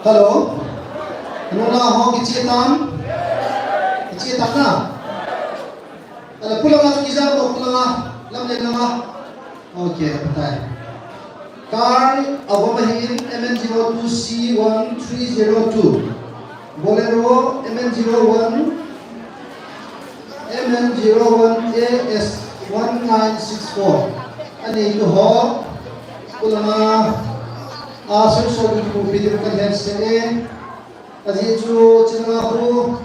Hello. Nona ho kichetam. Kichetam na. Ala pulang na kiza mo pulang lam le nama. Okay, patay. Car Abomahin MN02C1302. Bolero MN01 MN01AS1964. Ani ito ho pulang so ko video kan hense kasi chu changa ko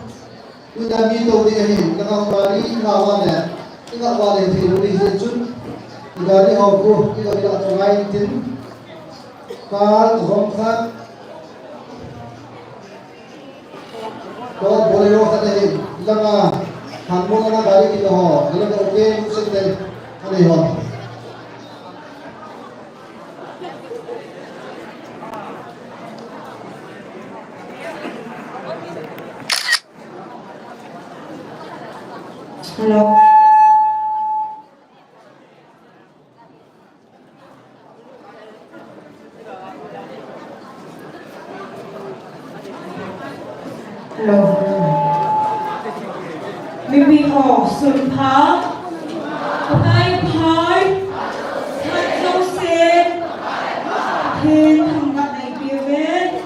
udami to de hin langa bari nawane ina wale thiru ri chu idari ko ida ida trai tin kar hom khat ko bolero khane langa hanmo na gari ki ho langa okay musik de ane ho Hello. Hello. Maybe Sun Pa. Pai Pai. Pai Joseph. Thiên thằng bạn này kia về.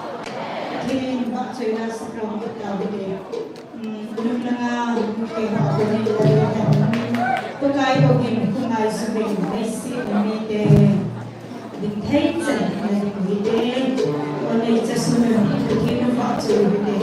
Thiên bạn chơi là sắp lòng được nào đi. Belum dengar apa ni tôi cái có kinh không ai sử dụng basic mình để dictate mình để còn nàyจะsử dụng cái nó phát triển để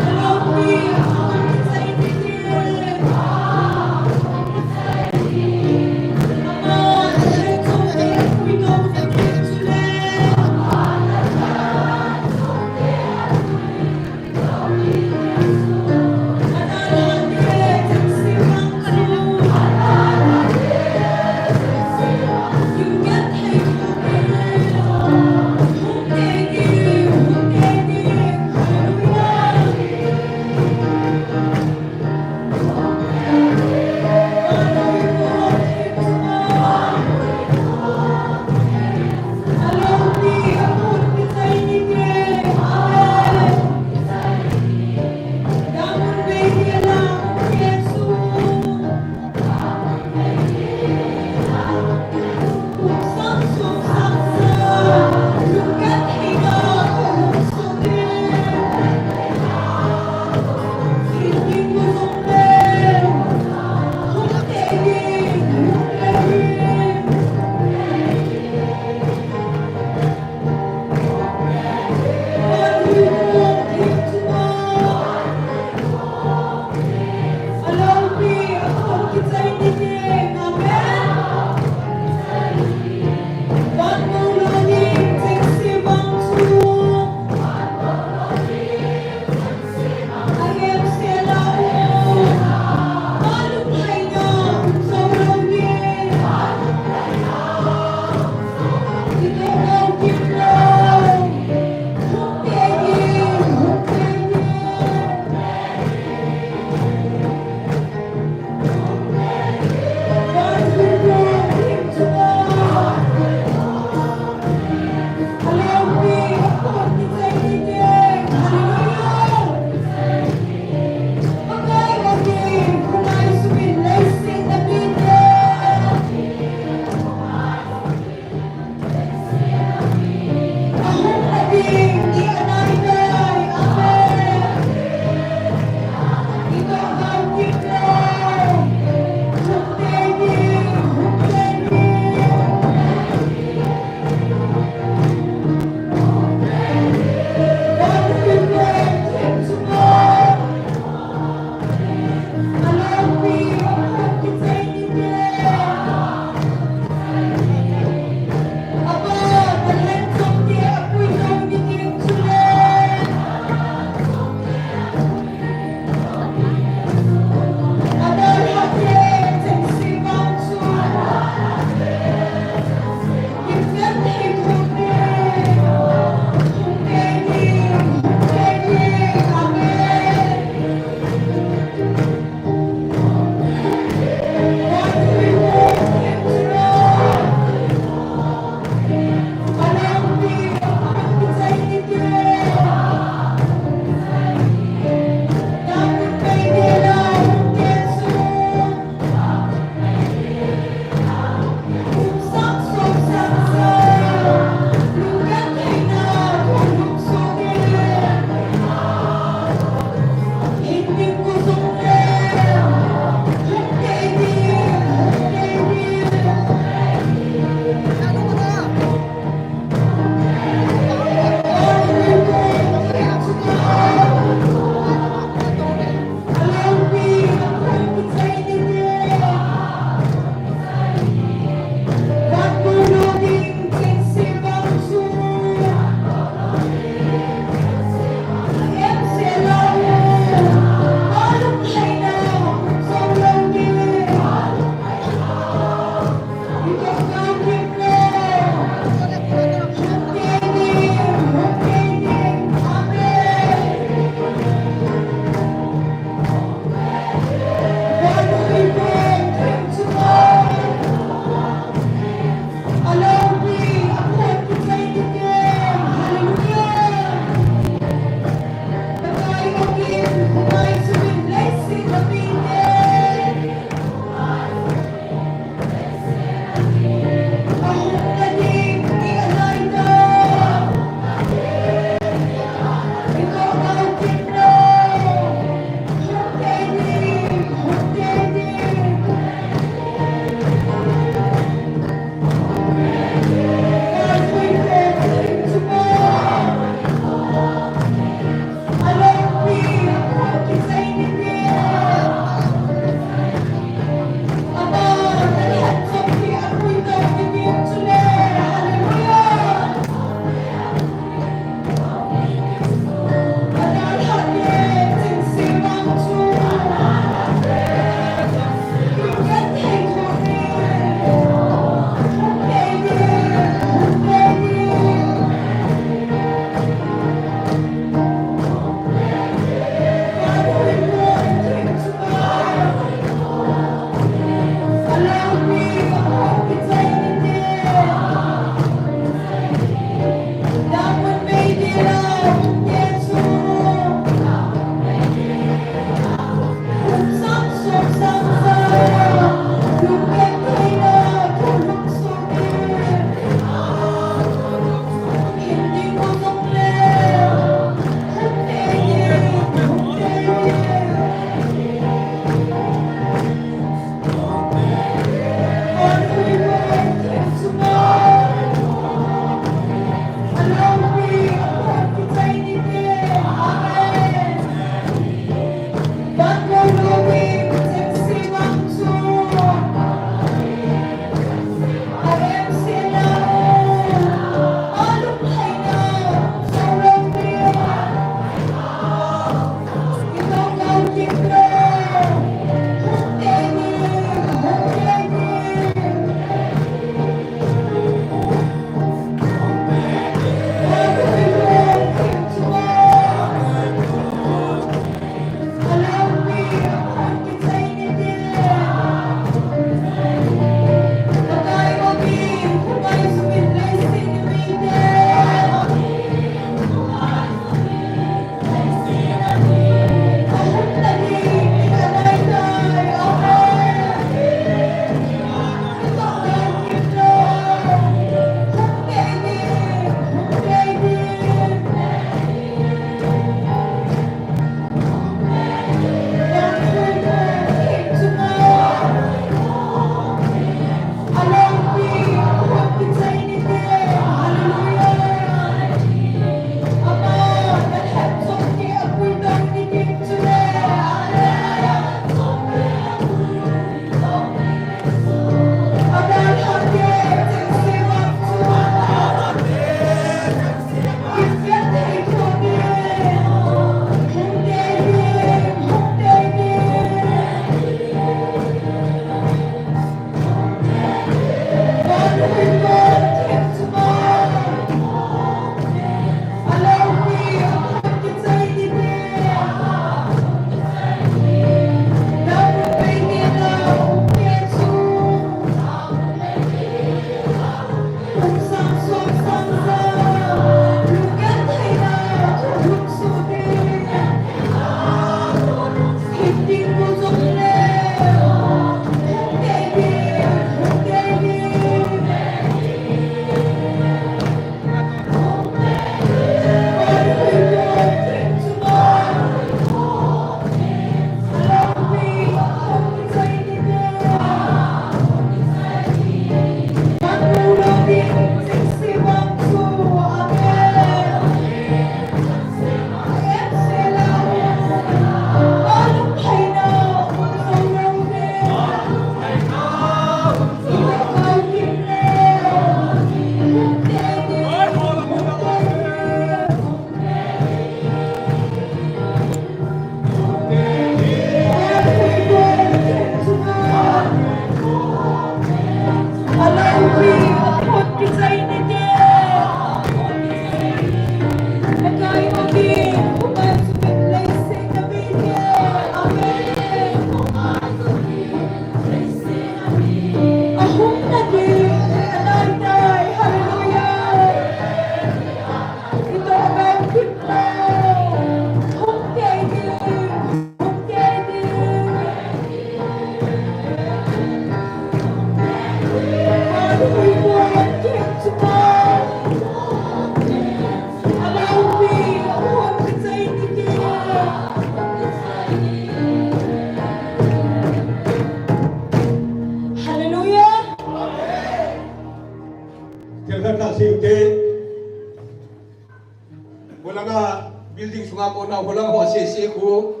building sunga ko na wala mo se ko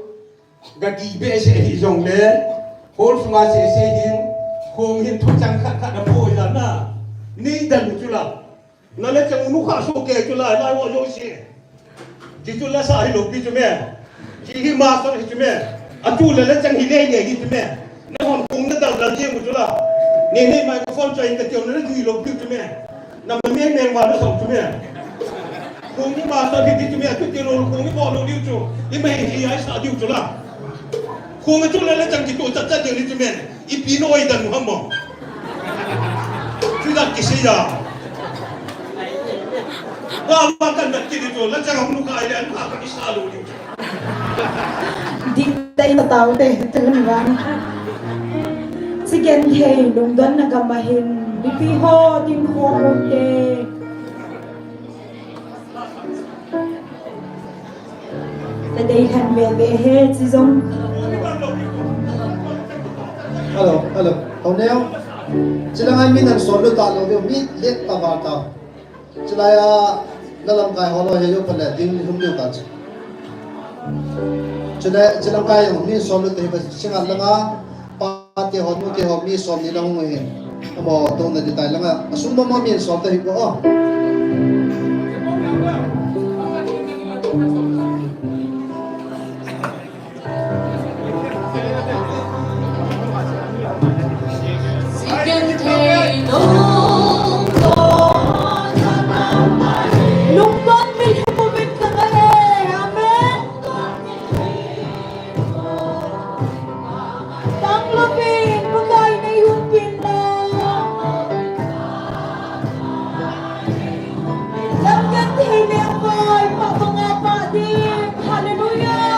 gadi be se hi jong le hol sunga se hin kong hin thu chang khat khat na po ya na ni dan chu la na le chang nu kha so ke chu la na wo yo se ji chu la sa hi lo bi chu me ji hi ma so hi chu me a chu le chang hi le ye hi chu me na hon kong na dang la je mu chu la ni microphone chai ka tiu na ji lo bi chu me na me me wa na so chu me kung ni master di tu mi aku tiro kung ni bolo diu tu ni mai hi ai sa diu tu la kung tu le chang ki tu ta ta diu tu mi I pinoi dan mo tu da ki si ya wa ma kan da ki tu la chang mu ka ai an ka ki sa lu diu di tay na tao te tun wan sigen he lung don na kamahin di pi ho din ho teแต่ได้ทันเวลาเฮ็ดซิซง Hello au neo chila ngai min an sol lu ta lo de mi let ta ba ta chila ya dalam kai ho lo he yo pala ding hum lu ta chila kai yo mi sol lu te ba singa langa pa te ho nu te ho mi sol ni lang he amo to na di tai langa asum mo mi sol te ko o Hallelujah.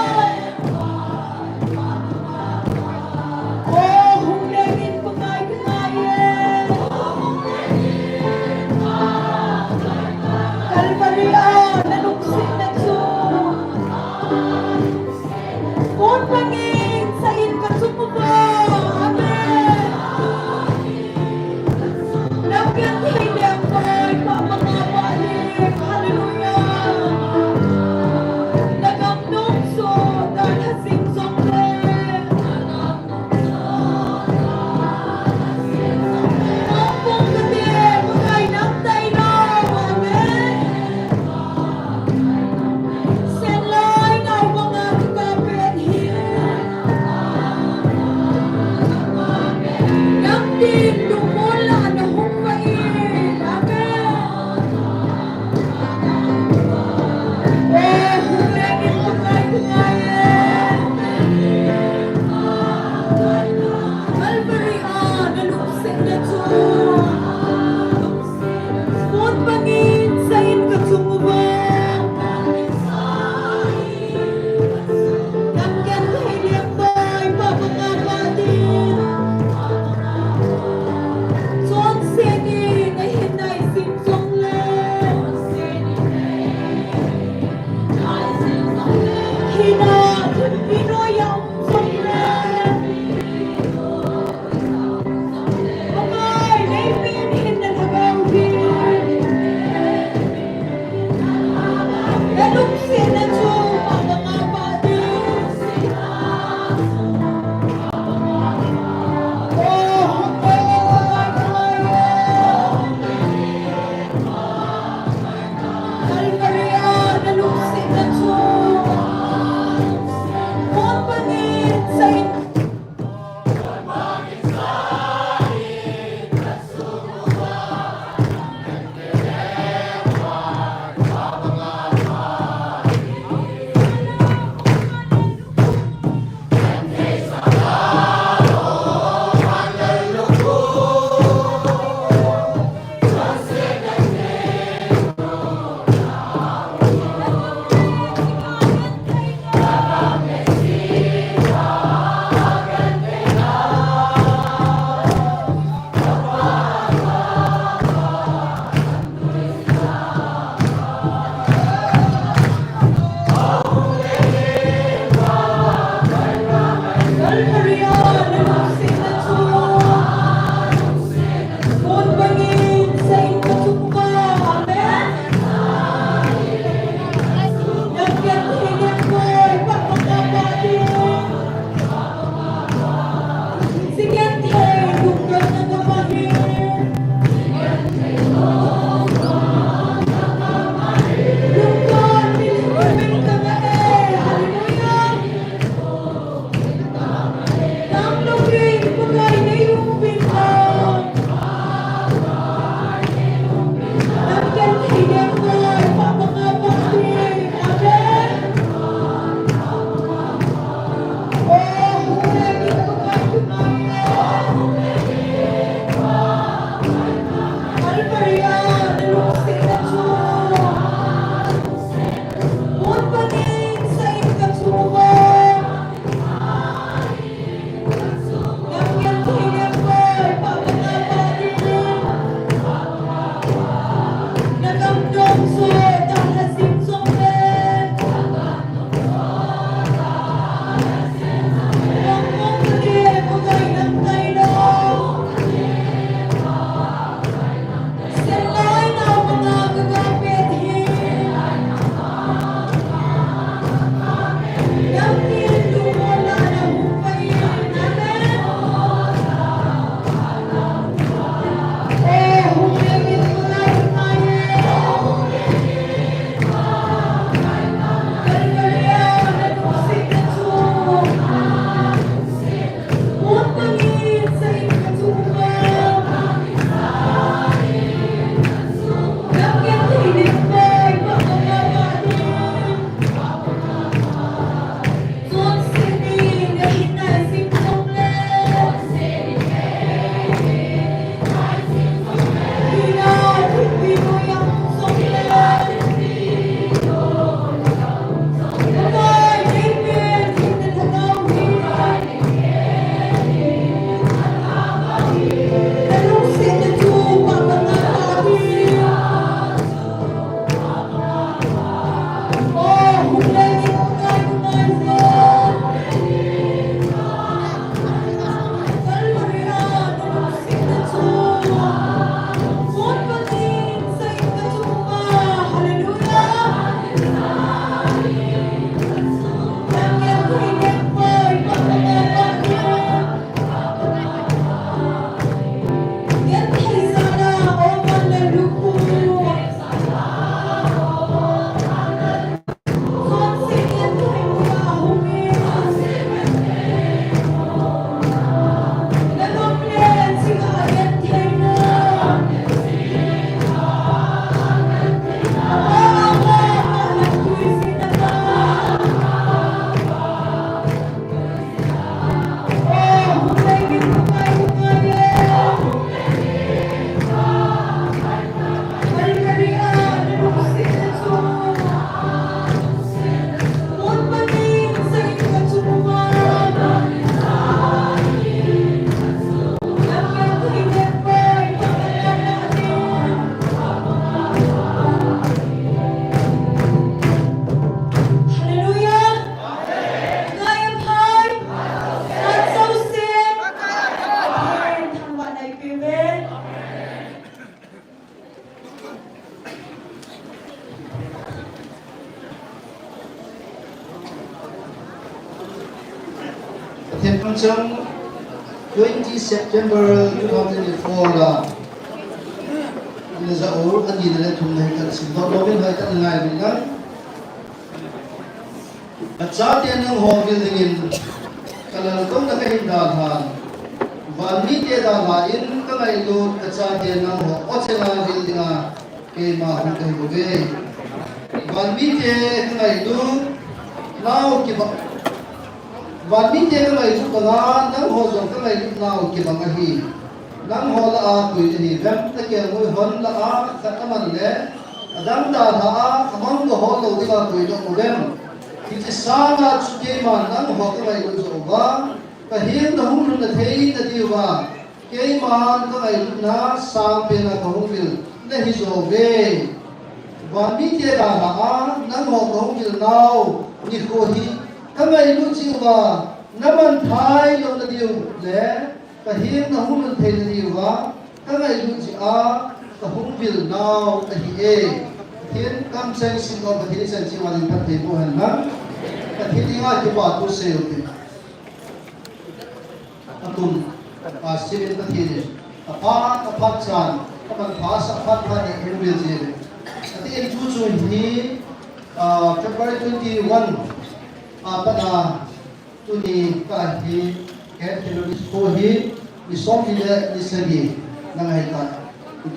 Pinoy ang sombrero. Okay, naipinin na nagawin. Naluksin na chupa mga badis. Maria, naluksin na chupa. Attention 20 September 2024 la ina za o ani na thum na ka sim do lovin hai ka ngai bin na acha te nang ho bil dingin kalal kom na ka hin da than van mi te da ma in ka ngai do acha te nang ho o chela bil dinga ke ma hu kai bo ve van mi te ka ngai do nau ki ba van mi te ka ngai do ka nang ho zo ka ngai do nau ki ba nga hi nang ho la a kui ni vem ta ke mu hon la a ka kaman le adam da tha a among go ho lo diga kui do mu vem ki chi sa na chu ke ma nang ho ka ngai do zo ba ka hin da hum na thei na di wa ke ma ka ngai na sang pe na ko hum bil na hi zo ve van mi te da la a nang ho ko hum bil nau ni ko hi ka ngai lu chi wa na man thai lo na di le ka hin na hum na thei na di wa ka ngai lu chi a ka hum bil nau ka hi e hin kam chen sin ko ka hi chen chi wa ni pa te bo han na ka thi nga ki ba tu se o ti atun a sirin ka thi ni a pa chan ka man pha sa pa pha ni hum bil je ati en chu chu ni February 21 pa na tu ni ka hi ke terrorist ko hi ni som ni le ni sagi na ngai ta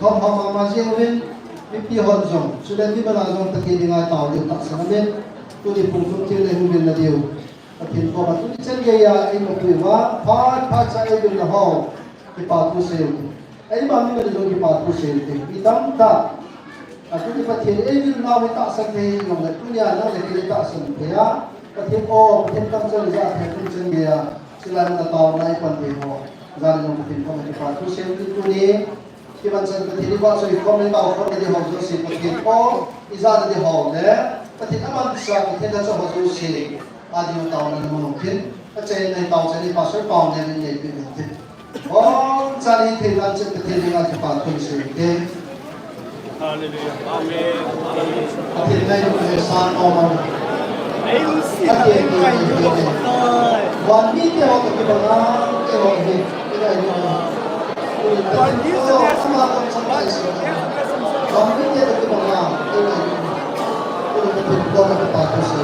ko ha ma je win ni pi hon jong su le ni bana jong ta ki dinga taw de ta sa men tu ni pung tu ti le hu bin na dio atin ko ba tu ni chen ge ya ai mo pi wa pa cha ai bin na ho ki pa tu se ai ba mi de ki pa tu se ti tam ta tu ni pa ti ai bin na wa ta sa ke yong le tu ya na le ki ta sa ke ya ka ti o ti tam cha ja ke tu chen ge ya sila na taw na ai pan de ho zan no ki pa ki pa tu se tu ni ki ban san ka ti ba so i kom le taw ko de ho so se pa ki o i za de ho le pati naman sa kita sa hoso si adi mo taw na mo kin at sa nay taw sa ni pastor taw na ni ni ni oh sa ni tilan sa pati nga sa patong si ke Hallelujah. Amen. ati na yung sa no mo ati ni wan ni ke ho ke ba ke ho ni ke yo wan ni sa sama ko sa pa wan ni ke ke ba ke yo ko na patong si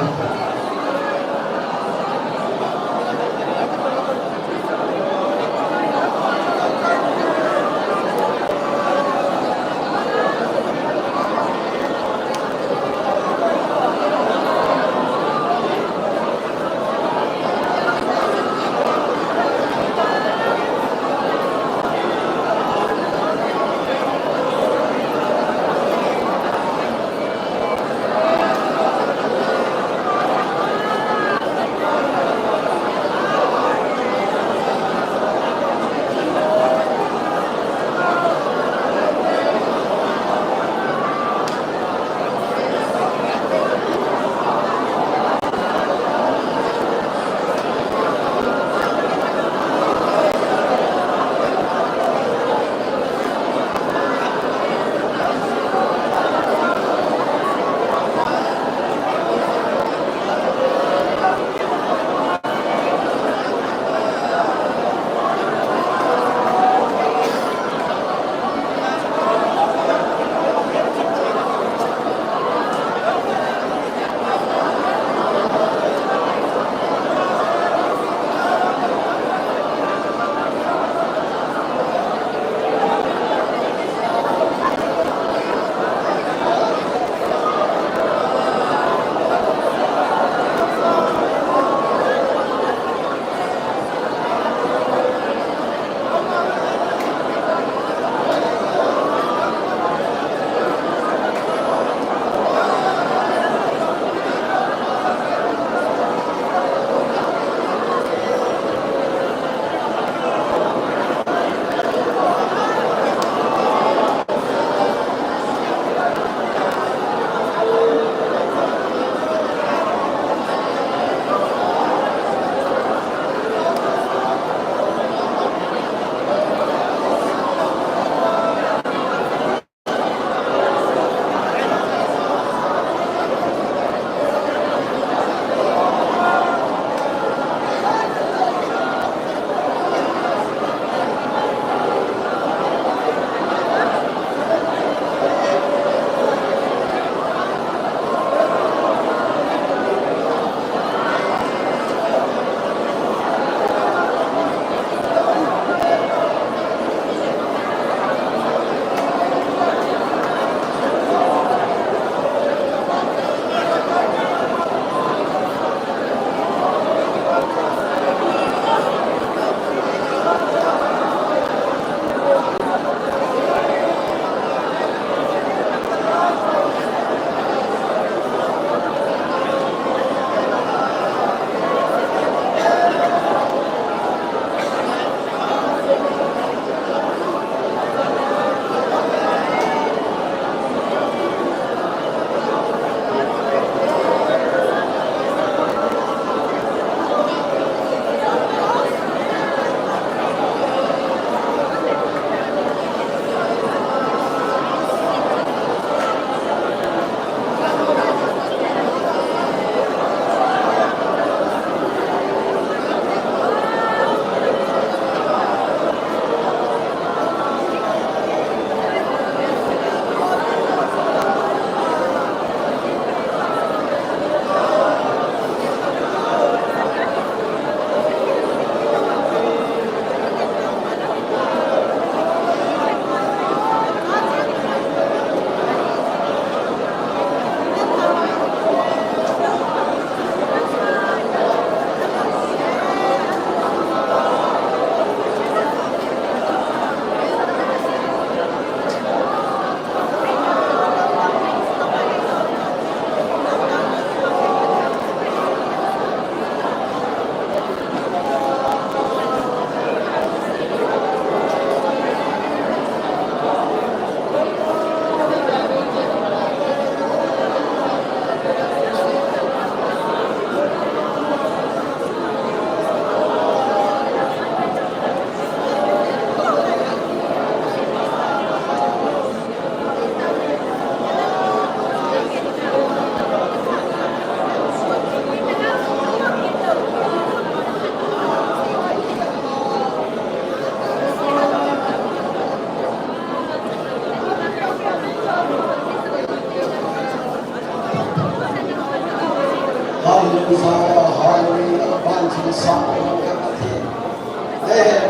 sa kamati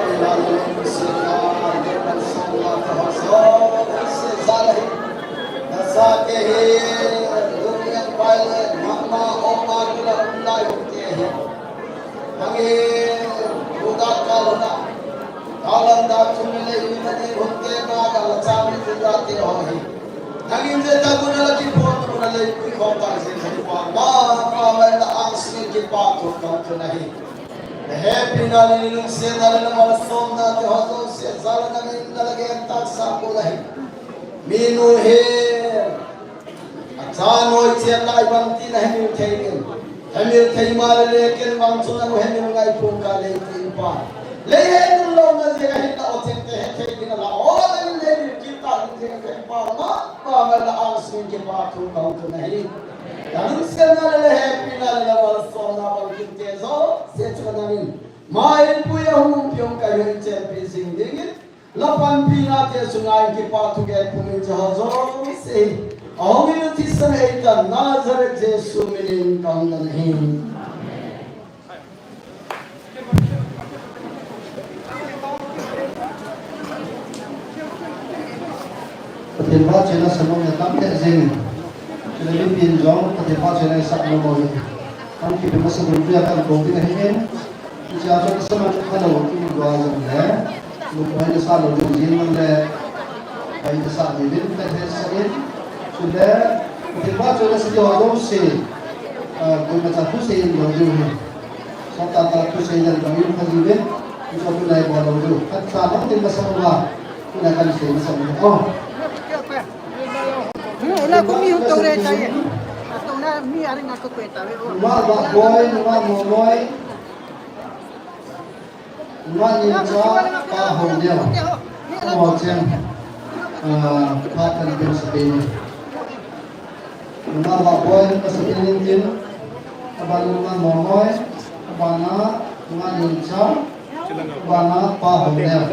pinalin sila dengan semua terhasil sesalahi nasakehi dunia pilot mama oma gula ulai utehi angin udah kalona kalanda tumile imani hote naga lachami tudati rohi angin zeta guna lagi pot guna lagi kota sesali pa ma la asli ki pato ka nahi happy nalilung se nalilung som na te hoto se zala nangin nalage tak sa ko nahi minu he achano che lai banti nahi mi theigen hamil thei mal lekin wang chuna mo hamil ngai phu ka le tin pa le he lo na je ga hita o chen te he thei bin la o le le ki ta je ga pa ma la asli ki pa thu ka to nahi dan se na le happy na le wal som na bal kin te zo se chuna min mai pu ya hum pyong ka yin chen pi sing ding lapan pina te sungai ki pa thu ge pu mi jo zo se Amin tisan eitan Nazaret Jesu minin kang nanhin. Patimba chena samong yatam te zing. Chena bin jong patimba chena sak no mo. Kan ki bima sa grupo ya kan kong tin hin. Siya sa sama kana wo ki gwa jang le. Lu ko na sa lo jing man le. Ai sa ni bin ta he sa in. Sudah kita sudah sejauh itu sih, kita satu sih yang jauh ni. Satu tu sih yang kami kajian, kita mulai bawa dulu. Kan sama kita semua kita akan sih sama. Oh. Ela comigo teu re tai. Atau na mi aring aku kweta. Boy, boy. Ni ca hong dia. Mau ceng. Pakan dia sepeni. Nama boy kasepilin din kabalungan momoy bana nganincha bana pa honel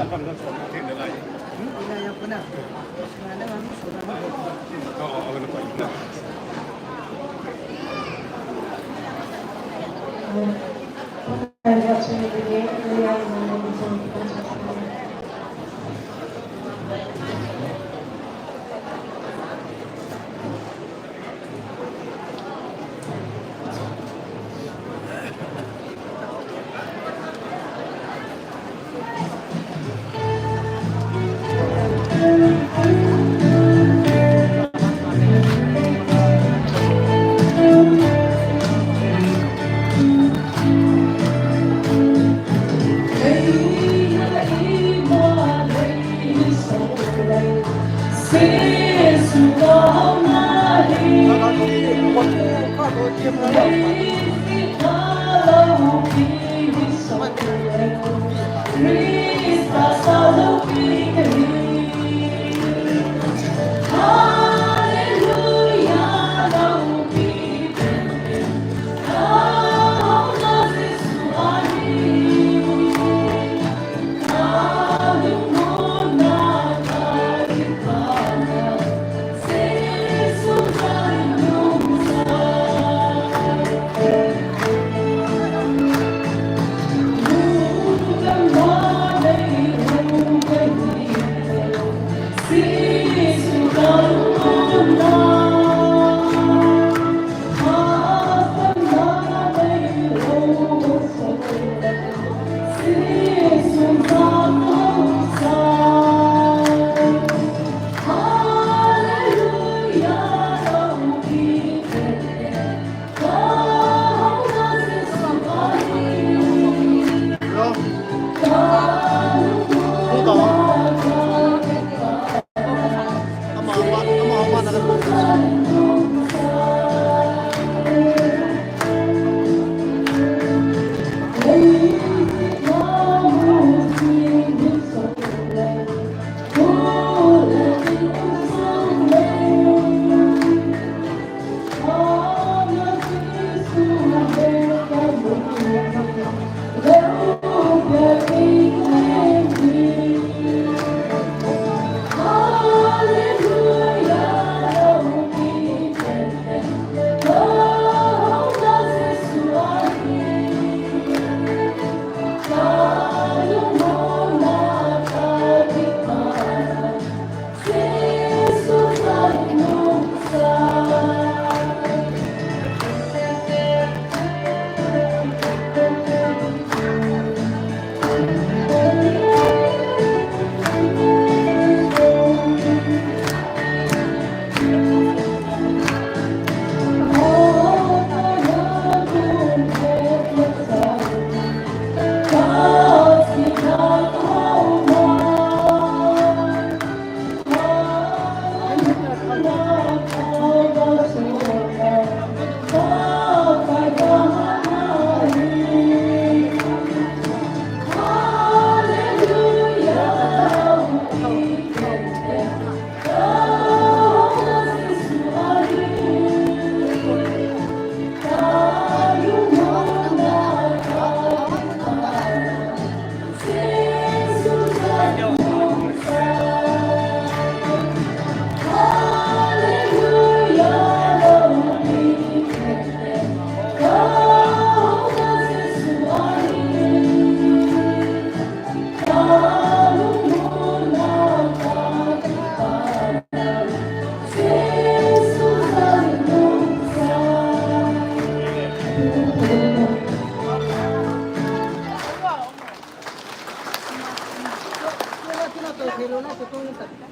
เ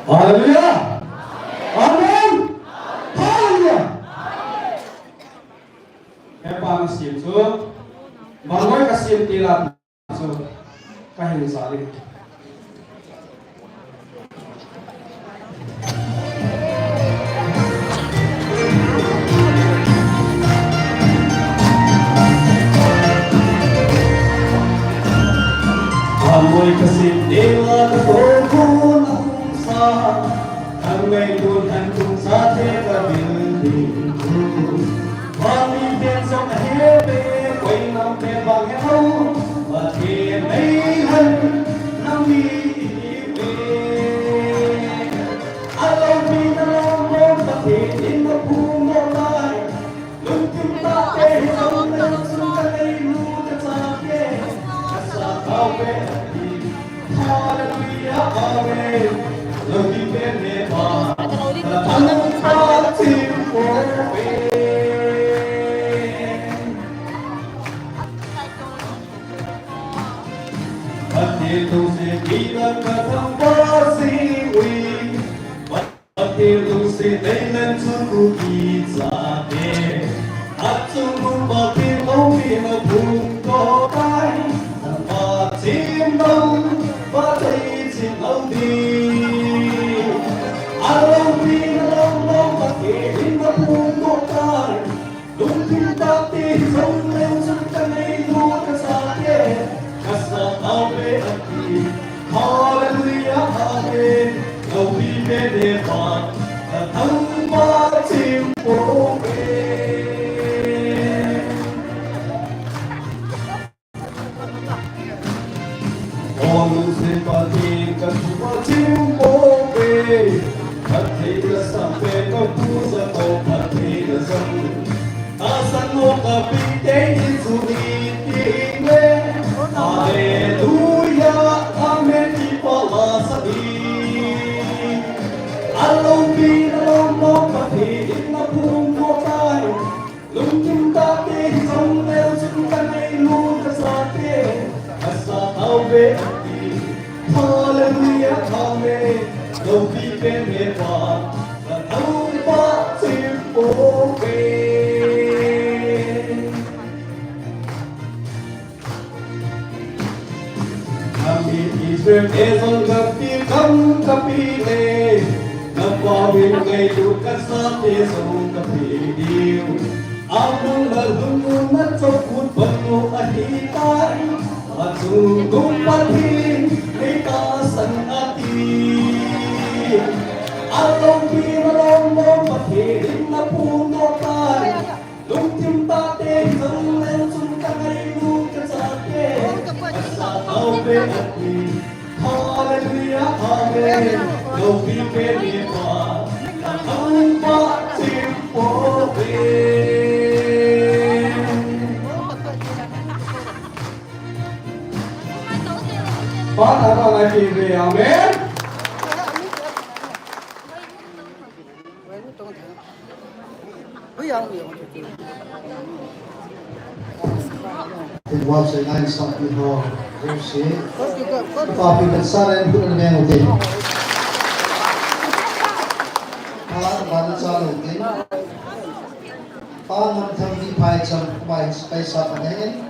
Haleluya. Amen. Haleluya. Epang sim su mangoi kasim tilat su kahin salih. Mangoi kasim tilat kokun ang may tunan kung sa teka building Mami pienso na hebe Ko'y nang tebang heo Pati may han ng iibe Alaw pinalaw mo Pati inapumulay Lunting tate Ang nagsuntalay lukat sa akin Nasa kawe Hallelujah, Amen Looking at me, I'm fighting for Until se given katang pasiwi Until se daylan sukuki sate At sumubati mo pinabungko tay Ang patimbaw Patay silaw di Alaw pinalaw mo Pagkiling na pumutar Lunting dati Isang lewsan ka na ilo ka sa akin Kasa tabi at di Hallelujah, Amen Nawi menepan At ang matimpokin Olu simpatin ka matimpokin Pati ka sampai ka pusa ko Pati ka sampai Asan mo kapitay Isulitin Hallelujah, Amen, ipalasabin Alaw pinalaw mo, pahilig na pumutay Lunting dati, isang lewsin ka na ilukas sa atin Asa tawe ati, Hallelujah, Amen Lobi penepa, katawang patimpokin Israel esong kapi kam kapile Napawin ngay lukas sa tesong kapiliw Among lalungon at sokut bano ahitay At sungong patin may kasan atin Alaw pinalaw mo pahiling na punotay Luntim tate isang lensong kangay lukas sa atin Asa tawe atin Hallelujah, Amen. Lobi penepa, katang patimpokin. Para mga kiri, Amen. Ui, It was a nice something for Jose. ก็คือก็ Papi Kansara and Puna Menote. Banasal okay. Pangan thambi pai cham pai paisa panen.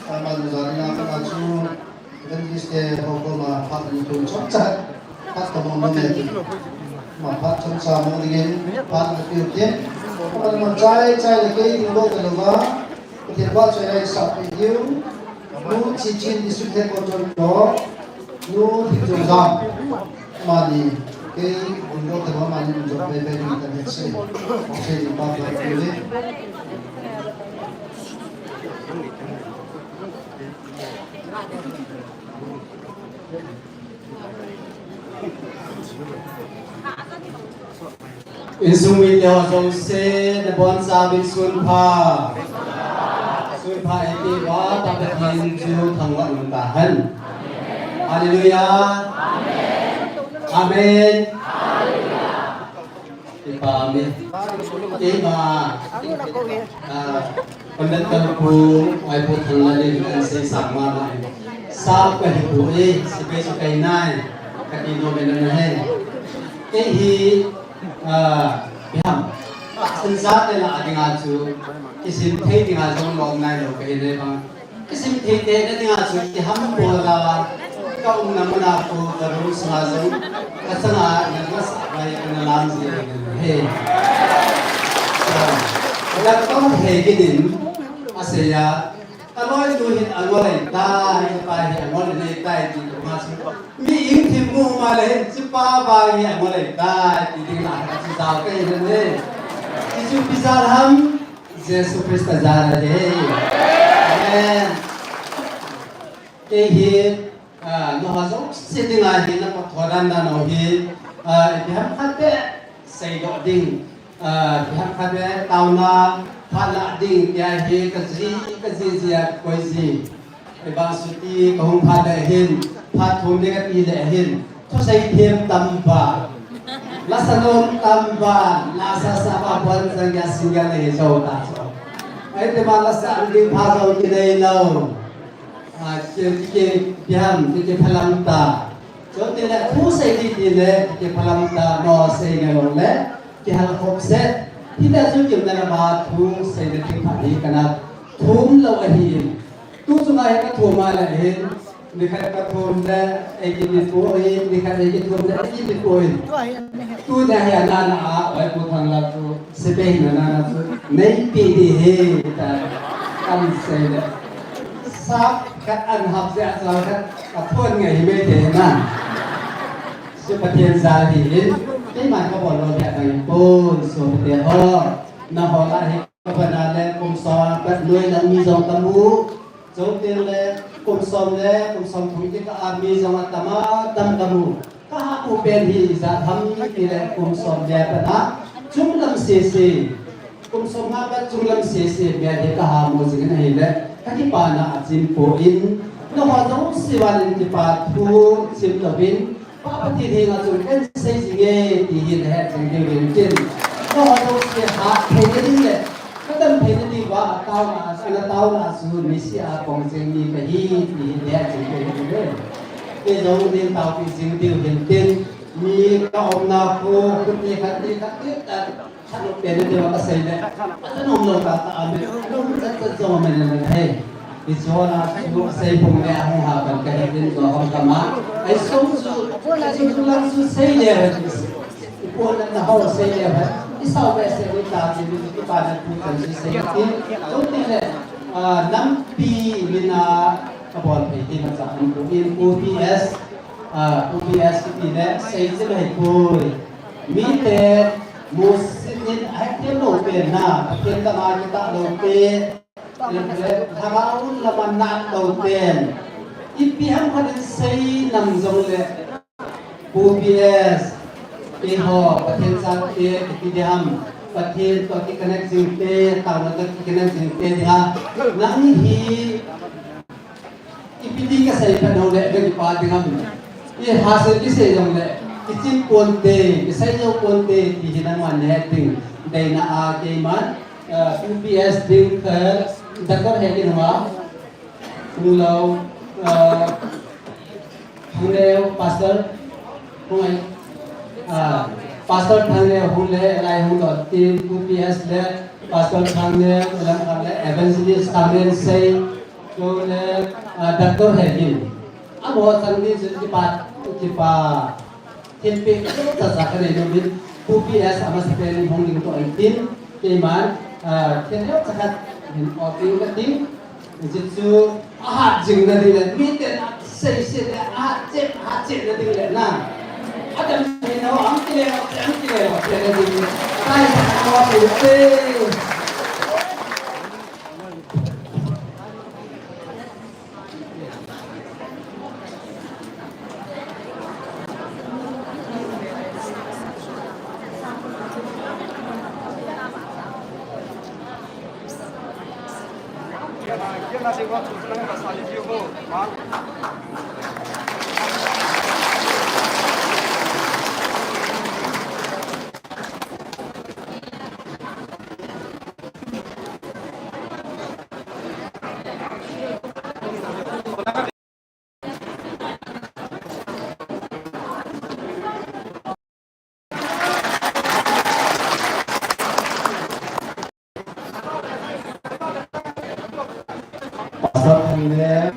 Amal zarina ka chu evangelist ke hokoma phat ni tu chok chat. Phat ka mong me. Ma phat chom sa mong dingin phat na piu ke. Amal ma chai chai le ke ni lo ka lo ba. Ke ba chai ai sa pe yu. Nu chi chin ni su the ko chon lo. Nu thi jo jam. Ma ni cái vùng đô thị hóa mà những dụng về internet sẽ đi bao giờ cũng đi Isumi yo jose na bon sabin sunpa eki wa ta bethin ju thangwa untahan Hallelujah Amen Ipami Ima Pendat kalpu Ay po thangalin Ang say sama Sa kahipu Sikay nai Katino menanahin Kehi Biham Sansat nila ating ato Isim thay di nga zong log na ilo Kahilay pang Isim thay di nga ato Iham po lawa Kaung naman ako Karong sumazong Kasi nga Nagmasakay Kanalam siya Hey Wala kang heginin Asaya Aloy duhin angolay Tahi pahi angolay Tahi dito masuk Miing timu malahin Si papahi angolay Tahi dito lahat Si tao kayo na Isu pisarham Yesus Kristus zara Hey Amen Kehi Nohazong sitting ahin na patwaran na nohi Ibiham kate say do ding Ibiham kate tao na pala ding Tiyahi kazi siya koizi Ibang suti kahong palahin Patum dekat ilahin To say him tamba Lasanon tamba Nasa sa pabuan sa yasinga na hisaw taso Ay diba lasa ang ding pasaw kinailaw Kiki biham, kiki palamta. So tila kusay di tila kiki palamta no say ngayon le. Kihal hopset. Tila sukim na naman tung say dating pari kana tum law ahin. Tu sungay ka tumalahin. Hindi ka tum na egin ituin. Hindi ka egin tum na egin ituin. Tu dahil na ay putang lato. Sabihin na to. May pidihin. Kami say na. Sab kat an hab sia sa kat kathon ngai me de na su patien sa di ni ma ka bon lo ya ngai pon so te ho na ho la he ka bana le kum so pat loi na mi jong tamu jo te le kum som thu ti ka a mi jong tama tam tamu ka ha u pen hi za tham ti le kum som ya pa na chung lam se kum som ha ka chung lam se me de ka ha mo jing na hi le Kaki pana at simpuin, nakatawag siwanin ti patu, simtapin, papatinin at sulkan sa sige, tihin lahat sa gawin. Nakatawag siya ha, pwede din. Kadang pwede din ba, tao na asun, misya, kung singi kahit, tihin lahat sa gawin. Kaya din tao pising din, mi kaom na po, kuti-kati, at Ano pwede di ba kasi na anong lo tataan anong tatso man naman hey iso na siguro sa ipong may akong habang kahit din ko akong kama ay so lang so say there ipo na ho say there isa ba sa wita dito pa na putan sa itin so tila nampi mina kabon pe di sa ang OPS tila say sila ito mite Musikin ay lo pe na kita ma kita lo pe hamaun laman na lo pe ipiham hadin say nam zong le PBS ho patin sa pe ipiham patin to ki connect sing pe taw na ki connect sing pe ha nang hi ipidi ka say pa no le ga pa dingam ye hasil ki say jong le Isin ponte, isay yo ponte, tihinan man netting, day na ake man, UPS ดึงเกิดดักก็เห็นกันว่าเราทางเร็วพาสเตอร์พวกไอ้พาสเตอร์ทางเร็วหุ่นเล่อะไรหุ่นก็ทีม UPS เล่พาสเตอร์ทางเร็วแล้วทางเล่ evangelist ทางเร็วเซ่ก็เล่ดักก็เห็นกันอ่ะบอกทางนี้จะปาทีมเป็นจะสักการะโยบิน UPS อามาสเปนหุ่นนี้ก็ไอ้ทีมที่มันเที่ยวสักการะเห็นออกทีมก็ทีมจิตอาจึงนั่นเองมีแต่เสียอาเจ็บนั่นเองนะอาจจะไม่รู้อันที่เลวนั่นเองใช่ก็ถูกเลยสอบทางเดิม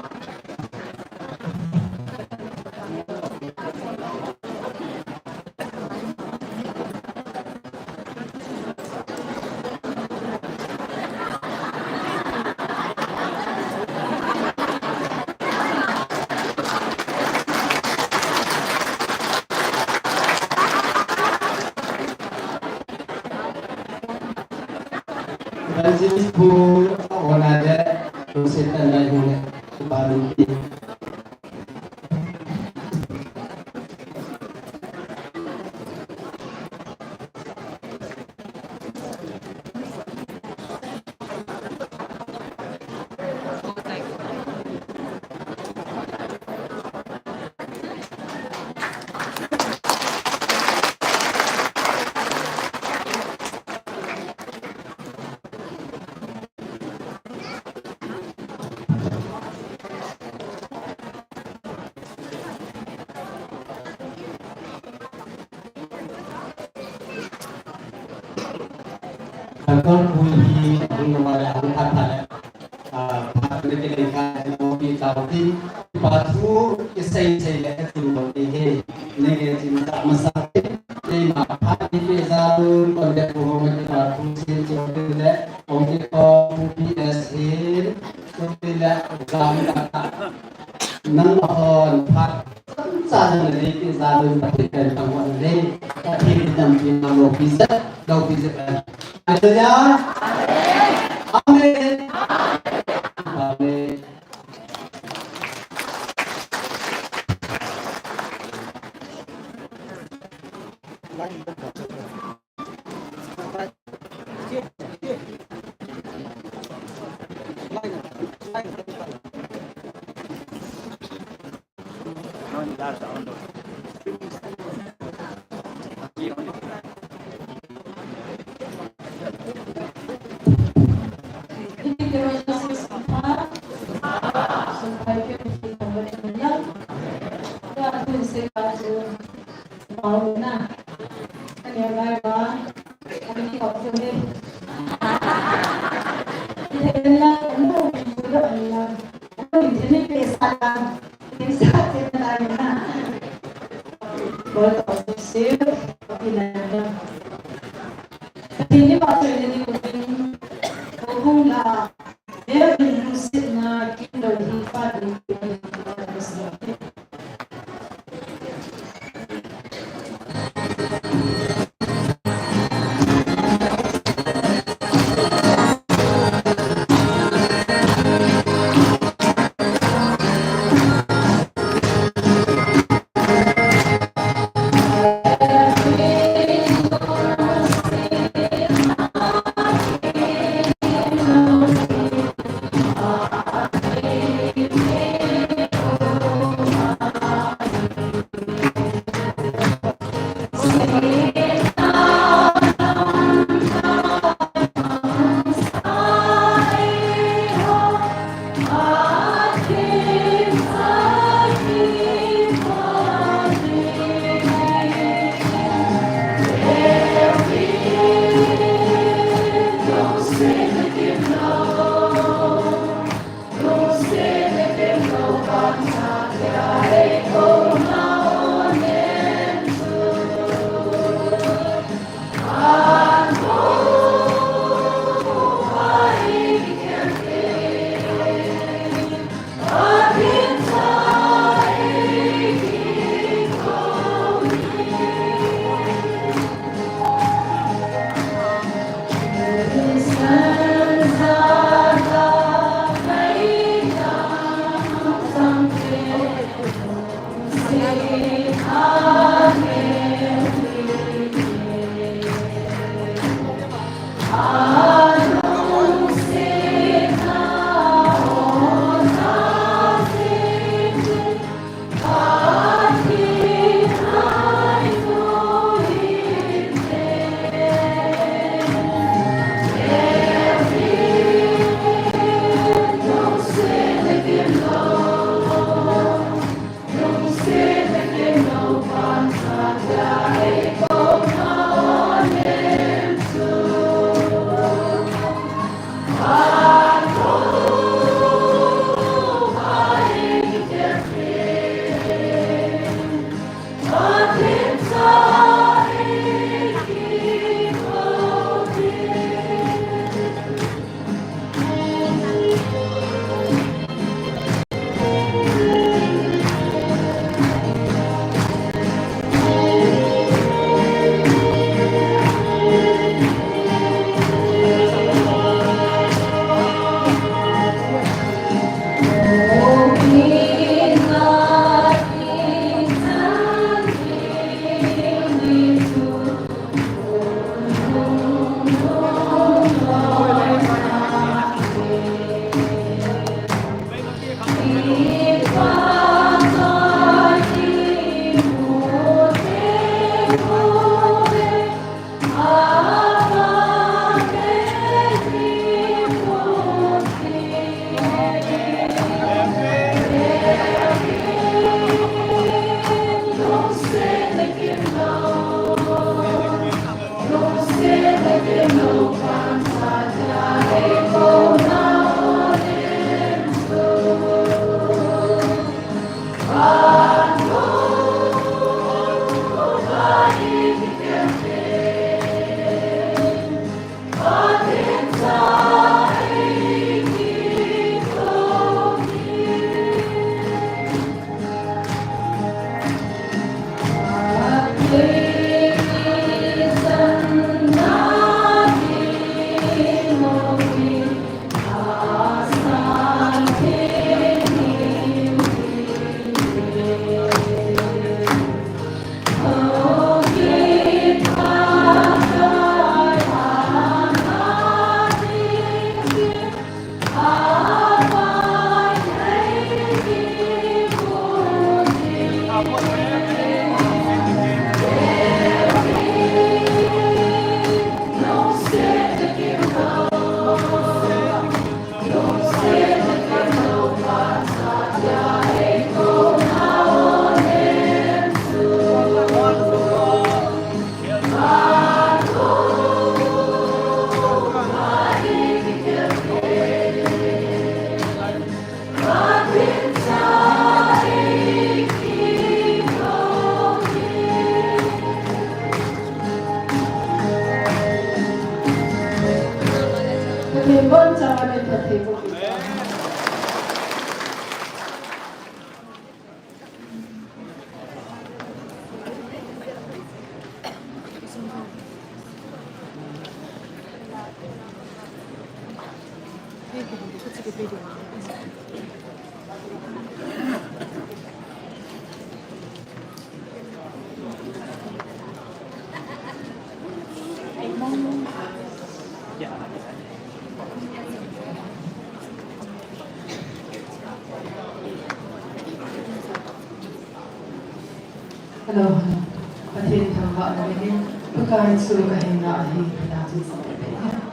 Francis Pool Onada Setan Dayune Baruti Kantor Puli Mengemara Angkat Pak Delegasi Nopi Tauti Patu Kisai Lekat Ini Negeri Tak Masakit Lima Pak Dipezalun Kondek Muhammad Patu Sejauh Kondek UPS Kondek Gamdaka Nangahon Pak Sangat Negeri Zalun Patikan Kawan Lei Tapi Damping Lopisa Haleluya. Amin. Amin. Hello, Patin Tangka Namin, pagkain sulo kahin na ahin natin sa pagkain.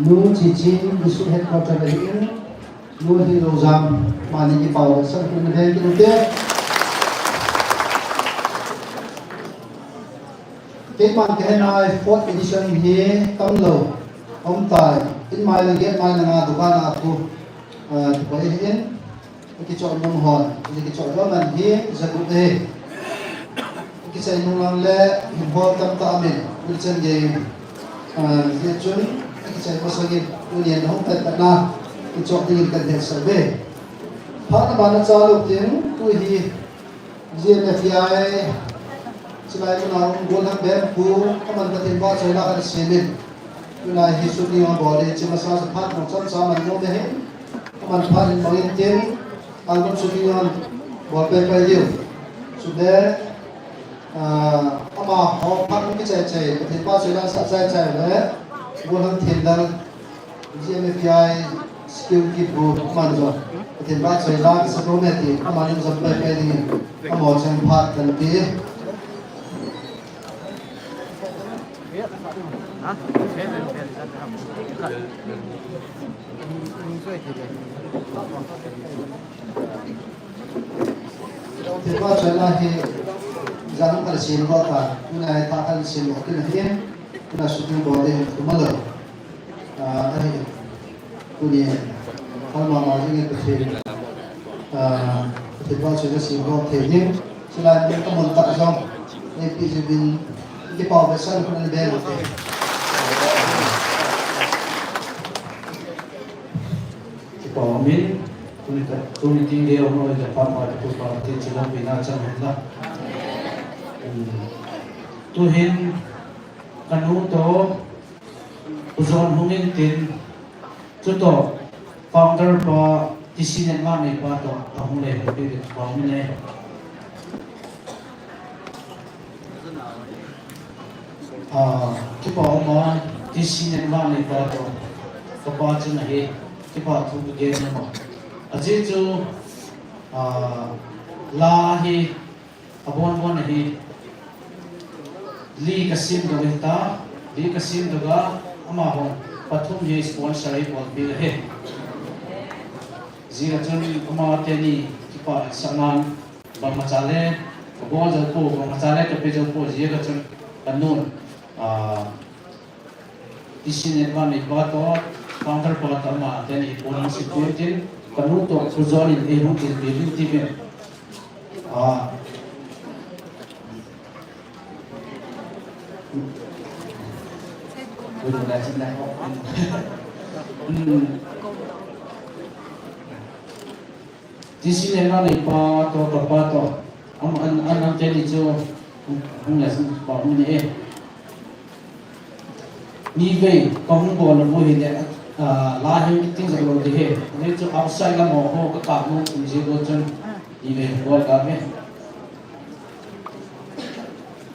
Nu chỉ District Headquarter đấy nu thì đầu giảm mà những cái bảo sân khấu này cái đầu tiên cái bản cái này 4th edition hi tâm lâu ông tài in mai là get mai là ngà dukan aku vậy hiện cái chỗ nông hòn cái chỗ đó mình hi rất cụ thể cái sai nông lang lệ hiệp tâm ta mình cái chân gì cái chân cái có sự nghiệp union không thể tận na cái chỗ thì cần thể sở về phát là bạn cho lục tiếng tôi thì GMFI chỉ là cái nào cũng làm bé phú các bạn có thể vào chơi là cái gì mình cái này thì suốt đi mà bỏ đi chỉ mà sao phát một trăm sáu mình không thể hết các bạn phát đến bao nhiêu tiếng anh cũng suốt đi mà bỏ về bao nhiêu suốt đấy mà họ phát cái chạy có thể vào chơi là sắp chạy đấy bulan tendang GMFI skill kit bu manjo ten ba chai la sa ro me ti amani sampai pe ni amo chang phat kan ti ten ba chai la hi janam kal sin ba ta nai ta kal sin ko tin hi na shooting body kumalo ai kuni kalma ma jinge ko thiri te ba chhe si go the ni sila ni ka mon ta jong ne pi je bin ke pa ba san ko ne be te ke pa min kuni ting de ono ja pa ma ko pa te chila bina chan hotla tu hin kanu to uzon hungin tin chu to founder pa decision ma ni pa to hung le pe pa mi ne ki pa ma decision ma ni pa to ko pa chu na he ki pa thu ge na ma aje chu la hi abon bon hi li kasim do ta li kasim do ga ama hon pathum ye sponsor ai bol bi he zira chun ama te ni ki pa sanan ba ma chale bo ja po ba ma chale to pe jo po je ga chun kanun isin edwan ni ba to counter pa ta ma te ni polling security kanun to kuzon in e ru ki bi ti be Udah dah senang. Di sini lah ni pato, an jadi jo, enggak sih, pak ini ni ve, kamu boleh boleh ni, lahir itu kalau deh, ni jo outside lah mau ke kamu, ni jo jen, ni ve boleh kami.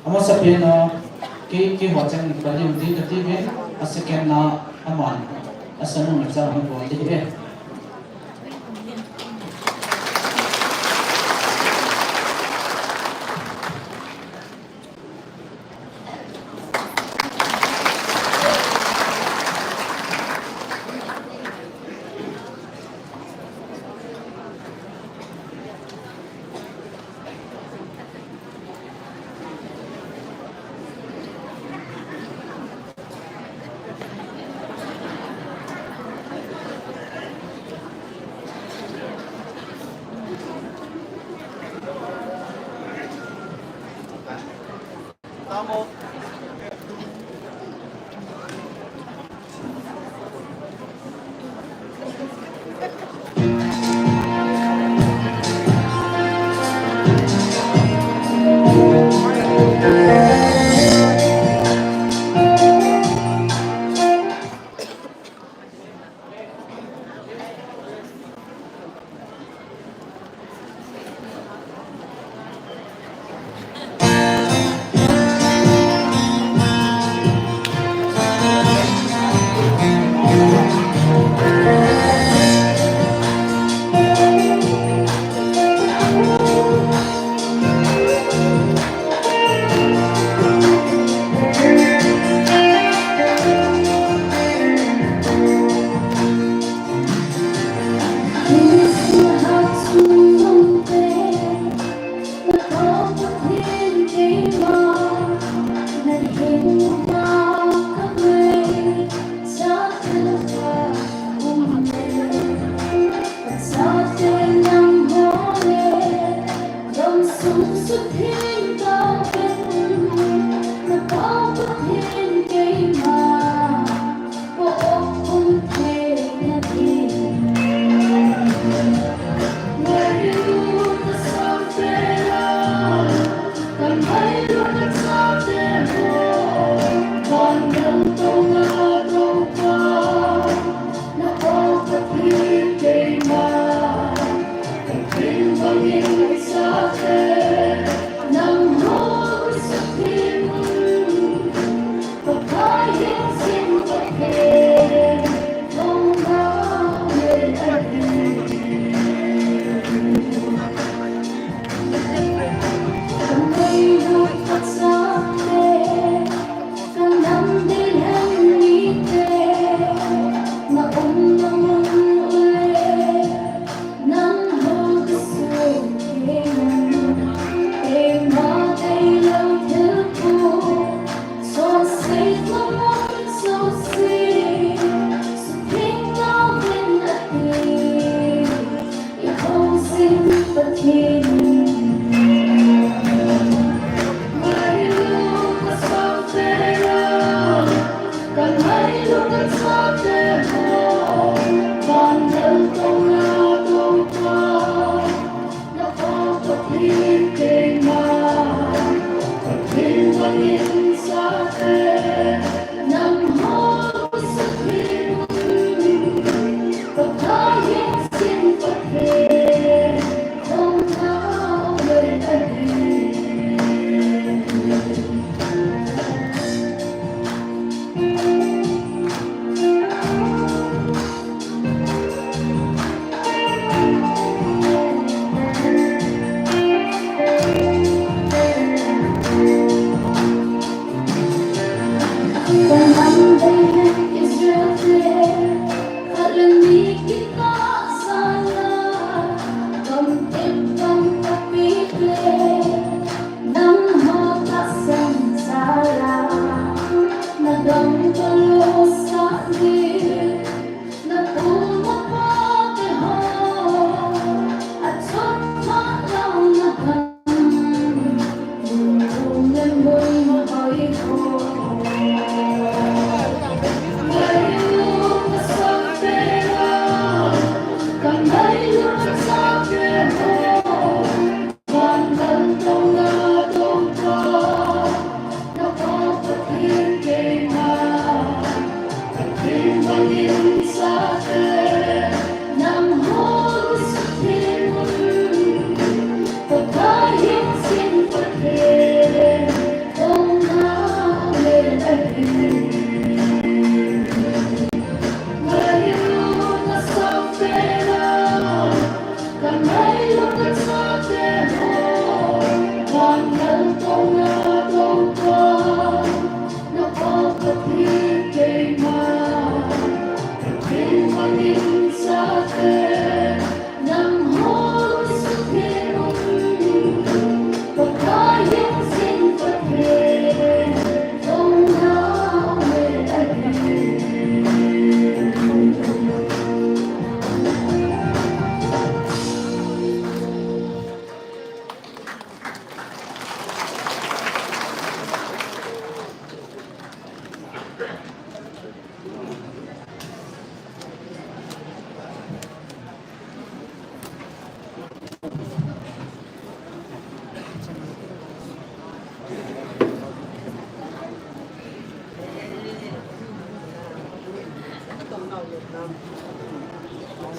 Ama sapi na ki hotel ni bagi undi tadi ve asekan na aman asanu macam ni boleh deh.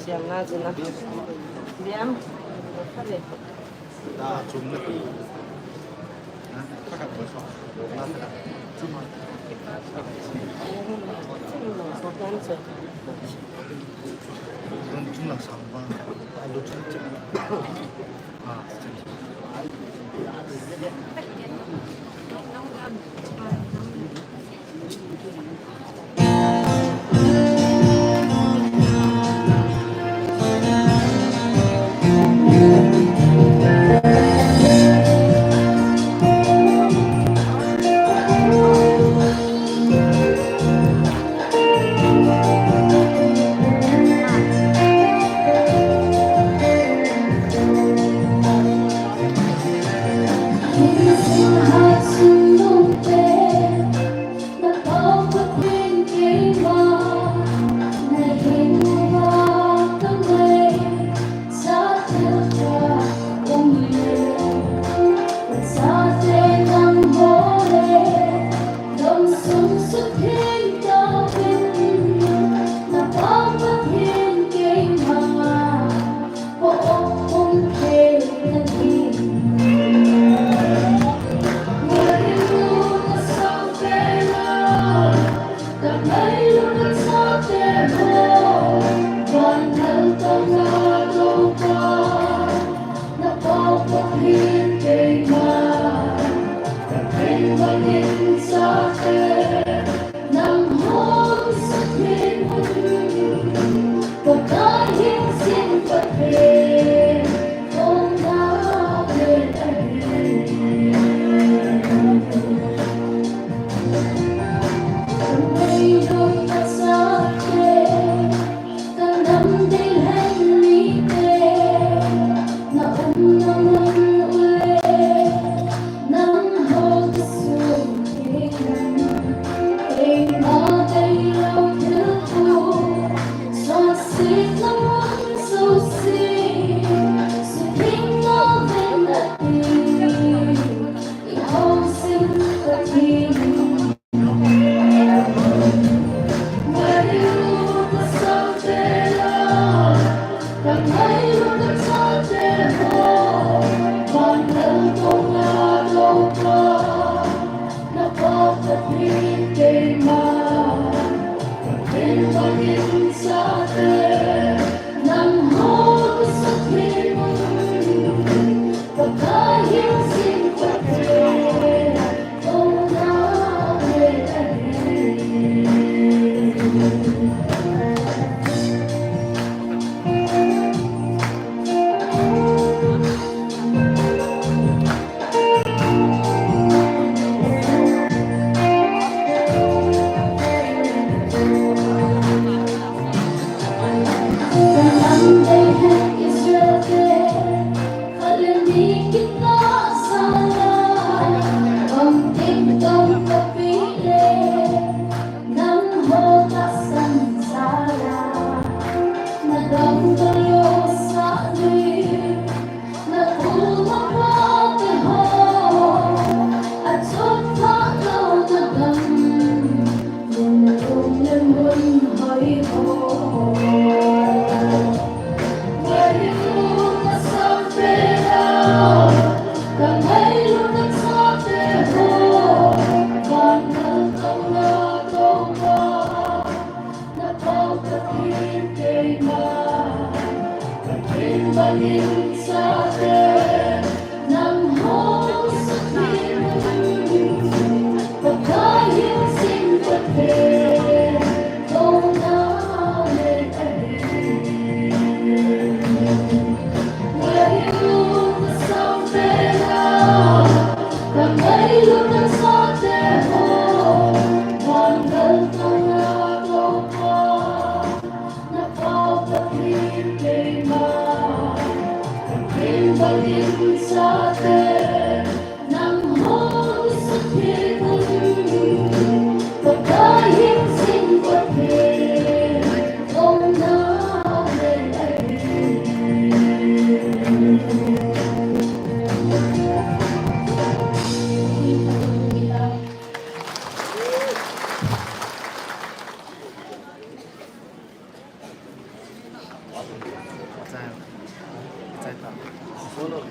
siam na chuna diam khale 나 좀더 사각 벌써 나사각 그런 중락 상방 알로 중집 아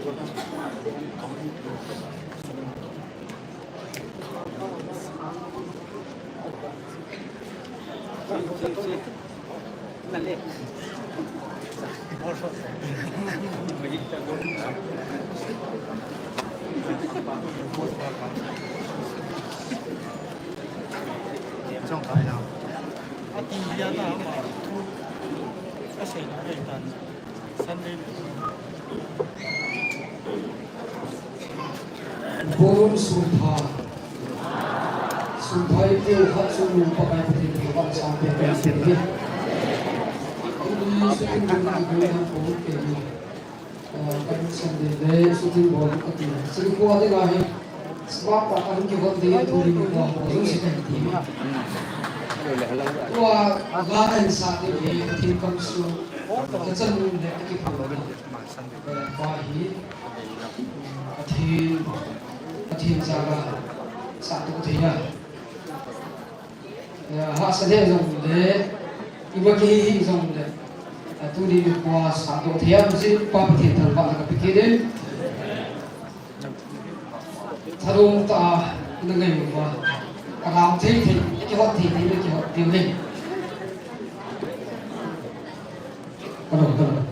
trong cái nào tìm ra nào mà có thể nói về tận sân lên Bom Sumpah Sumpah itu hak sumber pakai putih sampai ke sini. Ini syuting dengan ibu yang boleh ini. Kan sendiri syuting boleh ketika. Sering kuat lagi. Sebab tak akan kita dia tuli muda baru seperti ini. Tua gahan saat ini tim kamsu kesan muda kita bahi tim jaga satu tidak. Ya hak sedih zongde, ibu kiri zongde. Tu di kuas satu tidak mesti pakai terbaik nak pikirin. Sarung ta dengan apa? Kalau tidak hot tidak hot tiuling. Kalau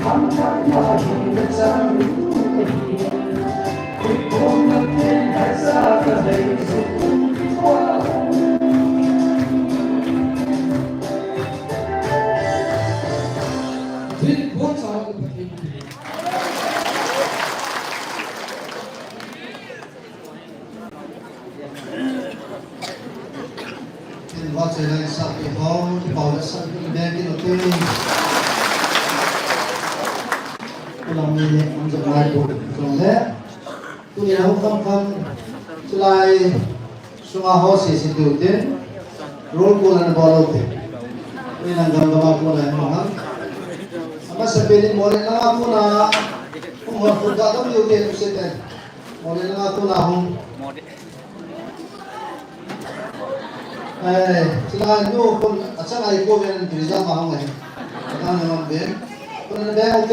Hãy เรามีมันจะมาดูตรงนี้ตัวนี้เราคำสลายสุงาโฮสิสิดูเด่นโรลกูนันบอลเด่นนี่นั่งกำลังกูนันมั้งอาศัยเป็นโมเลกุลกูนะผมว่าคุณก็ต้องอยู่เด่นสุดเลยโมเลกุลกูนะผมสลายนู่นคนอาจารย์ไอ้กูเป็นบริษัทมาห้องไหนอาจารย์น้องเป็นคนนั้นเป็นโอเค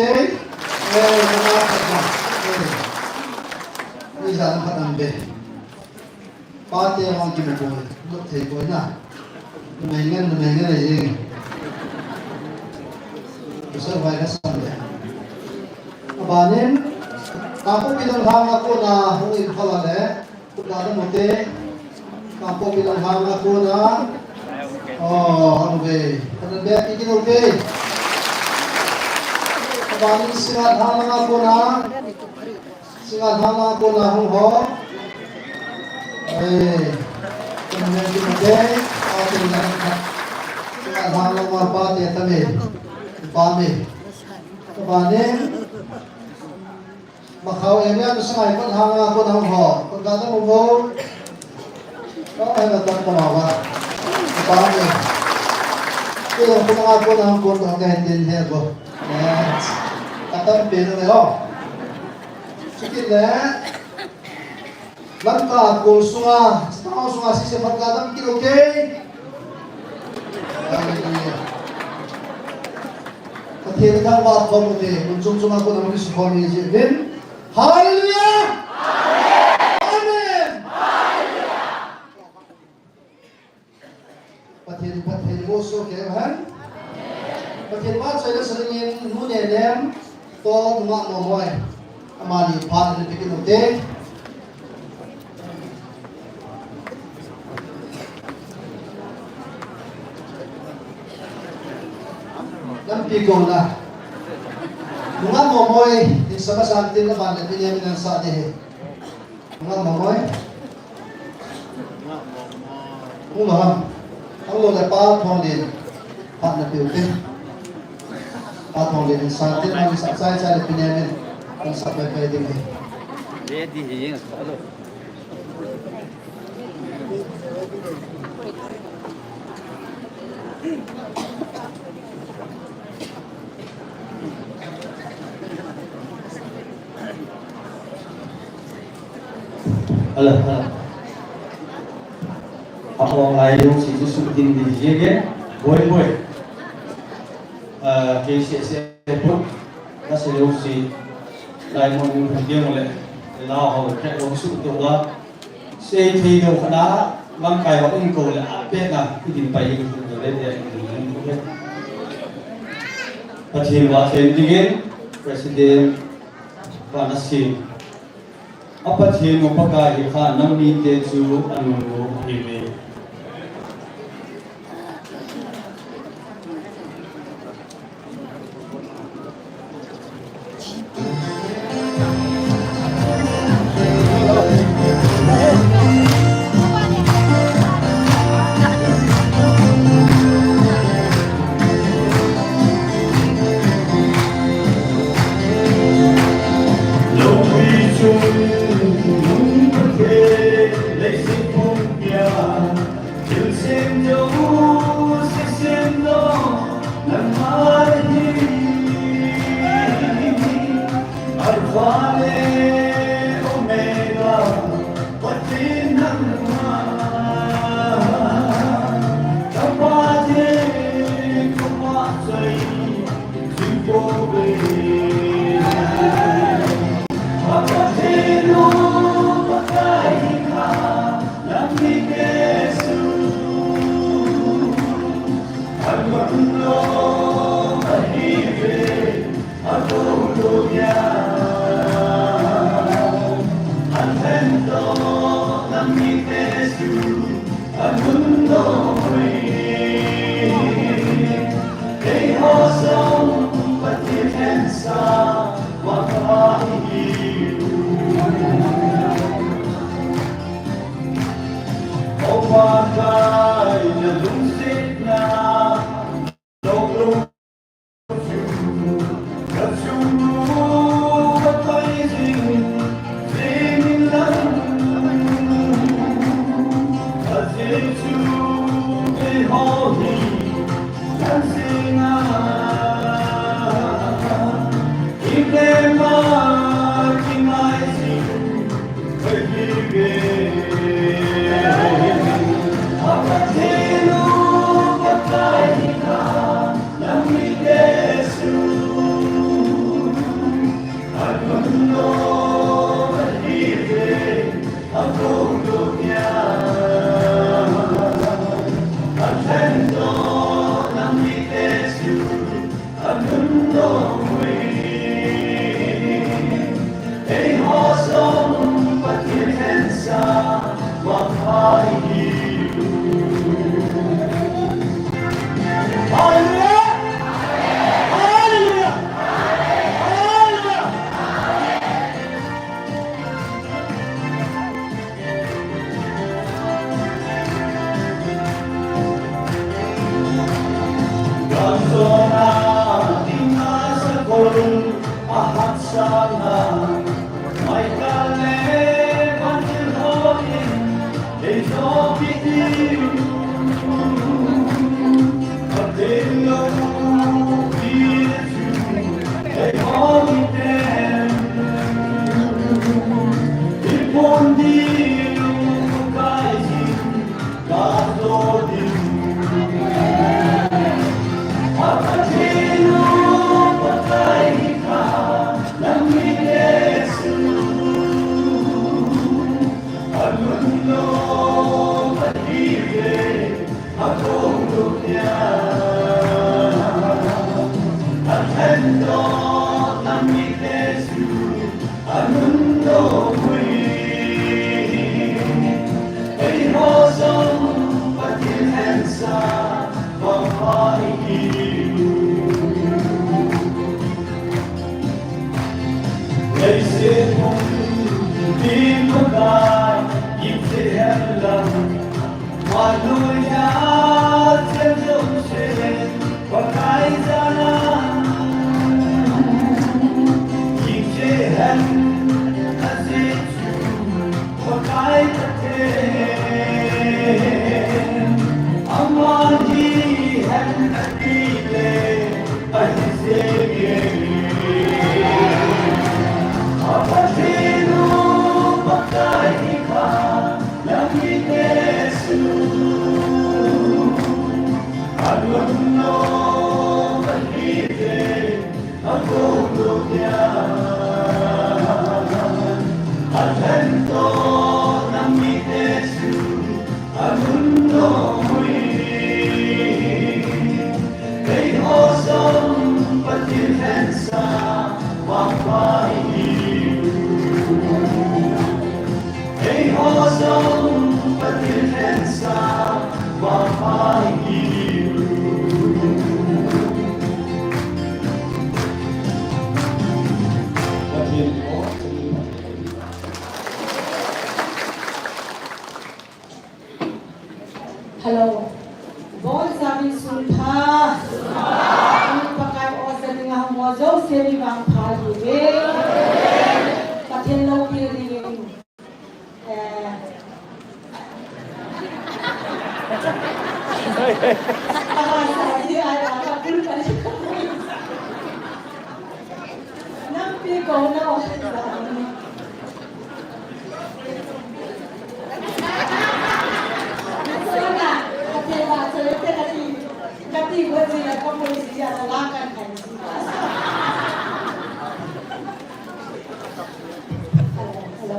นี่จะทำอะไรเบปาร์ตี้วันที่มันก็เทปไว้นะไม่เงินอะไรจริงรู้สึกว่าก็สั่งเลยบ้านนี้ตามพวกพี่น้องทางกูนะห้องอินฟลาเนี่ยคุณอาจจะหมดเลยตามพวกพี่น้องทางกูนะโอ้โอเคคนนั้นแบบอีกโอเคบ้านนี้สิ่งทางกูนะสิ่งทางกูนะห้องหอคนนั้นที่มันเด็กเอาไปนั่งสิ่งทางมาปาร์ตี้ทำไมปาร์ตี้บ้านนี้มาเขาเองเนี่ยสมัยคนทางคนห้องหอคนการต้องมองก็ให้เราตั้งตัวว่าปาร์ตี้ที่เราคนทางคนห้องคนของแกนดินเฮบเนี่ยตั้งเป็นเลยอ๋อสิ่งนี้langka kul sunga setengah sunga sisi perkataan kilo ke ketika kita buat komite unsur sunga aku namanya support ni jadi haleluya amin pathen boso ke kan pathen buat saya seringin nunenem to mak momoy amali pat ni bikin utek Lampigo na. Mga momoy, yung sama sa atin naman, at pinyamin ng sa atin. Mga momoy. Maham. Ang lola pa, thong din. Pa na piutin. Pa thong din. Sa atin, mga isaksay sa atin pinyamin. Ang sa pwede din. Ready, hingin. Ako ngayon si Susutin Dijige, boy. KCSF po, kasi yung si Raymond Hadiang ulit, ilaw ako, kaya yung suto ka, si Tigaw ka na, langkay wa ingko ulit, ape na, hindi pa yung suto ulit, Pachiwa Sendigin, President Panasi, apat mo pagkahika ng meeting to ano email. Hello. Bon sabi sulpa. Pakai osa dengan mozo sebi bang pagi we. Pakai lo pilih Nampi kau na Kati buat sila komposisi alakan kan. Hello.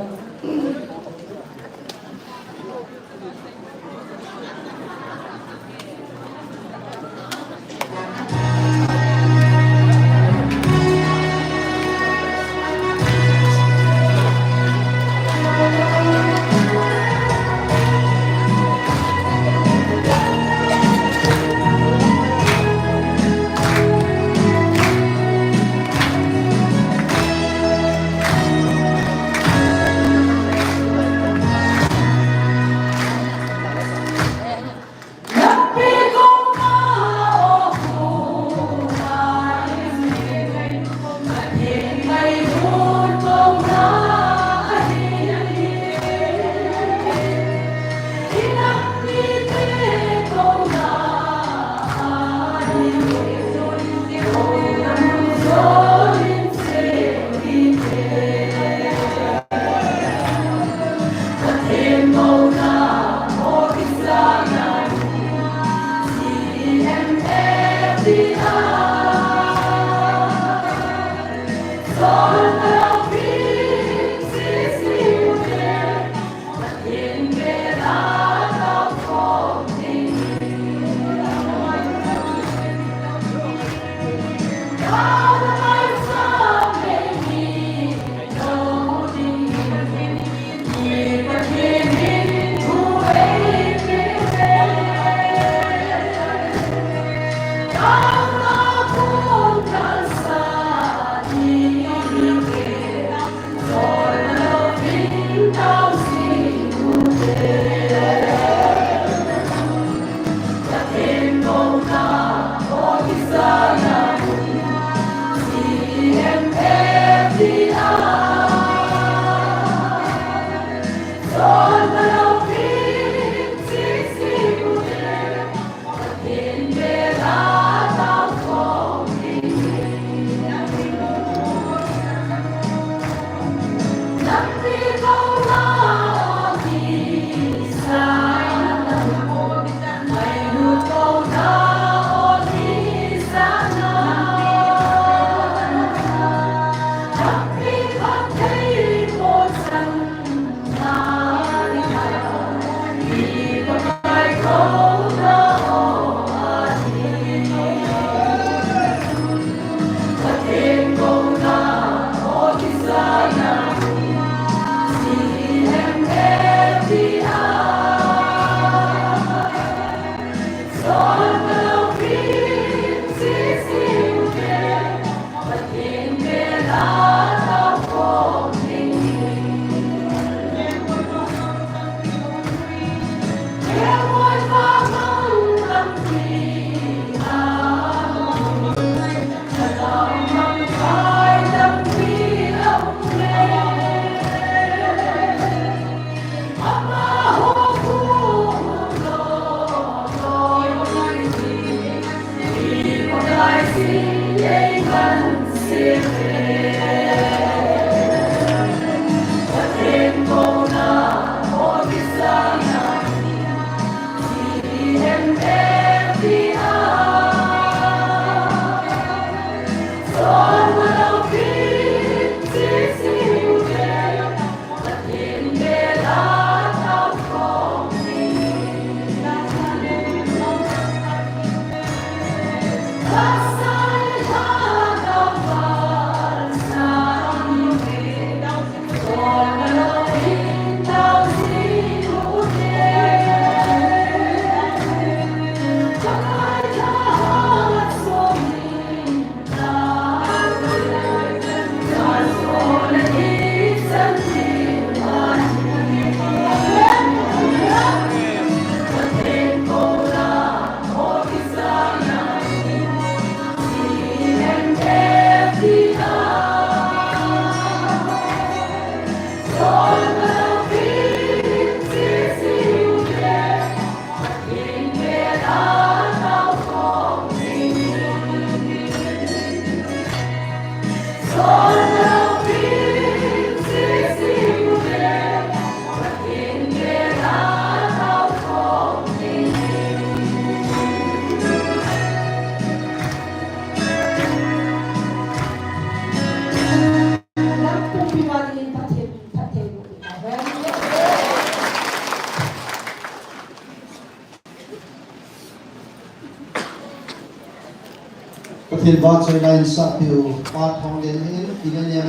ประเทศบาร์ไลน์สับอยู่ปาทองเด่นเห็นที่นั่นยัง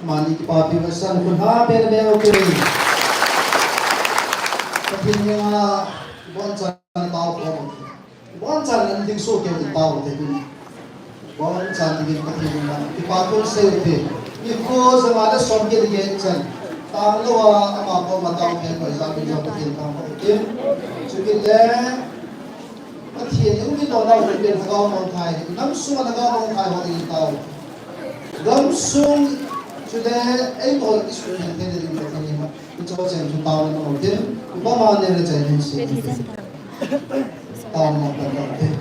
มาลีกปาพิวสันคุณหาเป็นเบลโอเคประเทศยังวันจันทร์เตาพอวันจันทร์นั้นถึงสู้เกี่ยวกับเตาแต่คุณวันจันทร์ที่ประเทศยังที่ปาทุนเซลล์มีโค้ชมาได้สอนเกี่ยวกับจันตามลัวอามาพอมาเตาเกี่ยวกับการเป็นยอดประเทศทางประเทศสุดท้ายประเทศยังมีตัวเราเป็นนักการเมืองไทยน้ำสุ่มนักการเมืองไทยหัวใจเตาน้ำสุ่มจุดเด่นไอ้ตัวที่สุดที่เด่นที่ประเทศนี้มันจะว่าเจ้าจุดเตาในประเทศบ้านเราเนี่ยจะเห็นสิ่งที่เตาในประเทศ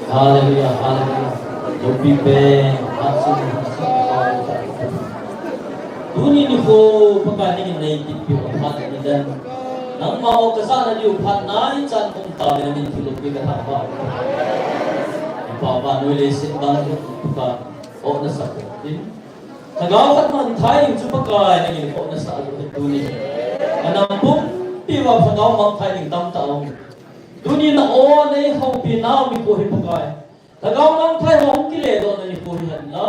Hallelujah, hallelujah. Jopi pe asun Duni ni ko pakani ni nei tipi uphat ni dan. Nang mau kasana di uphat nai chan kong ta ni min filopi ka ta ba. Pa noi le sin bang ka o na sa ko. Tagaw kat man thai chu pakai ni ko na sa tu ni. Anam pum pi wa tagaw mang thai ni tam ta ong. Duni na o nei hau pi na mi ko hi pakai. Tagaw mang thai hong ki le do ni ko hi han na.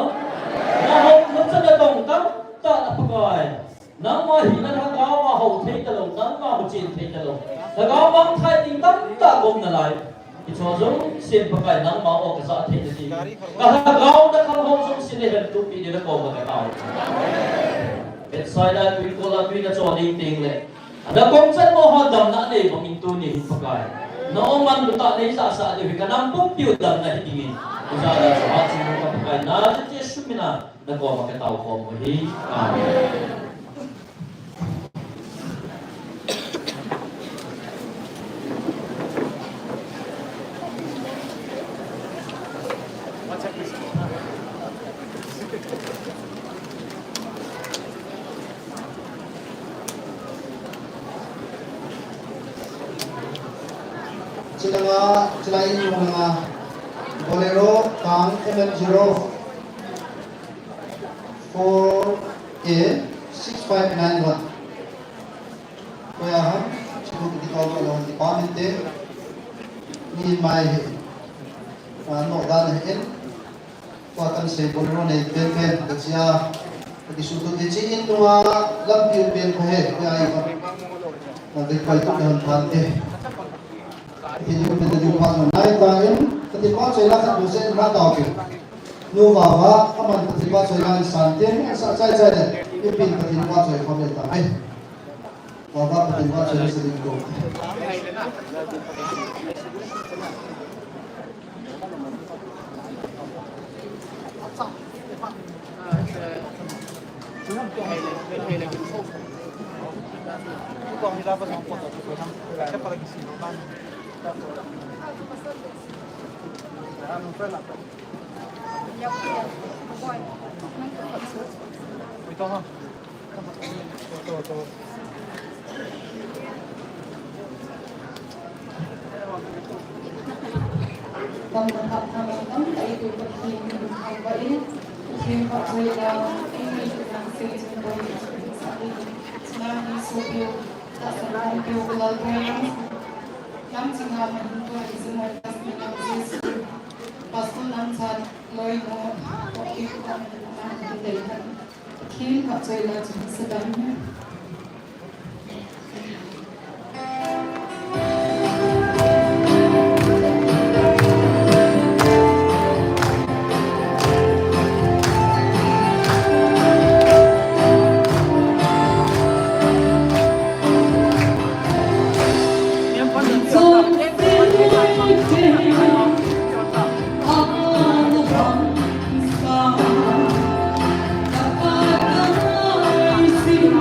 Na hong na sa da dong tam ta na pakai. Nang ma hi na tagaw ma hau thei ta lo nang ma bu chin thei ta lo. Tagaw mang thai ni tam ta gom na lai. Cho giống xin pakai nang ma o ka sa thei ti. Ka tagaw na khang hong giống sin he tu pi ni na ko ka ta. Bet sai da tu ko la pi na cho ni ting le. Ada kong chan mo ha dam na le bang in tu ni pakai. No man du ta nei sa sa de ka nam pum piu dam na hi dingin. Usa da so ha chin ka pakai na ti su mina na ko ma ka tau ko mo hi. Amen. Selain itu mga Bolero Kang MM0 4A 6591 Kaya ham cukup ditawag ng departmente ni may no dan hin kuatan sa Bolero na ben kasi disutod din sin ito lampiyo ben ko he kaya nagkay ito ng pante ini ko pwede yung paso na itayin katipa sa ilang dosen na tawag nuwawa kaman katipa sa ilang santin sa say ipin katipa sa ilang pamilya ay wawa katipa sa ilang salinggo Kung hindi dapat ang foto, siya palagi sinupan. Ito ha. Ito. Pangkatap naman tayo ito pagkain yung pagkailang English ng Satan sa akin. Sinabi Sobyo sa Lampio Galagayang yang singaman ito ay sinuwatas ni Jesus. Pasto ng sa Lord mo o ikutan ng mga kandidahan. Kim kapsayla sa dami. Sing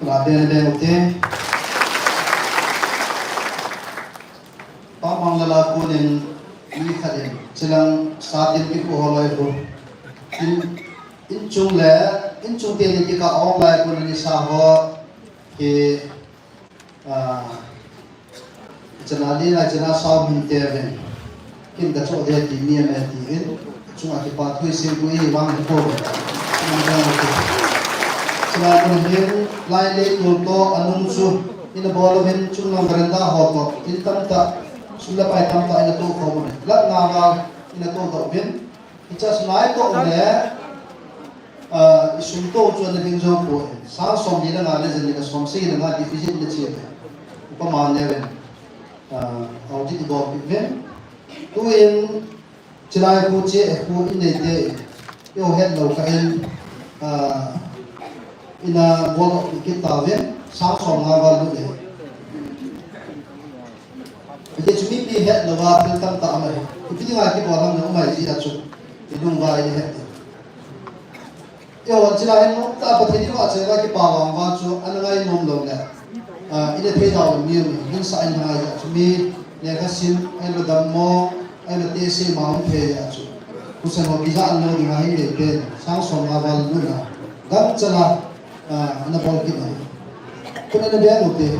Radel-del Pamang lalaku din likhaden silang satin ki ko holay ko in chung te ki ka online ko ni saho ke chanali na chana saw min te ven kin da cho de ti ni na ti in chung a ki pa thui se ko i wang ko Selain itu, lain itu anung su ina bolohin chung ng berenda hoto intam ta sulla pai tam ta ina to ko ne lat nga ina to do bin icha sunai to ne isum to chu na ding jo ko sa som ni na le zen ni som se ni na deficit ni chi pa ma ne ben audit do bin tu in chilai ko che ko in de yo het lo ka in ina bolo kita ven sa som nga ba lu de ide chumi pi het lo wa pil tam ta amai ipini nga ki bolam no mai ji achu idung ba ni het yo chila hen no ta pa thedi wa che wa ki pa wang wa chu anangai nom lo ne ide the da mi min sa in ha ya chumi ne ka sim ai lo dam mo ai lo te se ma on the ya chu kusan ho bi za an lo ni ha hi de pe sa som nga ba lu na gam chala na bol kita kuna na biya uti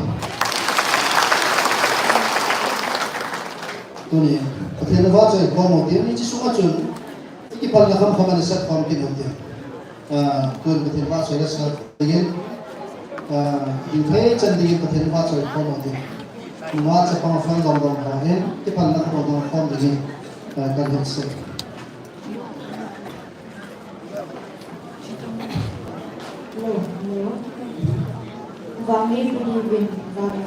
tuni pati na ba choy ko mo ti ni chi suma chun iki pal na kam khamana sat kam ti uti tun pati na ba choy la sa digin in thai chan digin pati na ba choy ko mo ti ma cha pang fan dom dom ha hen ti pal na ko dom kam digin kan han se Vami bin vami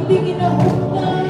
Hindi kinahukman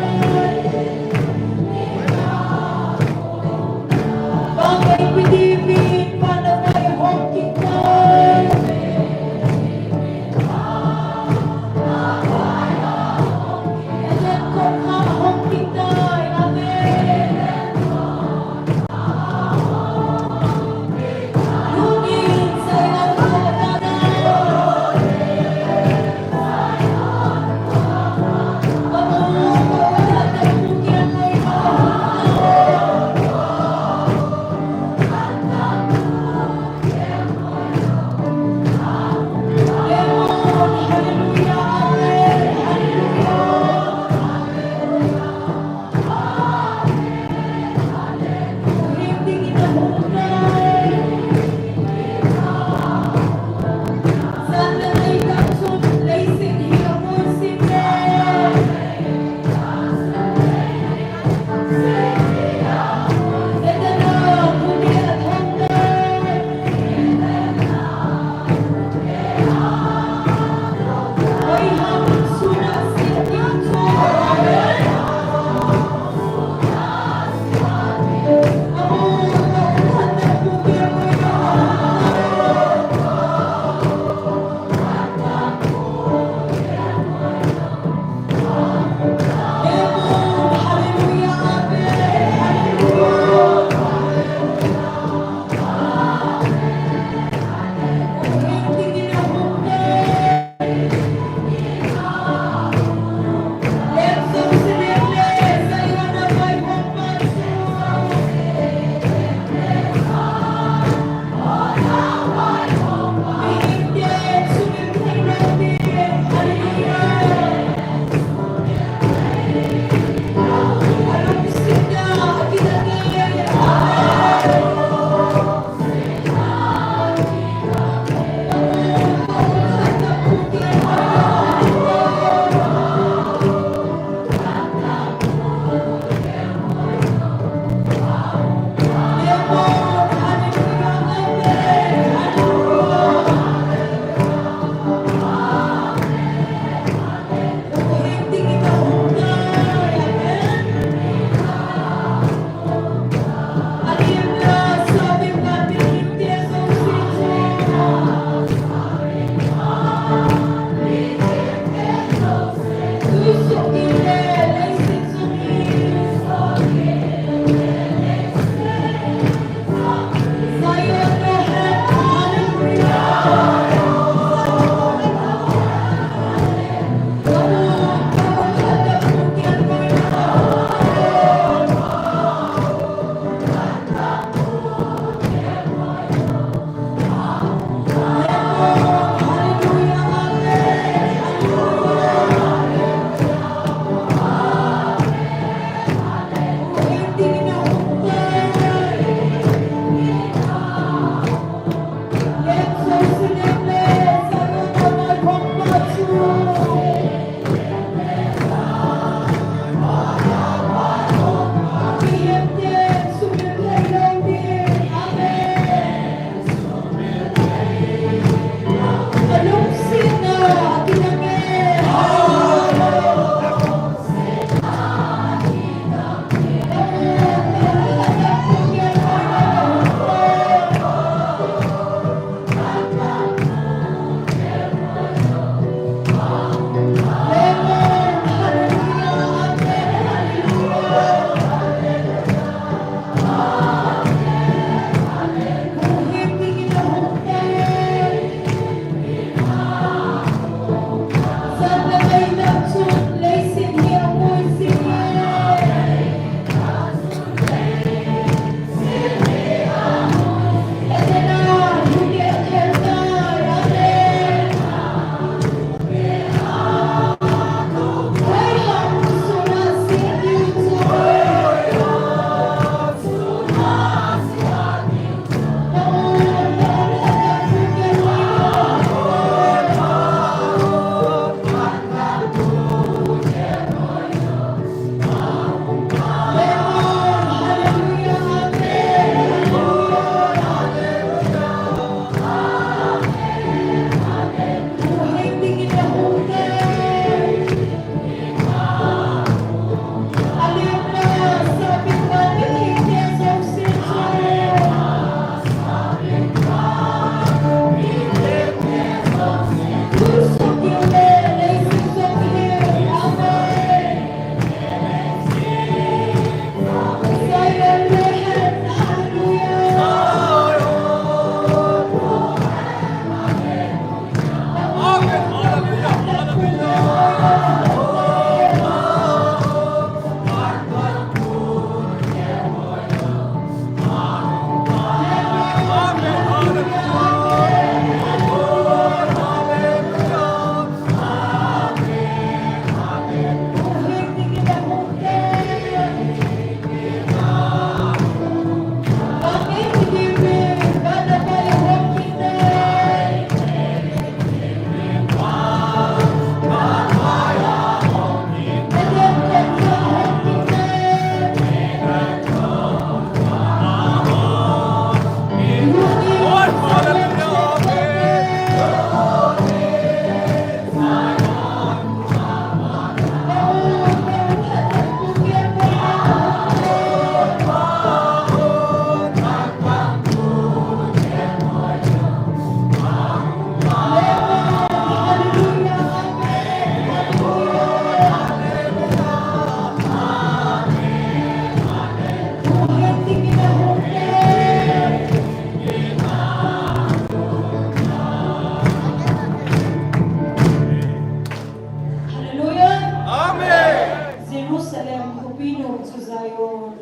suzayo.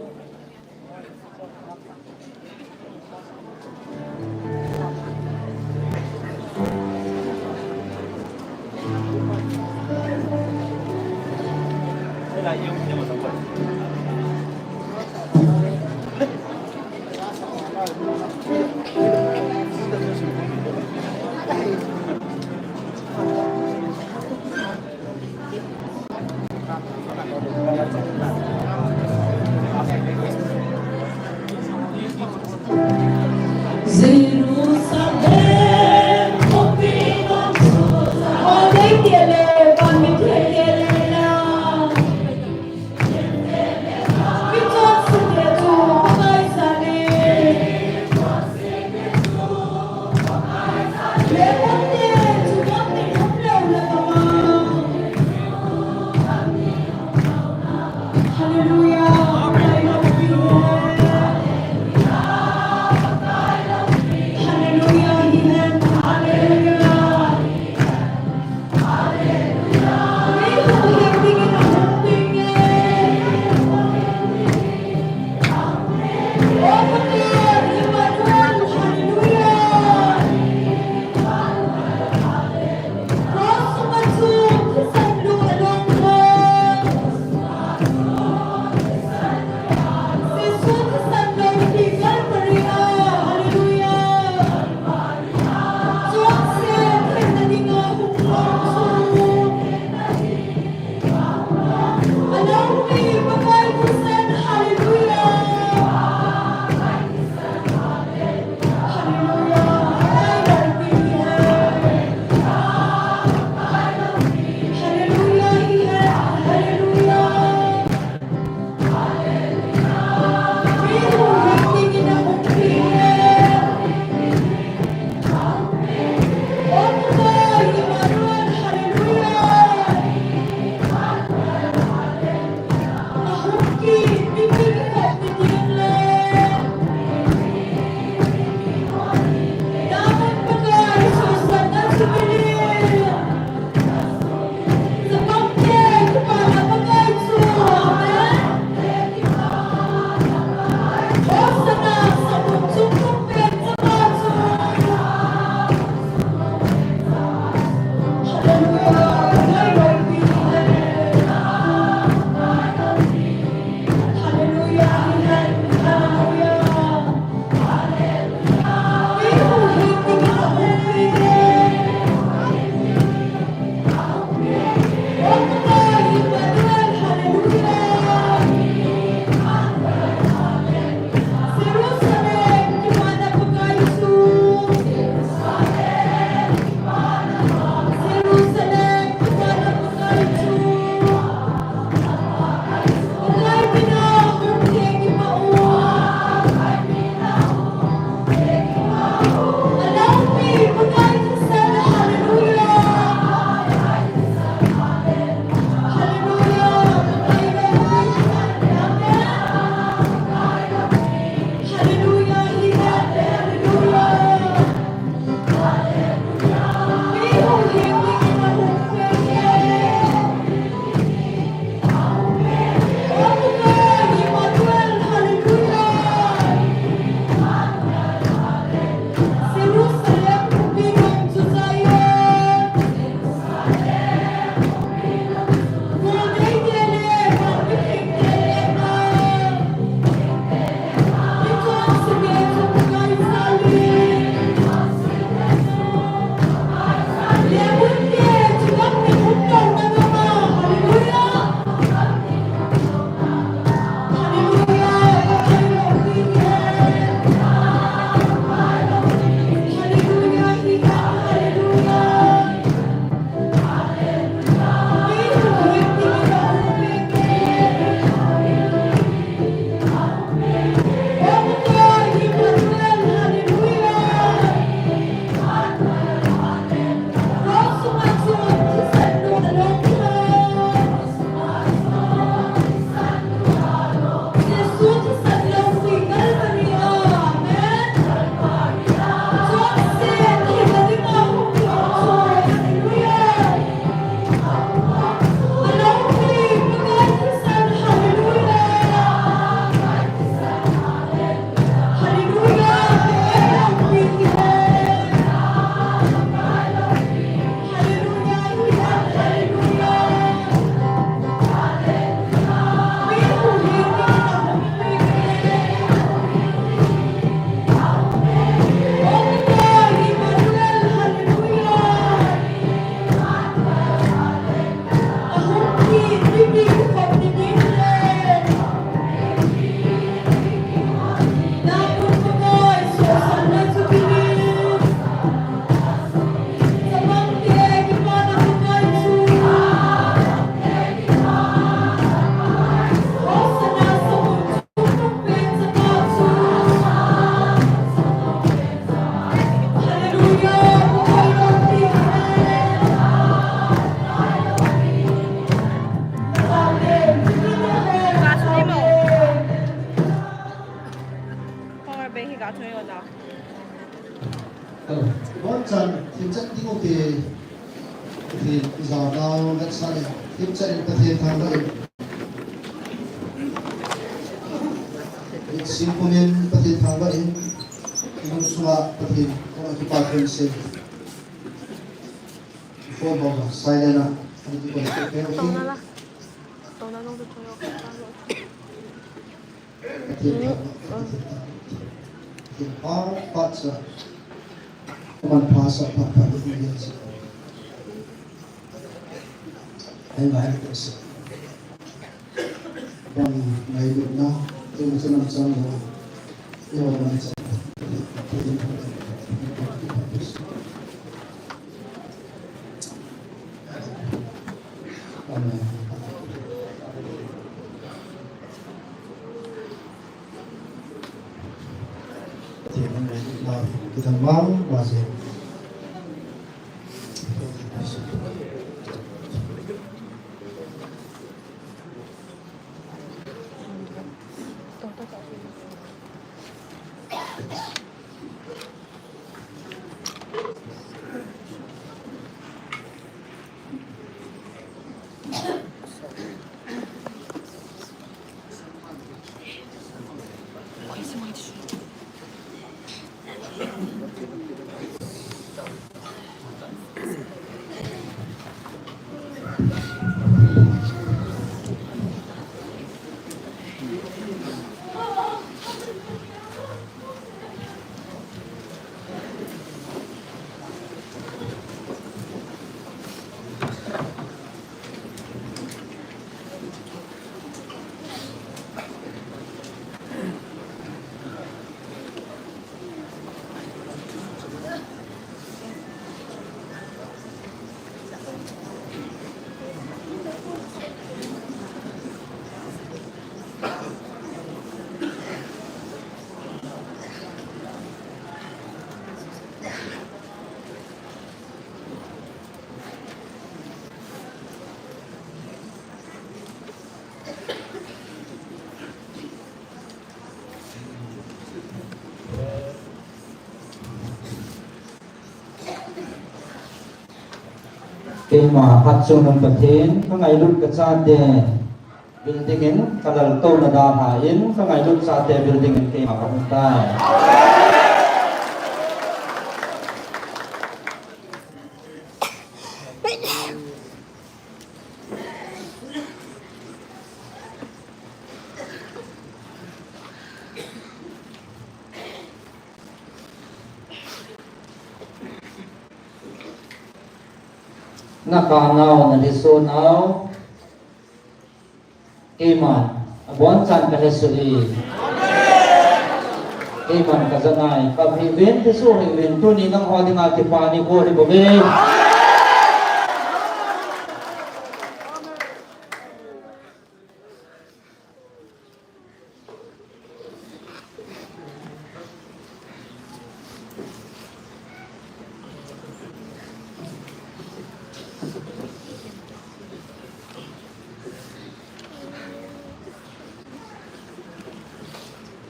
จัดที่โอเคที่จะเอาดัชนีที่จะประเทศทางไหนสิ่งพวกนี้ประเทศทางไหนมันสุราประเทศของที่ปาร์ตี้เซ็นโฟร์บอลไซเลน่าอันนี้ก็เป็นโอเคประเทศที่ปัจจัยมันภาษาภาษาที่เรียนสิให้หลายตัวสิบางในยุคนั้นที่มันจะนำจังหวะเยาวชนจะkita mau masih Kema Hatsun ng Patin, kangaylut ka sa ate buildingin, kalalto na dahain, kangaylut sa ate buildingin kema kapuntay. Nakanaw na lisonaw Iman abuan san kahesuli Iman kazanay kabhibin tisuri winto ni nang hoding ati pani ko ribobe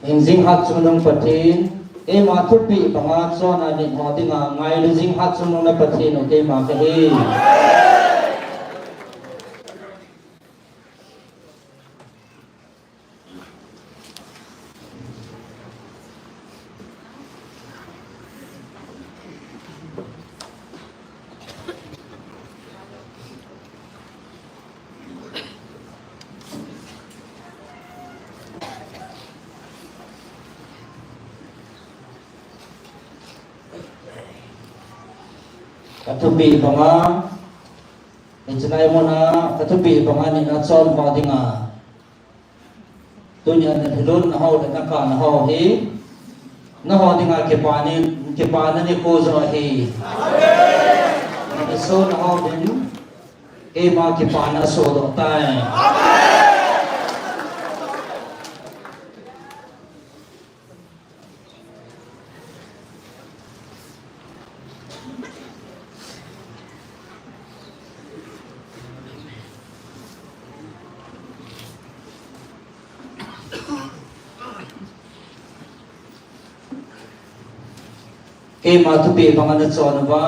Injing Hatsun ng Patin, matupi pangatso na din hoding ngay Injing Hatsun ng Patin, okay makahi. Katubi panga injinay mo na katubi panga ni natson padinga dunya na hilon na haw na ka na haw hi na haw dinga ke pani ni ko zo hi amen so na haw din e ma ke pana so do tai matupi panganat so na ba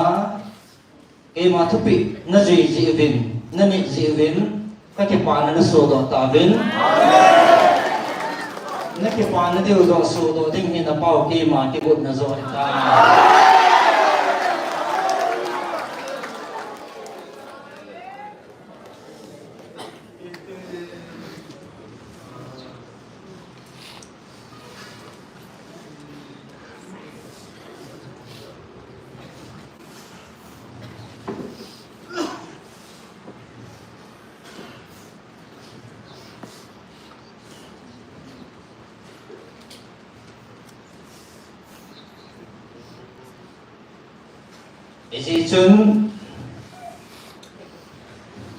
ma thupi na ji ji vin na ni ji vin ka ke pa na so do ta vin na ke pa na deu do so do ding ni na pau ke ma ke gut na zo ta Isi chun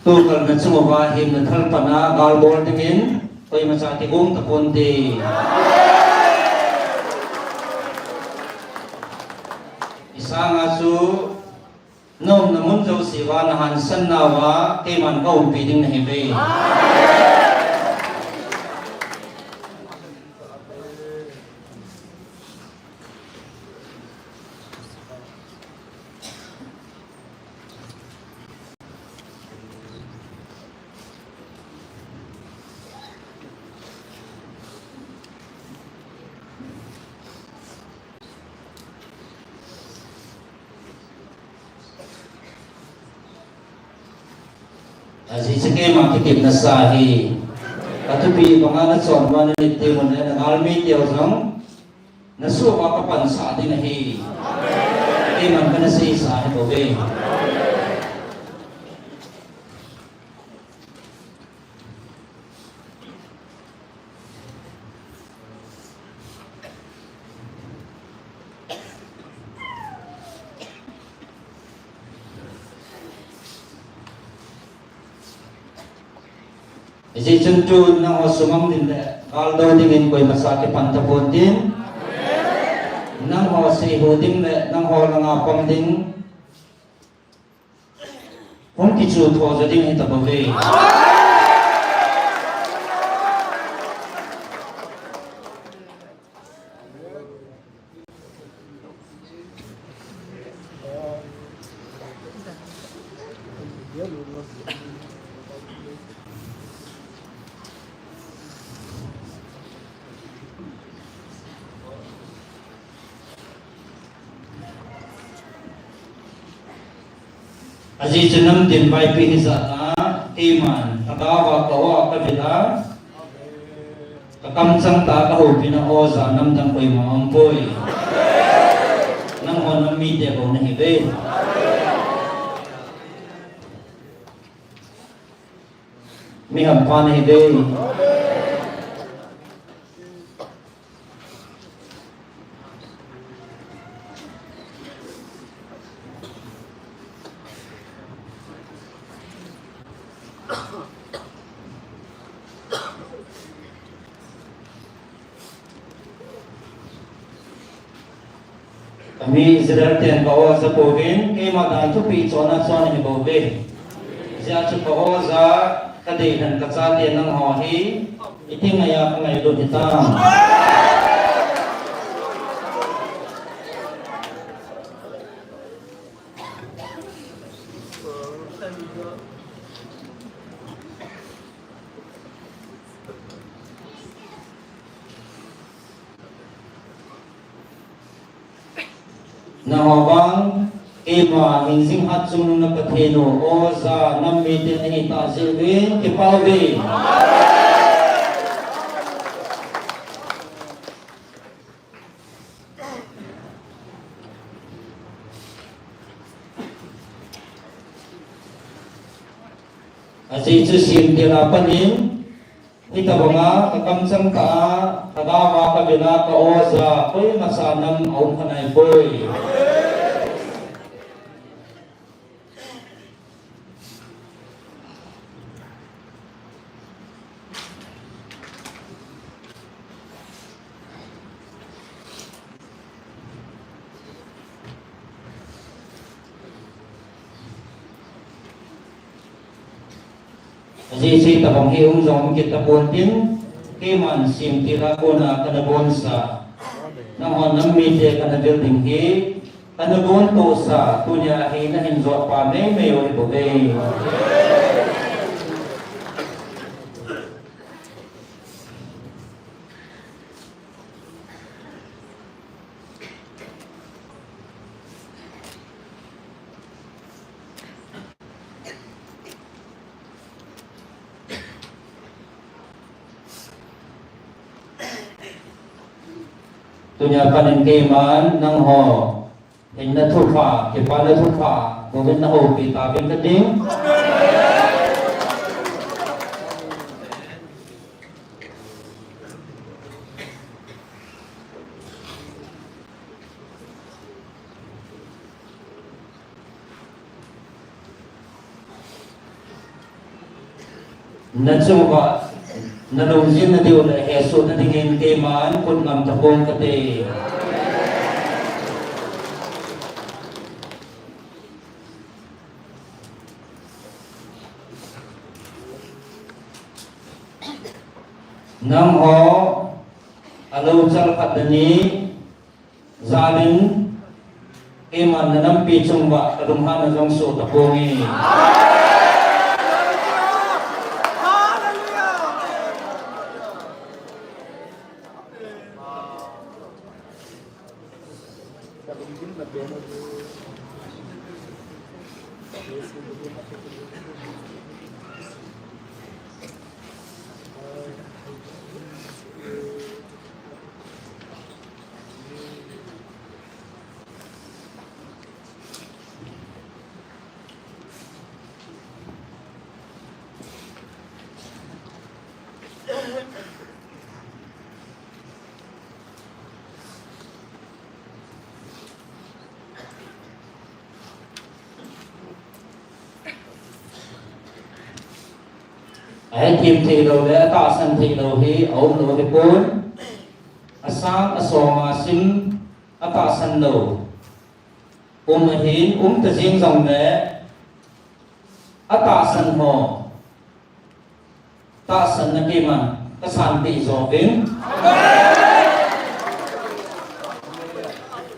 tu kal na chuwa him na thal pana gal bol tingin koi ma cha ti gum ta pon ti isanga chu nom na mun jo siwa na han san na wa ke man ka um pi ding na hi be Aziz ke ma ke na sahi atupi banga na chon wa ni te mon na almi teo jang na su wa ka pan sa din hi ke man kana sei sa he bo be Isi chun na o sumam din le kal do dingin koi masake pantapon din nang ho sei ho ding le nang ho nga pom ding pom ki chu tho ja ding hita ba ve Aziz chunam din bai pi ni sa na iman agawa kawa ka bila ka kam sang ta ka ho pina o za nam dang koi ma ampoi nang ho nam mi de ho na hi be mi ham pa na hi be Kami Israel ten bawa sa povin ke madai tu pi chona chona ni bove ja chu bawa za kadai dan kacha ten nang ho hi iting aya ngai do hitam na hawang ema hinsing hat sung na patheno o za nam mi te ni ta silvin ke pawe Aziz chu sim te la panin ita bonga kakam sang ka kagawa ka bila ka oza koi masanam aum kanai boy Aziz tabang hiung zong kita pun tin keman sim tira kona kana bonsa nang on nam mi te kana building hi Anubun to sa tunya hinahin zo pa may ibugay. Tunya paningkiman ng ho hình na thu phà thì qua nơi thu phà của bên na hồ bị ta bên cái tiếng na chung wa na nung jin na diu na hesu na tingin kiman kun ngam tapong kate Nam ho alo chal patani zalin iman nanam pi chungba kadumhan na jong so tapongi Ai tim thi lo le ta san thi lo hi om lo de pun asang asoma sim ata san lo hin ta jing jong le ata san ho ta san na ki man ta san ti zo vin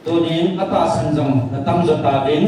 tunin ata san jong na tam zo ta vin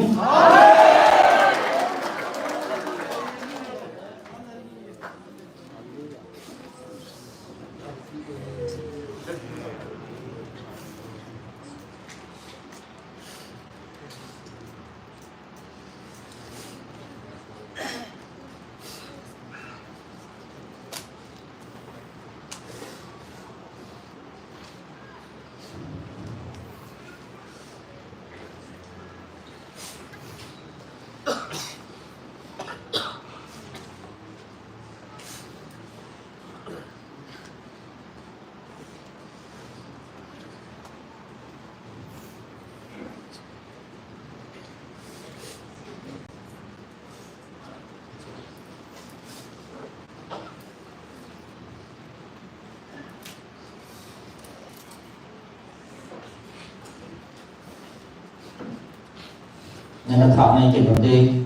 Nên thọ này chỉ đầu tiên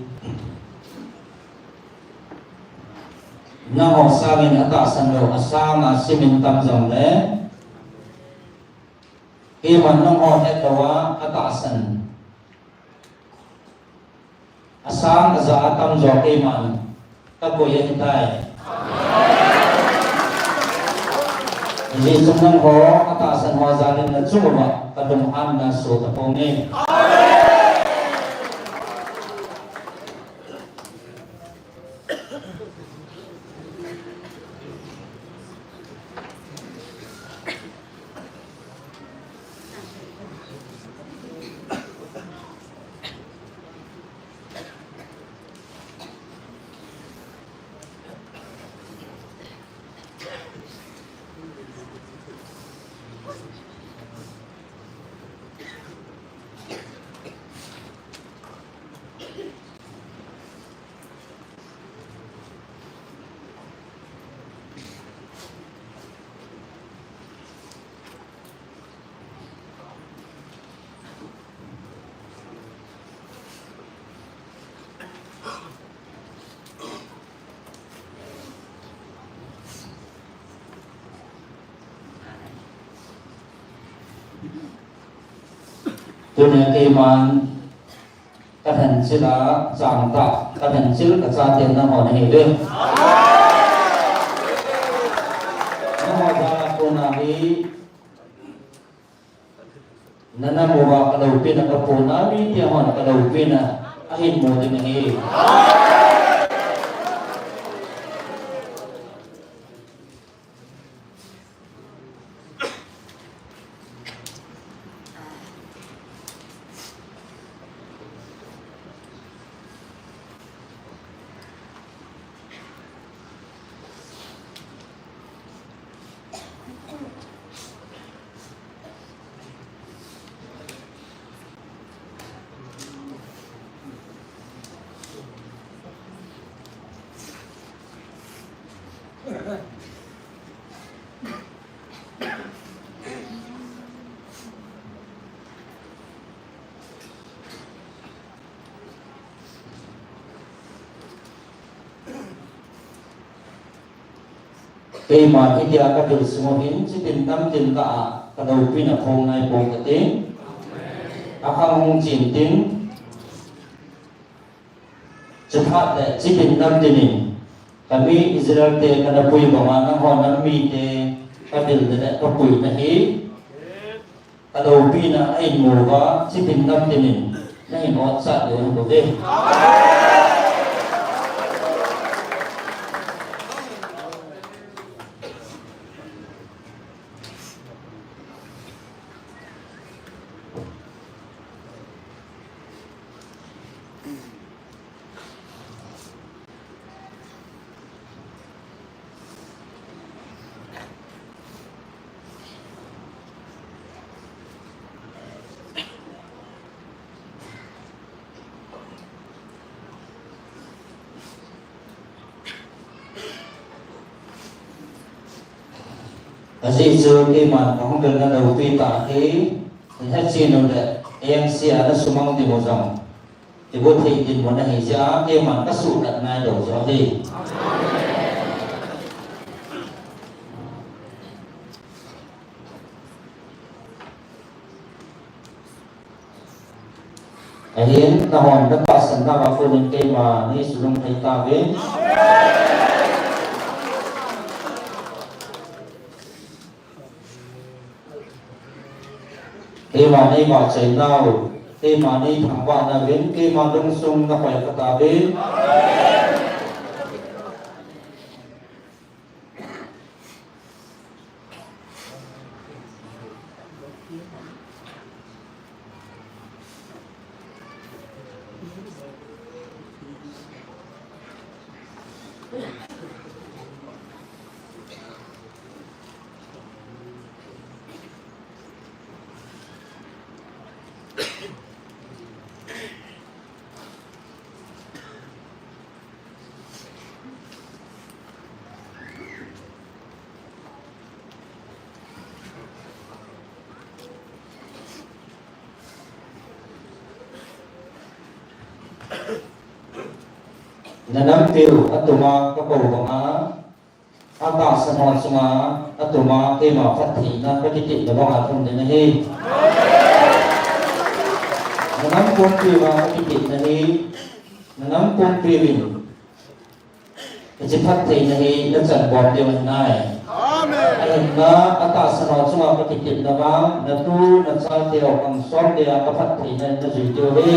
na ho sa min ata san lo asama simin tam jong le e man nong ho he tawa ata san asam za tam jo e man ta ko ye tai ji chung nong ho ata san ho za len na chu ma ta dum han na so ta pong ni ตัวนี้เกมันกระหันศิลาจางตากระหันศิลกระจาเตียนน้ำหอนให้เรื่องน้ำหอนตาคนนี้นั่นน่ะบัวกระดูกเป็นกระโปงน้ำมีเตียหอนกระดูกเป็นอาหินโมดิมนี้เกมาอิเดียกระดูสมหินที่เป็นน้ำจินกะกระดูพินาคงในปกติอาคำหงจินติงจะพัดแต่ที่เป็นน้ำจินิกามีอิสราเอลเตกระปุยประมาณนั้นหอน้ำมีเตกระดิลแต่กระปุยนะฮีกระดูพินาไอ้หมูว่าที่เป็นน้ำจินินั่นอดสัตว์เดียวกันเด้Azizu iman kahong dengan daupi tahi lihat sini ada yang siapa sumang di mozam ibu tihidin mana hija iman kasurat na do jadi ahin tahun depan senda aku dan kema ni sulung kita be kema ni baca nau kema ni thangwa na ben kema dong sung na pai kata be nanam piu atuma kapau banga ata sanon sunga atuma kema fathi na patiti na banga thum de nahi nanam pon piu ma patiti nahi nanam pon piu bin ji fathi nahi na chan bom de nai amen na ata sanon sunga patiti na ba na tu na sa de ang som de ka fathi na na ji de hi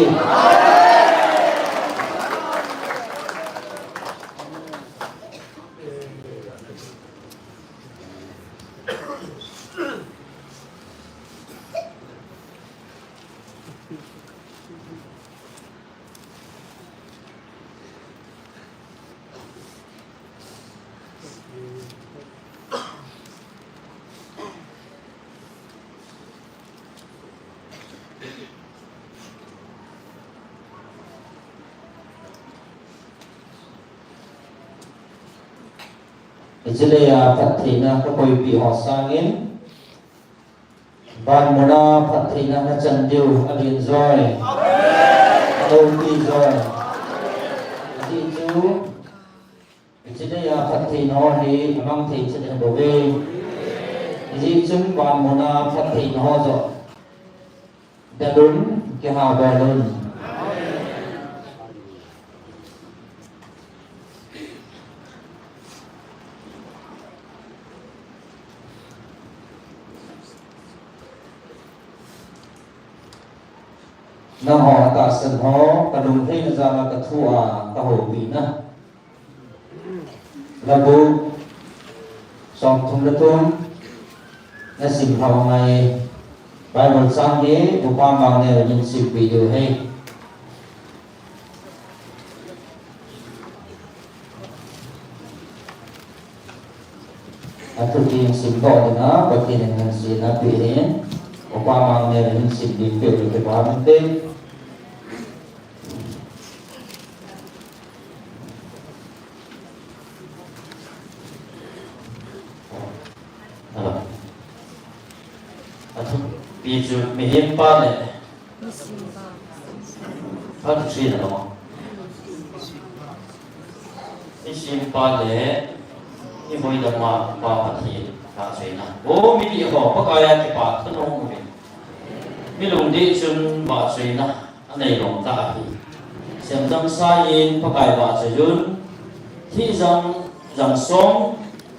Ijlaya pathina ka koi pi hosangin ban mona pathina na chandiu alin joy amen pi joy Iju ijlaya pathina hi amang thei chade dobe Iji chung ban mona pathina ho jo Dadun kihabalun. Na ho ta san ho kadung hei na zama ka thua ka ho pi na labu som thum la tum na sim hao ngai Bible sang hi upa mang ne yin sim video hei athu ki sim do na ba ki ne si na pi hin upa mang ne yin sim video ke ba man te Ví dụ mình hiến ba này phát triển là không? Cái xin ba này cái mỗi lần mà ba phát triển phát triển là bố mình đi học bắt ai cái ba thân ông mình mình luôn đi chung phát triển là anh này lòng ta thì xem rằng sai in bắt ai phát triển thì rằng sống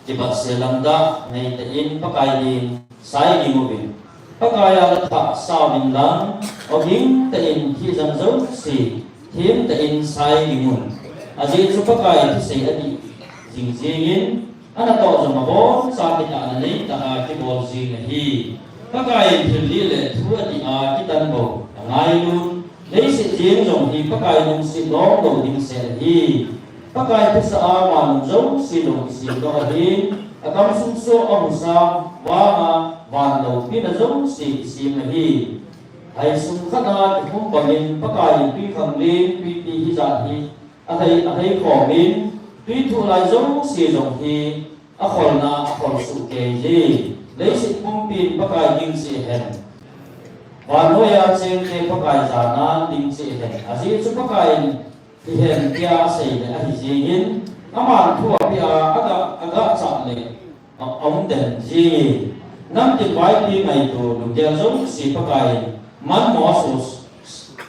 thì bắt sẽ làm đó này thì in bắt ai đi sai đi mình Pakaya letak samin lang, oging tain hi zang zong si, him tain sai limun. Aji su pakaya ki say adi jing jingin, ana to zong mabon sa kita anani ta ki bol jing hi. Pakaya hilli le thu adi a ki tan bo, ngai lun, lấy si jing zong hi pakaya nung si long do ding se hi. Pakaya ki sa awan zong si long si do hi, akam sum so amusa wa van đầu pi na giống si na hi ai sum khana ki hum bangin pakai pi khang lin pi ti hi za hi a thei kho min pi thu lai giống si giống hi a khol su ke ji lấy si hum pin pakai ding si hen van hoya cheng ke pakai za na ding si hen a ji su pakai ti hen kia sei le a hi ji hin aman thu pi aga cha le ông den ji Nam ti bai ti ngai tu lu dia zong si pakai man mo su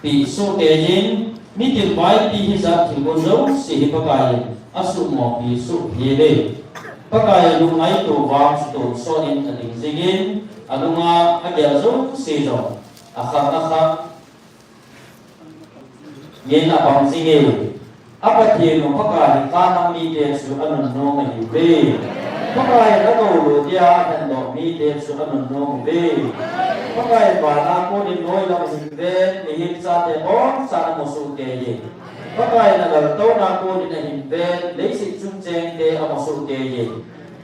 pi so te yin mi ti bai ti hi za ti bon zong si pakai asu mo pi su hi le pakai lu ngai tu wang tu so in ta ding zingin alunga a dia zong si zong akha yen a bang zingin apa ti lu pakai ka nam mi te su anun no ngai le Pakai na to lu dia kan do mi te su an no be pakai ba na ko ni noi la sin be ni hin sa te on sa mo su ke ye pakai na la to na ko ni na hin be le si chung cheng te a mo su ke ye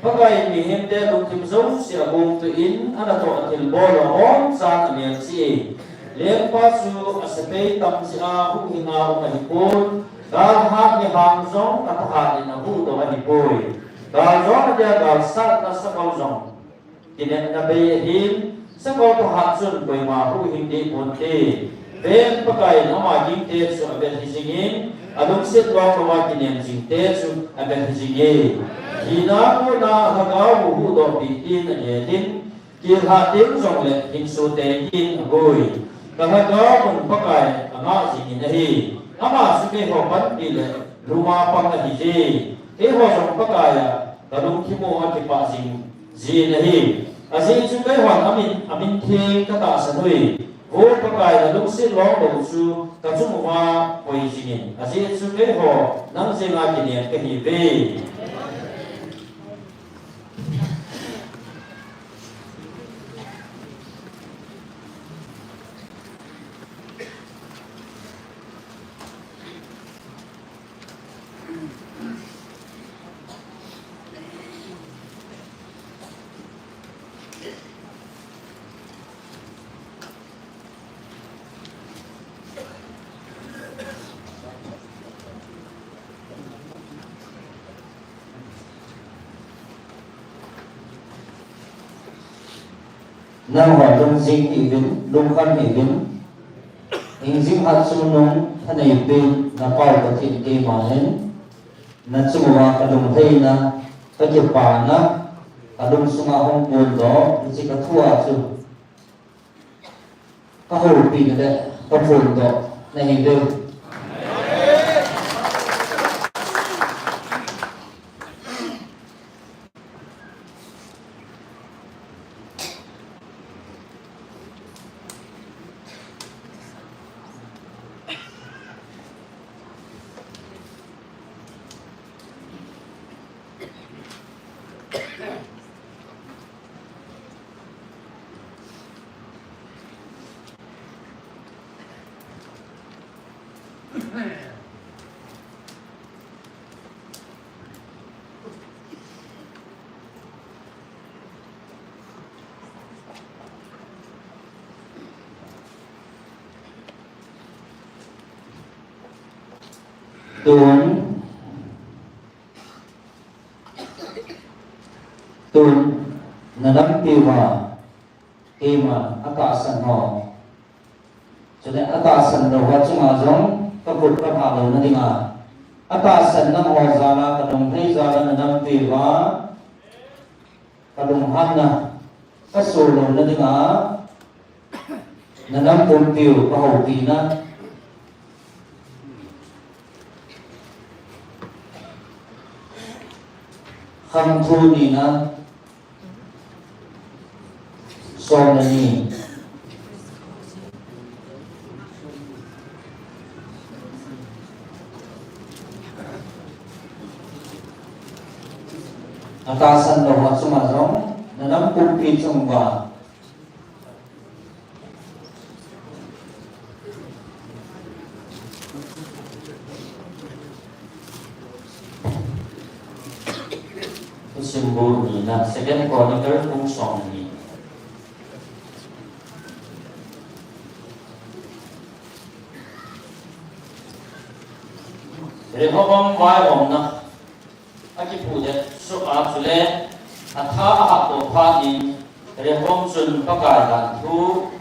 pakai mi hin te lu kim zo si a bong tu in ana to atil bo lo on sa na mi si le pa su a se pe tam si a hu hi na ro ni pon da ha ni hang zong ta ha ni na hu do ni poi Kalau dia galsat na sa kauzong, tinek na bayin sa kau tuhatsun kau mahu hindi punti. Ben pakai nama jingte su abel hisingin, adung sit wang kawa kinem jingte su abel hisingin. Hina ko na hagaw hudo pitin yedin, kilhatin zong le hinsu tehin agoy. Kahagaw kung pakai ama singin nahi, ama suke hopan dile lumapang na hiji. Ho song pakaya kadung kimo at pa sing ji nahi asin su kai hwan amin the ka ta sanui ho pakaya kadung si long do su ka chu ma poi singin asin su kai ho nang se nga kini ka hi ve Nang wa lung jing hi vin lung khan hi vin ing jing hat su nung thanai bin na pau ka thin ke ma hen na chu wa ka lung thei na ka ke pa na ka lung sunga hong pon do chi ka thua chu ก็โหปีนั่นแหละก็ฝนตกในแห่งเดิมตุนนับปีว่าเกมาอากาศสันหอจะได้อากาศสันเราว่าจุงอาจงก็บุตรก็พาเรานั่นเองอากาศสันน้ำหัวซาลากระดงให้ซาลานับปีว่ากระดงหันนะก็สูเรานั่นเองนับปุ่มปิวก็หกปีนะคำทูนี้นะสอนนี้อาตาสันโดหัสมาจงนั่นปุ่มปีจงว่าsimbol ni na second chronicle kung song ni Rehoboam vai om na aki puje so a chule atha a to pha ni Rehoboam sun pakai dan thu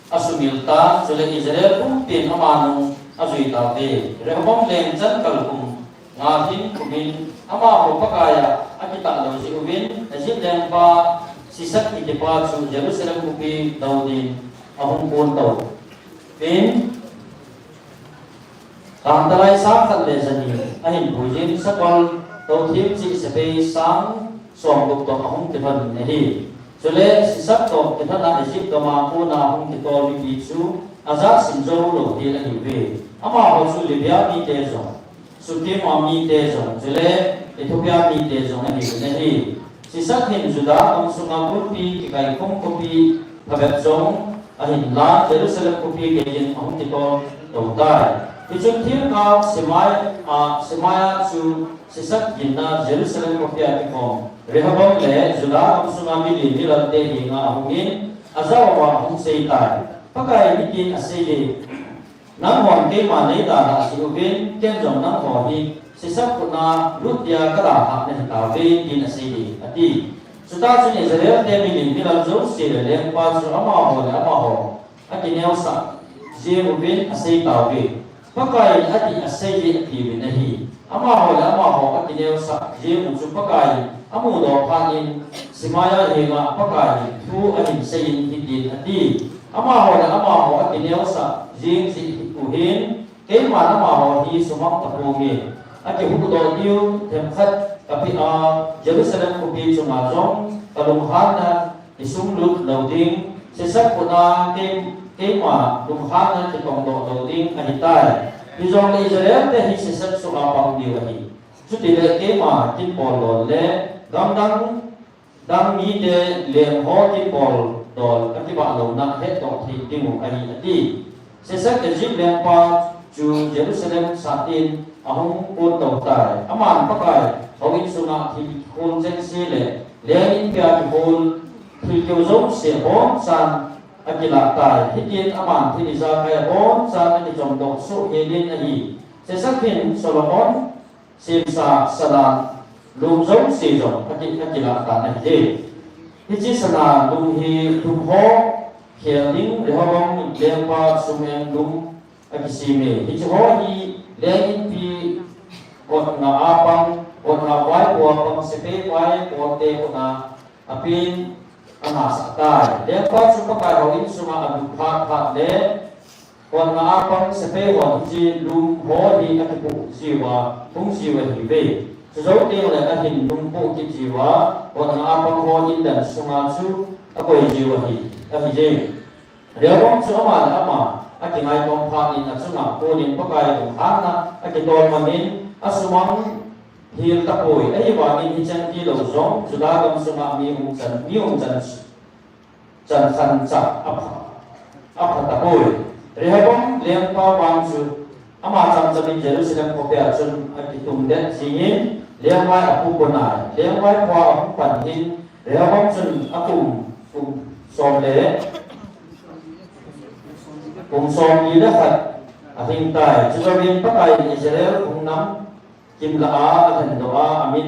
asumilta chule Israel kum pin amanu azui ta te Rehoboam leng chan kal kum nga hin kumin ama ho pakaya akita lo si ubin ajin dan pa sisak ni pa su Jerusalem kupi daudin ahong pon tau pin Tantalai sang khat le jani ahin bujin sakol to thim si sepe sang som buk to ahong te ban ne hi chule sisak to te thana Egypt to ma ko na ahong te to mi chu aza sinjo lo ti la hi ve ama ho su libya mi te zo suki ma mi te zo chule Ethiopia mi te zo ne hi sisak hin juda om sunga kurpi ki kai kom kopi phabet zong ahin la Jerusalem kopi ke jin ahong te to dai Ichun thil ka semaya su sisak jinna Jerusalem kopia ko Rehoboam le Juda am sungami li milante hinga hungin azawa hung seitai pakai bikin asili nang hon ke ma nei da na si ubin ken jong nang ho hi sisak kuna lutia kada ha ne ta ve din asili ati suta chu ne Israel te milan zo se le pa su ama ho ati neu sa je ubin asei ta ve pakai ati asai ati binahi ama ho ati neu sa je mu chu pakai amu do phanin simaya hema pakai thu ahin sein hidin ati ama ho ati neu sa je si uhin ke ma ama ho hi sumak tapungi ati hu do diu them khat tapi Jerusalem ko bi chuma jong kalung hana isung lut loading sesak puna ke ma lung hana ti kong do loading anitai Bijong le Israel te hi sesak su apang diwahi Suti le ke ma tin pol dol le dang mi de leng ho tin pol dol katiba lo na het to thi timu ani ati sesak ke jip leng pa chu Jerusalem satin ahong pon to tai aman pakai hawin suna thi khon jen se le leng in pya hol thi kyo zong se hon san akila tai hitin aman thi za kaya hon san ani jom dok su hedin ani sesakin Solomon simsa sadan lum zong se jom akila ta na hi hiji sana lum hi lum ho kheling Rehoboam lempa sumen lum akisime hiji ho hi lengin pi ot na apang ot na wai po pang sepe wai po te na apin อามาสักได้เลี้ยงพ่อชุมประกาศของอินสุมาอดุภาคาเดคนมาอาปังสเปวันจีลุมโหดีอัตบุจีวาทุ่งจีวะฮิเวสุดเดียวเลยอหินลุมปุกิจีวาคนมาอาปังโหอินดันสุมาชูอกุยจีวะฮิอหิเจเดี๋ยวผมจะมาแล้วมาอากิไงกองพานินอัศนาโคนินประกายของฮานะอากิโดนมานินอัศมังฮิลตะโอยไอ้วานินที่จันทีเหล่าจงสุดากำสมามีองจันจันขันจักอัพตะโอยเรียกผมเลี้ยงพ่อวางสุอามาจำจะมีเจรุสเลมพบเดียจนอากิตุมเด็ดสิงินเลี้ยงไว้อภูปนายเลี้ยงไว้พ่ออภูปันหินเรียกผมจนอากุมสมเด็จผมสอนยีละขัดอาทิงตายจุดเวียนประกายอิสราเอลผมนำกิมละอาอันดอาอามิน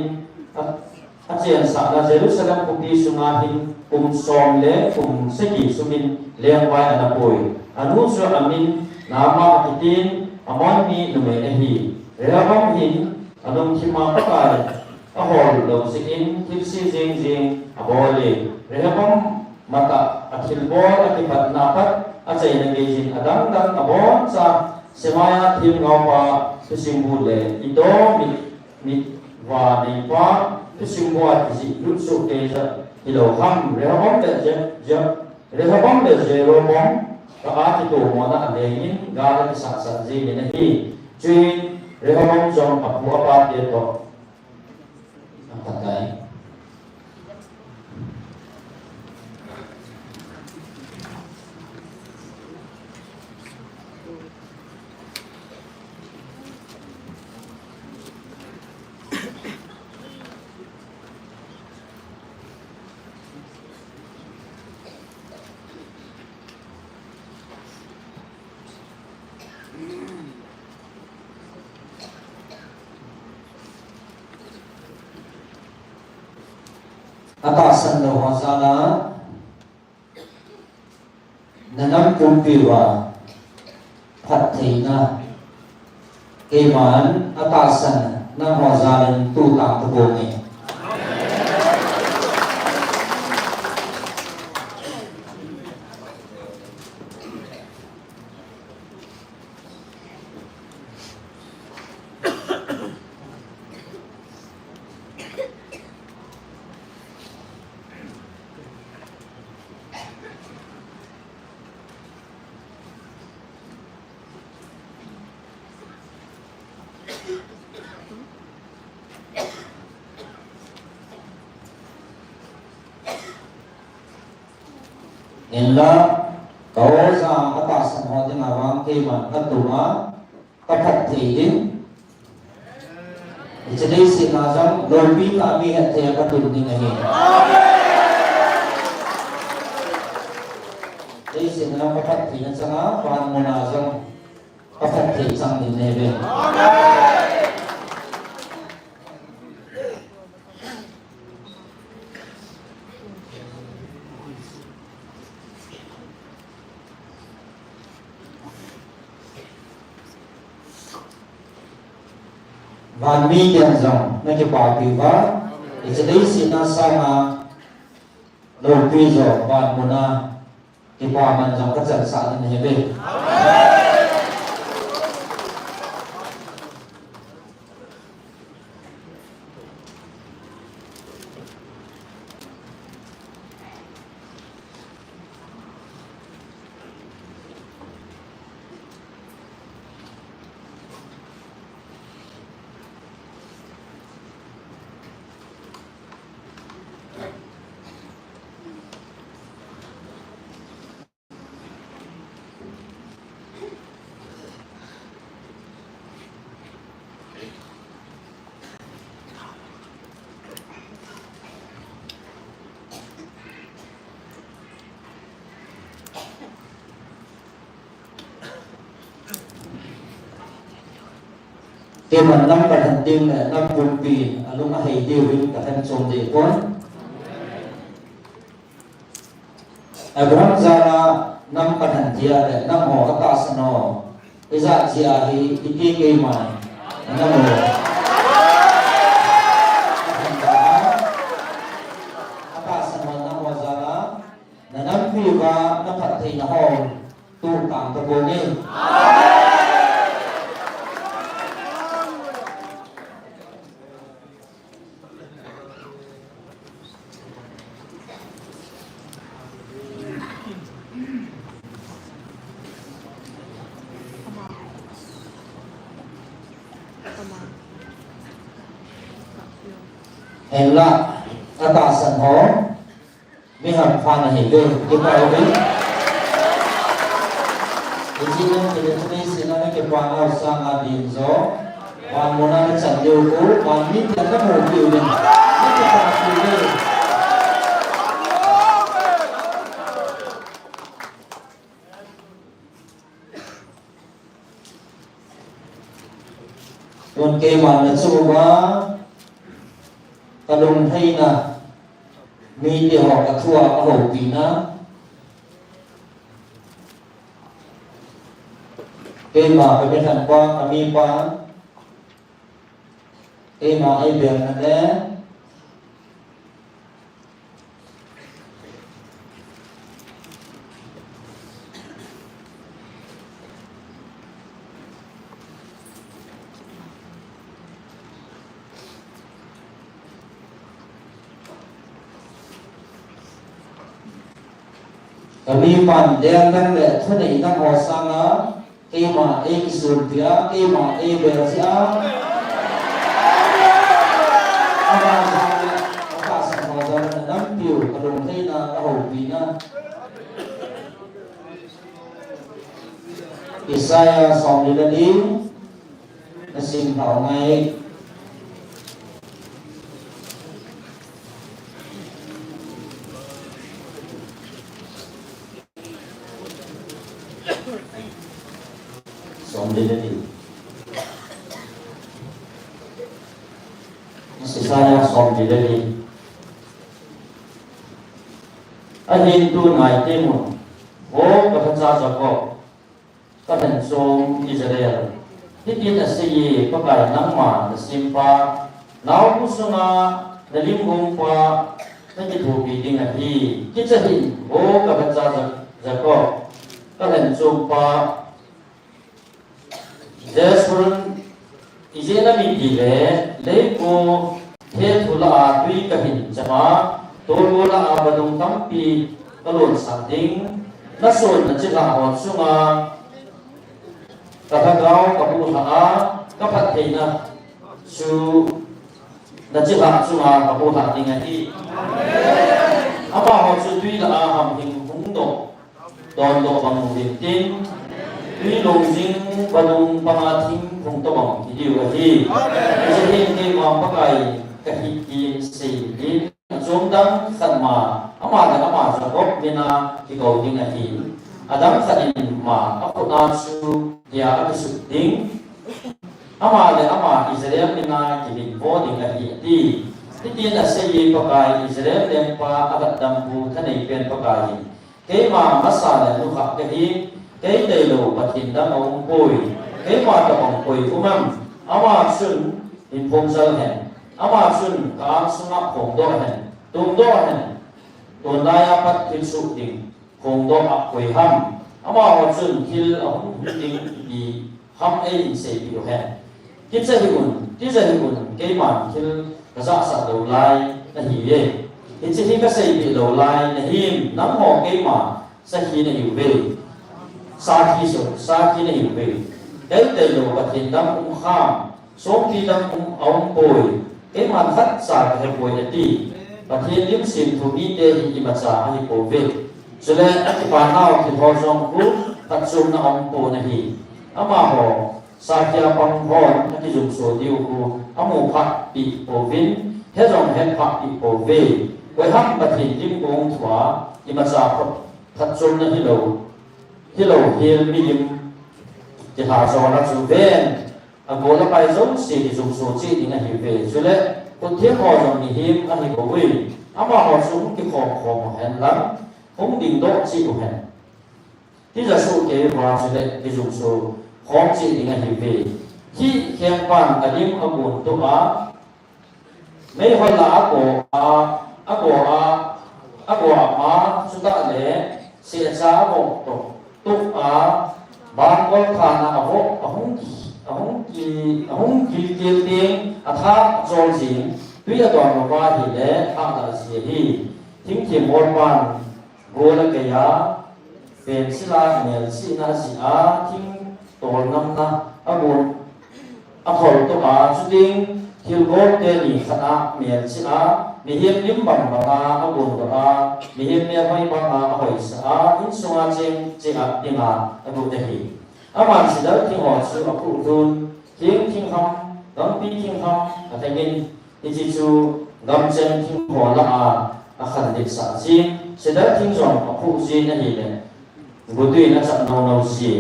อาเจียนสักละเจรุสเลมผมดีสุงาหินผมสอนเล่ผมสกิสุมินเลี้ยงไว้อนาปุยอนุสุอามินนามาติตินอามอนมีนุเมเนฮีเรียกผมหินอนุทิมาประกายอาหอลลงสิกินทิพซีจิงจิงอาบอลีเรียกผมมาตะอาทิลบอลอาทิบัดนาปัดอาจารย์นักเรียนอดังดังอบอนซาสมัยทีมเงาปะทุสิมบุเลอิโดมิวานิปะทุสิมบัวที่ลุสุเกจฮิโลฮัมเรฮบอมเดเจเรฮบอมเดเจโรบอมก็อาทิตัวมันอันเดยินกาลที่สักสันจีนี่นะฮีจีเรฮบอมจงอับบัวปาเดโตอันใดatasan lo hazana nanam kumpiwa phatheina keman atasan na hazanin tu ta tubongi Inla kauza atasan ho ding awang keman atuma kapathin ijadai sinazam lorbi kami hatya katulning ahi dai sinazam kapathin sanga pan munazam kapathin sang dinebe Van mi tiang zong na ke pa pi ba ijadai sina sama lo pi zo van muna ke pa man zong ka chan sa ni hebe Keman nam perhenting nam kumpi alung ahai dewi katan som de kon Abraham zara nam perhentia nam ho atasno iza jiahi iki keman nam ho atasno nam ho zara พิวะนัพัทธินะฮองตูกางตะโกนี่เห็นละอากาศสั่นหอมมีหันฟังเห็นเลยเก็บไว้ดิจริงๆแล้วที่นี่สิ่งนั้นเก็บไว้เอาสร้างอาดินโซวันโมนาจันเดียวกูวันนี้จะต้องหูอยู่เลยนี่จะฟังอยู่เลยคนเกมันจะสู้ว่าตะลุงให้นะมีเดียวกระทั่วกระโหกปีนะเกมาไปเป็นทันกว้างมีกว้างเกมาไอเบียงนั่นแหละมีปันเดียงนั่นแหละท่านนี้ตั้งหัวสังนะเกมาเอกสุดเดียเกมาเอเบลเซียอาบาสังอากาศสังหัวสังน้ำผิวกระดุมให้นะกระหูปีนะอิสายาสองเดือนนี้นั่นสิ่งเหล่าไงสองเดือนนี้สิสายสองเดือนนี้อันนี้ตัวไหนเต็มหมดโอ้กับพระเจ้าจักรก็เป็นทรงอิสราเอลที่ดินอัศยีก็กลายน้ำมันสิมปาน้าวกุศลในลิมงปานั่นจะถูกปีดิ่งที่คิดจะหินโอ้กับพระเจ้าจักรก็เป็นทรงปาTherefore, izena mitile leko thethula tui kahin chama tola abadung tampi kalon sanding nason na chila on sunga katagaw kapuha kapatena su na chila sunga kapuha dingati apa ho su tui la ham hing hungdo don do bang tin tuy lùng dính và lùng bằng thím không to bằng thì điều là gì cho nên cái mong các cái cái gì đi xuống đắng khăn mà là cho gốc bên cái cầu tiếng là gì đắng khăn mà áp dụng su dia cái sự tiếng là Israel bên cái bình vô tiếng là gì đi cái tiên là xây dựng các Israel đem qua áp đam bu thân này bên các cái mà masa là lúc học cái gì cái đầy đủ và tình đã ông bồi cái mà tập ông bồi của mình ama xuân in phong sơ hẹn ama xuân cả sung áp phong đô hẹn tung đô hẹn tuần đại áp bắt thiên sụt đỉnh phong đô áp quỳ hâm ama họ xuân khi ông đỉnh bị hâm ấy sẽ bị hẹn tiếp theo hiệu cái mà khi cái giá sản đầu lai là gì vậy thì chỉ khi cái sẽ bị đầu lai là hiểm nắm họ cái mà sẽ khi là hiểu về sa khi này hiểu về cái đầy đủ và thiền tâm cũng kham số khi tâm cũng ông bồi cái màn phát xả cái bồi là đi và thiên liếm xin thủ đi đây thì mà xả hay bồi về cho nên anh chị bạn nào thì họ trong lúc tập trung là ông bồi này thì mà họ sa kia bằng hòn anh chị dùng số tiêu của ông mù phạt bị bồi vin hết dòng hết phạt bị bồi về với hắc và thiền liếm cũng thỏa thì mà xả tập trung là như đầuที่เราเห็นมีจะหาสอนรับสูเวนอันโบราณไปสมสิ่งที่สูงสุดที่นี่หิวเวนสุดเลยคนเที่ยวหอจงมีหิมอันนี้ก็วิ่งอามาหอสูงที่ของเห็นหลังผมดิ่งโตสิ่งเห็นที่จะสู้เกี่ยวกับสุดเลยที่สูงสุดของสิ่งนี้หิวเวนที่เขียนปันอดีมอบุญตัวไม่คนละอโก agwa ma suda le se cha bo to tu a ban ko thana abo ahung ki ting atha zol jing tuya don wa hi le a da si hi ting ki mor ban go la ke ya pen sila mel si na si a ting tol nam na abun a khol to a chuting thil gol te ni khana mel si a mi him lim bang ba abun to a mi him me hoi ba a hoi sa a in sunga ching a tinga abu te hi aman si da ting ho chu a ku dun ting ham gam pi ting ham a te min ti chi chu gam chen ting ho la a khan dik sa chi si da ting zong a ku ji na hi le bu tui na cha no si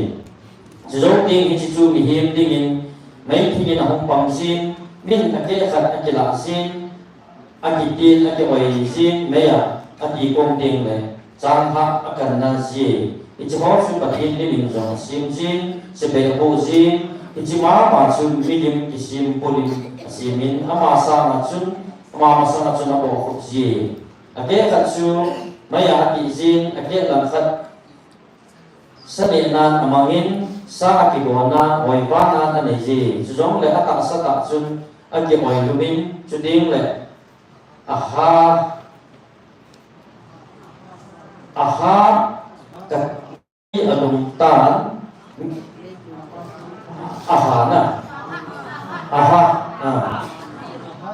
chỉ dấu tiếng thì chú bị hiểm tiếng in mấy khi in hồng bằng xin min cái khát cái lạ xin anh chỉ tin anh chỉ quay xin mấy anh chỉ công tiếng này trang hạ anh cần là gì thì chỉ có sự bật tin để mình dùng xin sẽ bị vô xin thì chỉ mà chú bị hiểm thì xin bồi xin min mà sao mà chú nó bỏ không gì cái khát chú mấy anh chỉ xin cái làm khát saninan amangin sa akigona oiwana na neji jong le ata sa ta chun agi oilumin chuding le aha ka i alum tan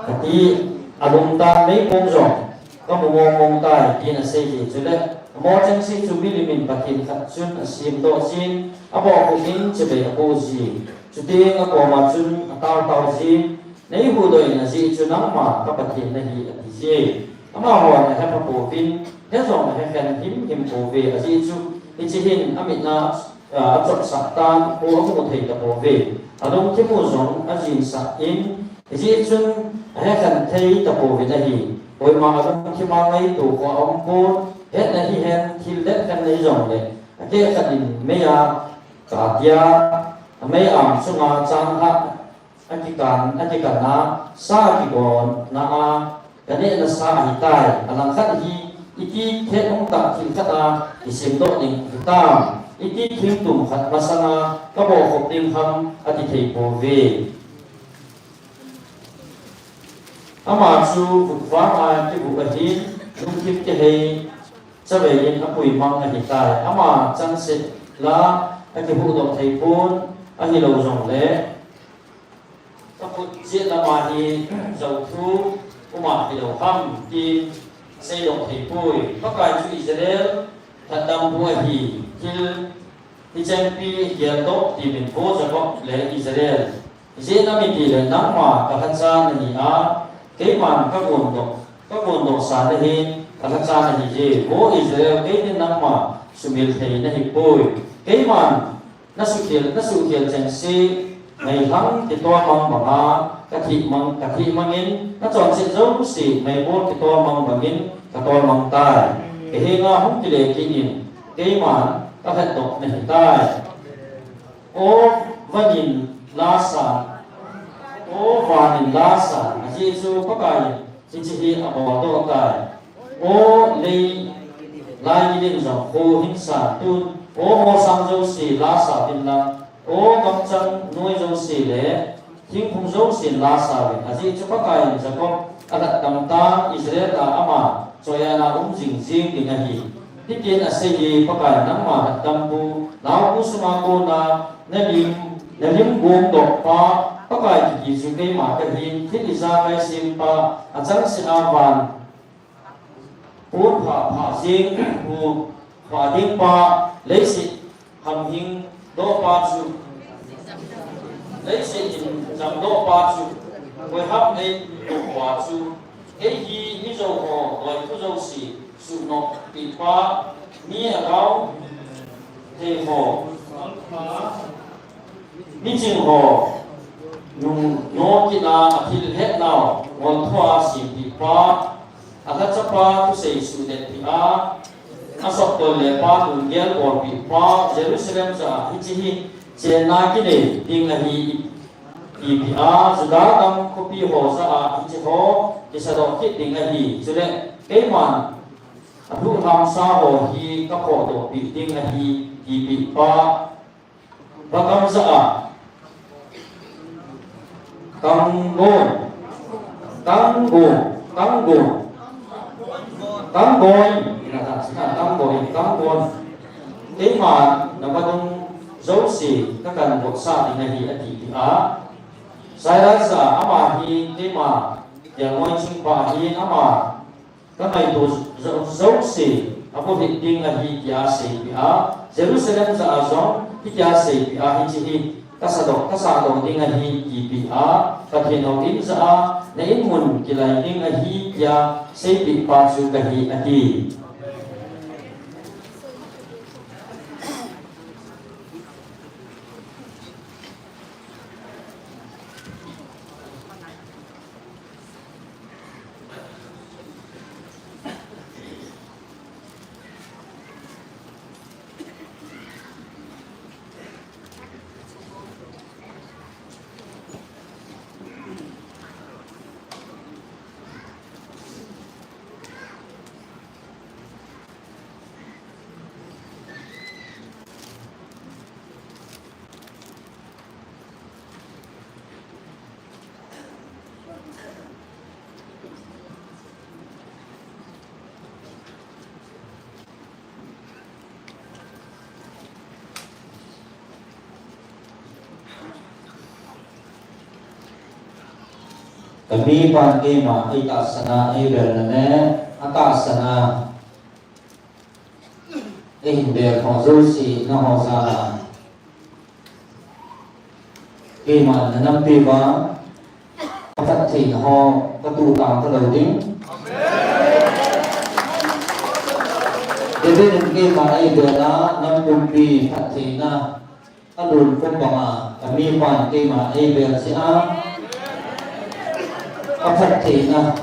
kati alum tan nei pong jong ka mong tai tin se ji chule mo chang si chu bi limin pakin khat chun asim to sin abo ko min che be ko ji chu ding ko ma chun taw ji nei hu doi na ji chu nang ma ka pakin na hi ati ji ama ho na ha pa po pin he zong ha khan him ko ve a ji chu ni chi hin amit na a chok sa tan ko mo thei ta po ve adong ke mo zong a ji sa in ji chun ha khan thei ta po ve na hi oi ma adong ki ma ngai tu ko om ko hết là hi hen thil det kan nei jong le ke khatin me ya ka tia me am sunga chang ha akikan na sa ki gon na a kane na sa hi tai alang khat hi iki the ong ta thil khata isim do ding ta iki thing tum khat masanga ka bo khop ding ham ati thei po ve ama chu vukwa ma ki bu hi lung kim ke hei cho về những cái bụi măng này hiện tại, ama chân sit là cái hũ độc thầy phun, anh lâu rồng lẽ, các phụ diễn là mà đi dầu thu, mà thì đầu khăm thì xây độc thầy phun, các cái chú Israel thật đâm bùa hì, thì chân pi hiện tốt thì mình vô cho các lẽ Israel, diễn là mình thì là nắng mà các hành gia này cái màn các nguồn độc sản này các cha này gì bố Israel cái nên nằm mà sumil thầy này bôi cái mà nó sự kiện chẳng si ngày tháng thì toa mong bằng cái thị mang in nó chọn sẽ dấu gì ngày bố cái toa mong bằng in cái toa mong tai cái hình không chỉ để kỷ niệm cái mà các hành động này tai ô và nhìn lá sản Giêsu có cái chỉ ở bỏ tôi cái ô lai linh rằng khô hình sản tuôn ô mô sang dâu xì lá xà bình lăng ô cầm chân nuôi dâu xì lẽ thiên khung dâu xì lá xà bình gì cho các cái giờ có đặt cầm ta Israel là ama cho ya là jing thì ngay hi tiếp đến là xây gì các cái nắng mà đặt cầm bu lão bu suma cô na lim buông độc pa các cái chỉ dùng cái mà cái hi thiết đi ra cái sim pa chẳng sẽ avan Út phá riêng hù phá điên ba lấy sĩ hầm hình đô ba chú lấy sĩ hình giảm đô ba chú với hấp lấy đô ba chú cái gì như dầu hồ loại thu dầu sĩ sự nọ bị phá mi ở gáo thề hồ mi chừng hồ nhô kỹ là thịt hết nào ngon thoa sĩ bị phá akat sapa tu sei sudet pia asok to le pa tu gel or pi pa Jerusalem sa hichi chena ki ne ding la hi pi pia suda tam kopi ho sa hichi ho ki sa do ki ding la hi chule ke man ผู้ทำซาโหฮีก็ขอตัวปีดิ้งฮีฮีปีปะประกำสะอาดกังโกนกังโกนกังโกนกังโกนนะครับกังโกนกังโกนที่มานับต้องโจสีก็การบทสาดินฮีอดีตอาสายรักษาอามาฮีที่มาอย่างวันชิงปาฮีอามาก็ไม่ตัวโจสีอาพวกที่ดิ้งฮียาสีปีอาเยรูซาเล็มจะอาจงที่ยาสีปีอาฮิจิฮีkasado dengan hi GPA katino din sa na imun kilay dengan hi ya sepi pasu kahi ati kami pagi ma itasana ibelane atasana ihbe konsulsi na hosana kima nanam piwa patthi ho patu tam kadoding Dede kima ibela nam kumpi pathi na alun kumpama kami pan kima ibel sia Apatina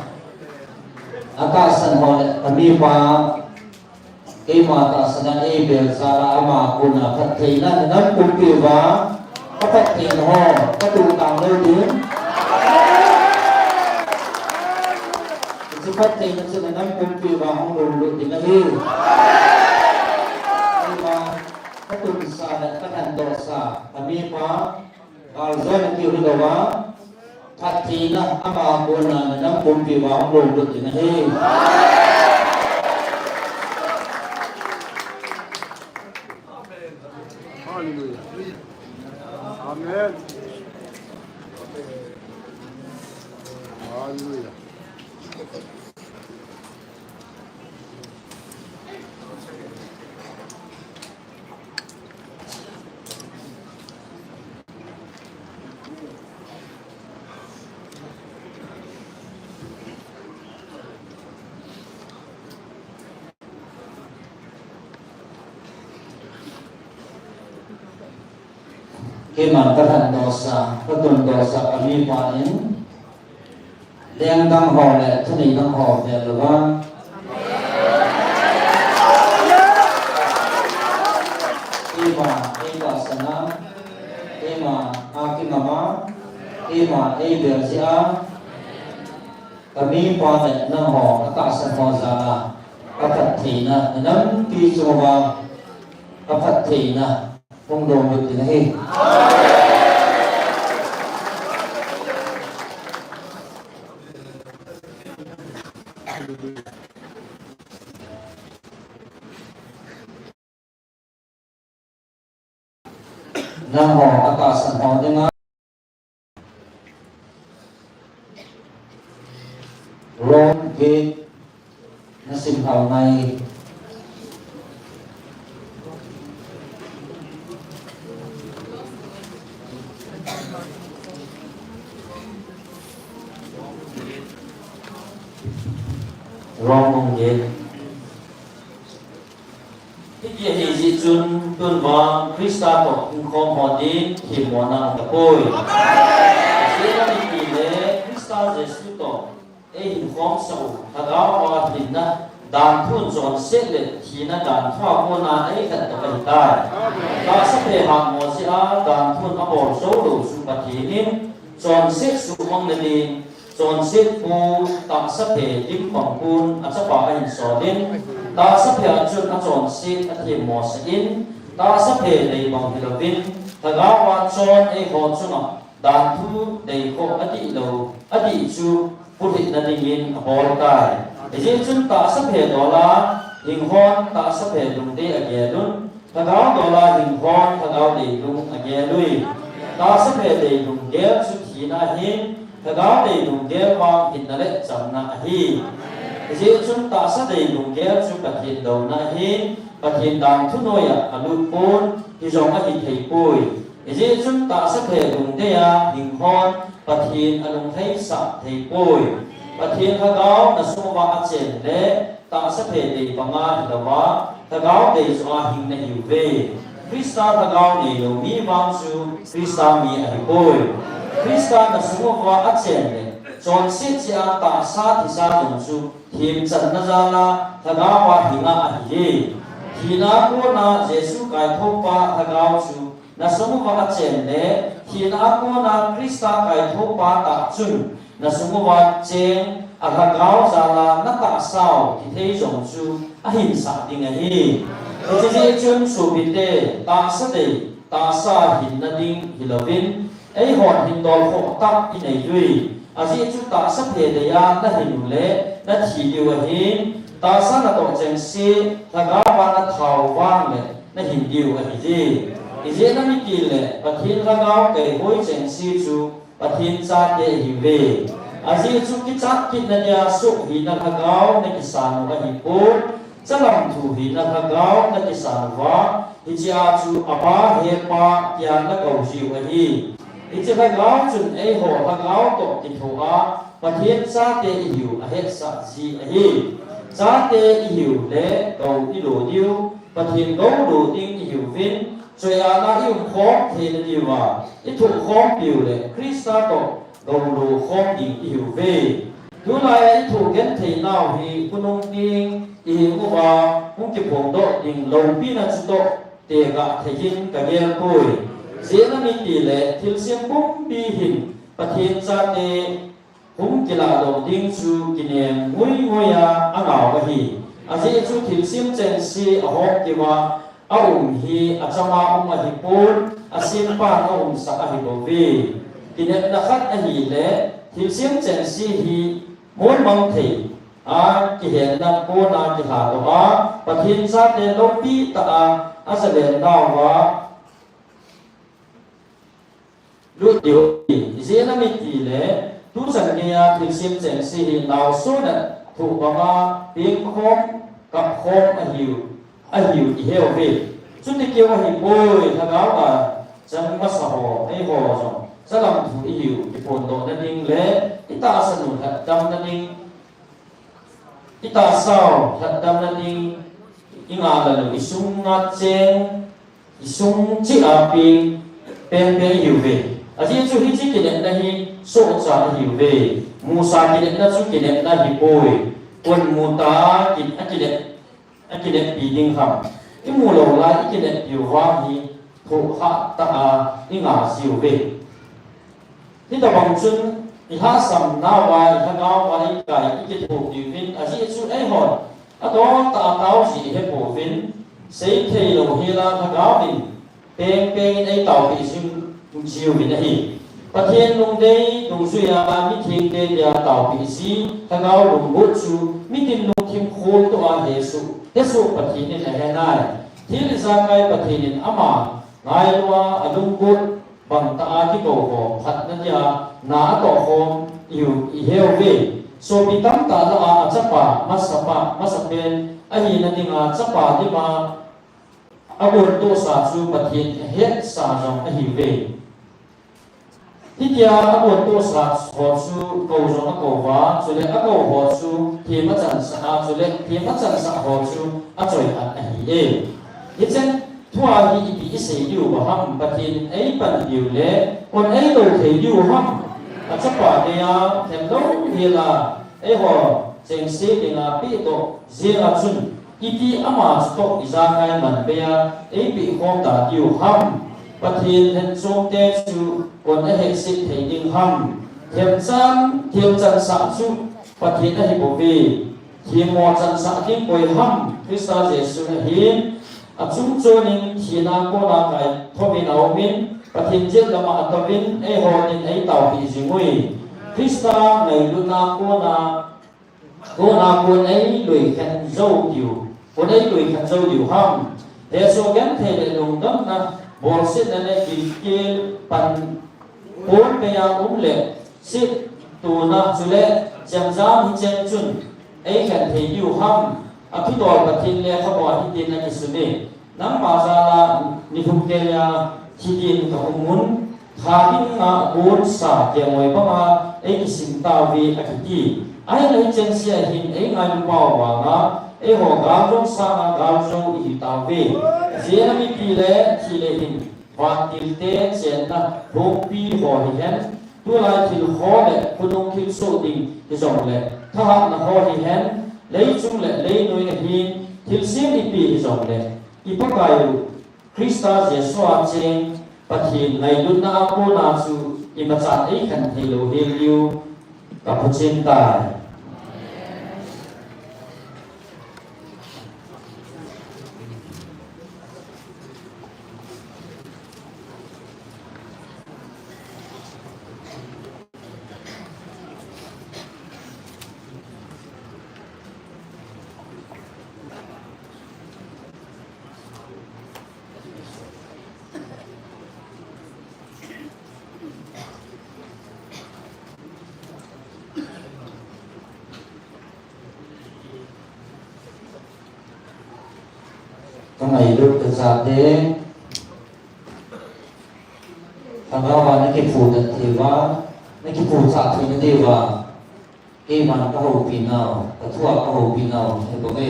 akasan ho kami pa mata sana ebel sara ama kuna patina nan kumpi ba apatin ho katutang lo din sepatin sana nan kumpi ba hong lo din hi katut sana kanan dosa kami pa alzan ki hudawa Patina ama bona na kumpi wa ang lulot din eh. Hallelujah. Amen. Hallelujah. Kema tahan dosa, petun dosa kami panin, liang tang ho le, thani tang ho le luang. Kema sana, kema akimama, kema bersia, kami panin nang ho, atasan ho zala, kapatina, nam pisuma, kapatina. Không đồ được thì này Nam ho atasan ho dengan Rom gate nasim hal này Rong ye Iki hi ji chun tun ba Krista to khom ho din hi mo na ta koi Sira ni ki le Krista Jesu to e hi khom sau ta ga wa hin na dan thun zon se le thi na dan thwa ko na ai ka ta kai tai ta sa pe ha mo si a dan thun a bor so lu su pa thi nim zon se su mong le ni John said, "Who tak sape dim pangpun at sa pain so din ตาสะเพจุนอจอนสิอธิมอสอินตาสะเพในบางฮิลวินทกาวาจอนไอโหจุนดานทูในโคอดีโลอดีจูพุทธินัดิยินอโหลกายไอเจจุนตาสะเพดอลาหิงฮอนตาสะเพดุงเตอเกลุนทกาวดอลาหิงฮอนทกาวเดลุงอเกลุยตาสะเพเดลุงเกลสุขีนาหินทกาวเดลุงเกลวางหินนเลจัมนาฮีเจจุนตาสะเดลุงเกลจุปะทินดาวนาหินปะทินดังทุโนยะอนุปูนที่จงอหิเทปุยเจจุนตาสะเพลุงเตยหิงฮอนปะทินอนุเทสะเทปุยปะทินทกาวนสุวะอเจนเลตาสะเพเดปังาหิตวะทกาวเดจงอหินในหิวเวคริสตาทกาวเนโยมีวังจูคริสตามีอหิปุยคริสตานสุวะอเจนเลจอนสิจาตาสาธิสาดงจูทีมจันนจาลาทกาวะหิงาอหิทีนาโกนาเยซูไกทบปะทกาวจูนสุวะอเจนเลทีนาโกนาคริสตาไกทบปะตะจุนนสุวะเจงอาทกาวจาลานัตตาสาวที่เทจงจูอหินสาดิงอหิเจจุนสุบิเตตาสเดตาสาหินนดิงฮิลวินไอหอนหินดอลโคตักอินไอยุยอาจิจุตาสเพเดียนหินุเลนทีดิวหินตาสานตองเจงซีทกาวานทาววางเลนหินดิวอหิจีอิเจนมิกิเลปะทินทกาวเกยหอยเจงซีจูปะทินจาเตหิเวอาจิจุกิจักกินนยาสุหินทกาวในกิสานุอหิปุจะลำถูหินทกาวในกิสานุวะอิจอาจูอาบาเฮปายานกาวจิวหิอิจทกาวจุนไอโหทกาวตกติโทอาปะทินจาเตหิวอเฮสัจีอหิจาเตหิวเลกาวอิโลดิวปะทินกาวโลดิงหิววินจวยอาณาอิวคองเทนดิวาอิทุคองปิวเลคริสตาโตกาวโลคองดิงหิวเวดูไลถูกเก็นเทนาวฮีคุนงดิงอิหุวามุกิพงโดดิงโลปีนัสโตเตกะเทยินกะเกลปุยเสียนมิติเลทิลเซียมปุ้มปีหินปะเทนจาเตหุมกิลาโดดิงจูกินเนมมุยมุยาอ่างาวะฮีอาเจจูทิลเซียมเจนซีอหอกกิวาอาฮีอาจามาอหิปุนอาเซียนปานสักอหิบวีกินเนนักขัดอหิเลทิลเซียมเจนซีฮีมุนมังเทกิเห็นนักโกนากิหาตัวปะทินซาเตโลปีตาอาเสเดนดาวะลุดเดียวเสียนามิตีเลทุสังเกียทิลเซียมเจนซีหินดาวโซนถูกว่าเพียงคมกับคมอหิวอีเฮลเวสุดที่เกี่ยวกับหิบอยถ้าเขาจังมัสหอไอหอจงสลัมถูอีหิวอีพนโดนั่นเองเลอิตาสนุนดำนั่นเองอิตาสาวหัดดำนั่นเองอิงาลันอิสุงงัดเจงอิสุงจิอาปิงเป็นหิวเวอาทิตย์จุฮิจิกินเนนะฮิโซจาหิวเวมูซากินเนนะจุกินเนนะฮิโอยคนมูตากินกินเนปีดิงคำอิมูโลลากินเนปิววาฮิทุขะตาอิงาซิวเวที่ตะบังจุนอิฮาสัมนาวายทนาวายไก่อิกิถูกอยู่วินอาชีพสุดไอหอนอะตัวตาเต้าสีเฮปูวินเสียเทโลเฮลาทนาวดินเป็นไอเต่าปีซิมจิววินฮีประเทศลงเดย์ลงสุยามิทิงเดียเต่าปีซีทนาวลงบุจูมิทิงลงทิมโคตัวเฮสุประเทศนี้แห่งนั้นที่ลิซาไกประเทศนี้อามาไงลัวอดุงบุตบังตาที่โกโก้พัดนันยานาโตโฮมอยู่อีเฮลเวโซบิตัมตาละอาจัปะมัสเป็นอหีนันดิงอาจัปะที่มาอาบุญตัวสาจูปฏิเฮตสาจงอหีเวที่เดียอาบุญตัวสาหัวจูโกจงอโกวาจุเลอโกหัวจูที่มัจันสาจุเลที่มัจันสาหัวจูอจอยอันอหีเอยิ่งเช่นทั่วที่ปีเสียอยู่ว่าห้ามปฏิไอปันอยู่เล่คนไอตัวเทียอยู่ห้ามอาจจะป่าเดียเห็นลูกเฮลาไอหัวเจงเสียงาปีโตเสียงจุนอีที่อามาสโตอิจาไงมันเบียไอปีคงตาอยู่ห้ามปฏิเห็นทรงเตจูคนไอเหตุสิทธิ์ยิงห้ามเทียมจันสาจุปฏิไอบุบี ทีมอจันสะทิ้งปวยห้ำคริสต์เยซูหินจุ่มโจนินทีนาโกนาไกทวินเอามินปฏิญเจตมาอัตวินไอโหนินไอเต่าปีจิงุยคริสต์ในลุนาโกนาคนไอลุยขันเจ้าดิวคนไอลุยขันเจ้าดิวห้ำเฮโซกันเทเลลงดังนะบอลสินั่นเองกิลเกลปันปูนเปียเล่สิตัวน่ะจุเล่จังจามหิเจนจุนไอขันเทยูห้ำอภิดอลปฏิญเล่ขบวนที่ดินในสุนีนังมาซาลานิฟุเกียที่ดินกับมุนทาดินงาบุญสาเกี่ยวไว้บ้างไอ้กิสิงตาวีอคิตีไอ้ในเจนเสียหินไอ้งานบ่าวว่างาไอ้หัวกาจงสร้างกาจงอีตาวีเสียมีปีเล่ที่เล่หินวันติลเตเสียนะโรปีหัวหินตัวลายที่หัวเล่คุณลงคิดสูดดิ่งที่จงเล่ถ้าหากนะหัวหินเลยจุงเล่เลยหน่วยหินที่เสียมีปีที่จงเล่อีพวกเราคริสต์เยซูอาเจงปฏิในดุนอาโกนาซูอิมาจัดไอ้ขันเทโลเฮลิวกับพระเจ้าตายตรงไหนลูกจะจัดเด้ทางเราว่านักกีฬาที่ว่านักกีฬาจัดที่นั่นดีว่าเอ้มันก็หูปีนเอาแต่ทั่วก็หูปีนเอาเห็นบ่เอ้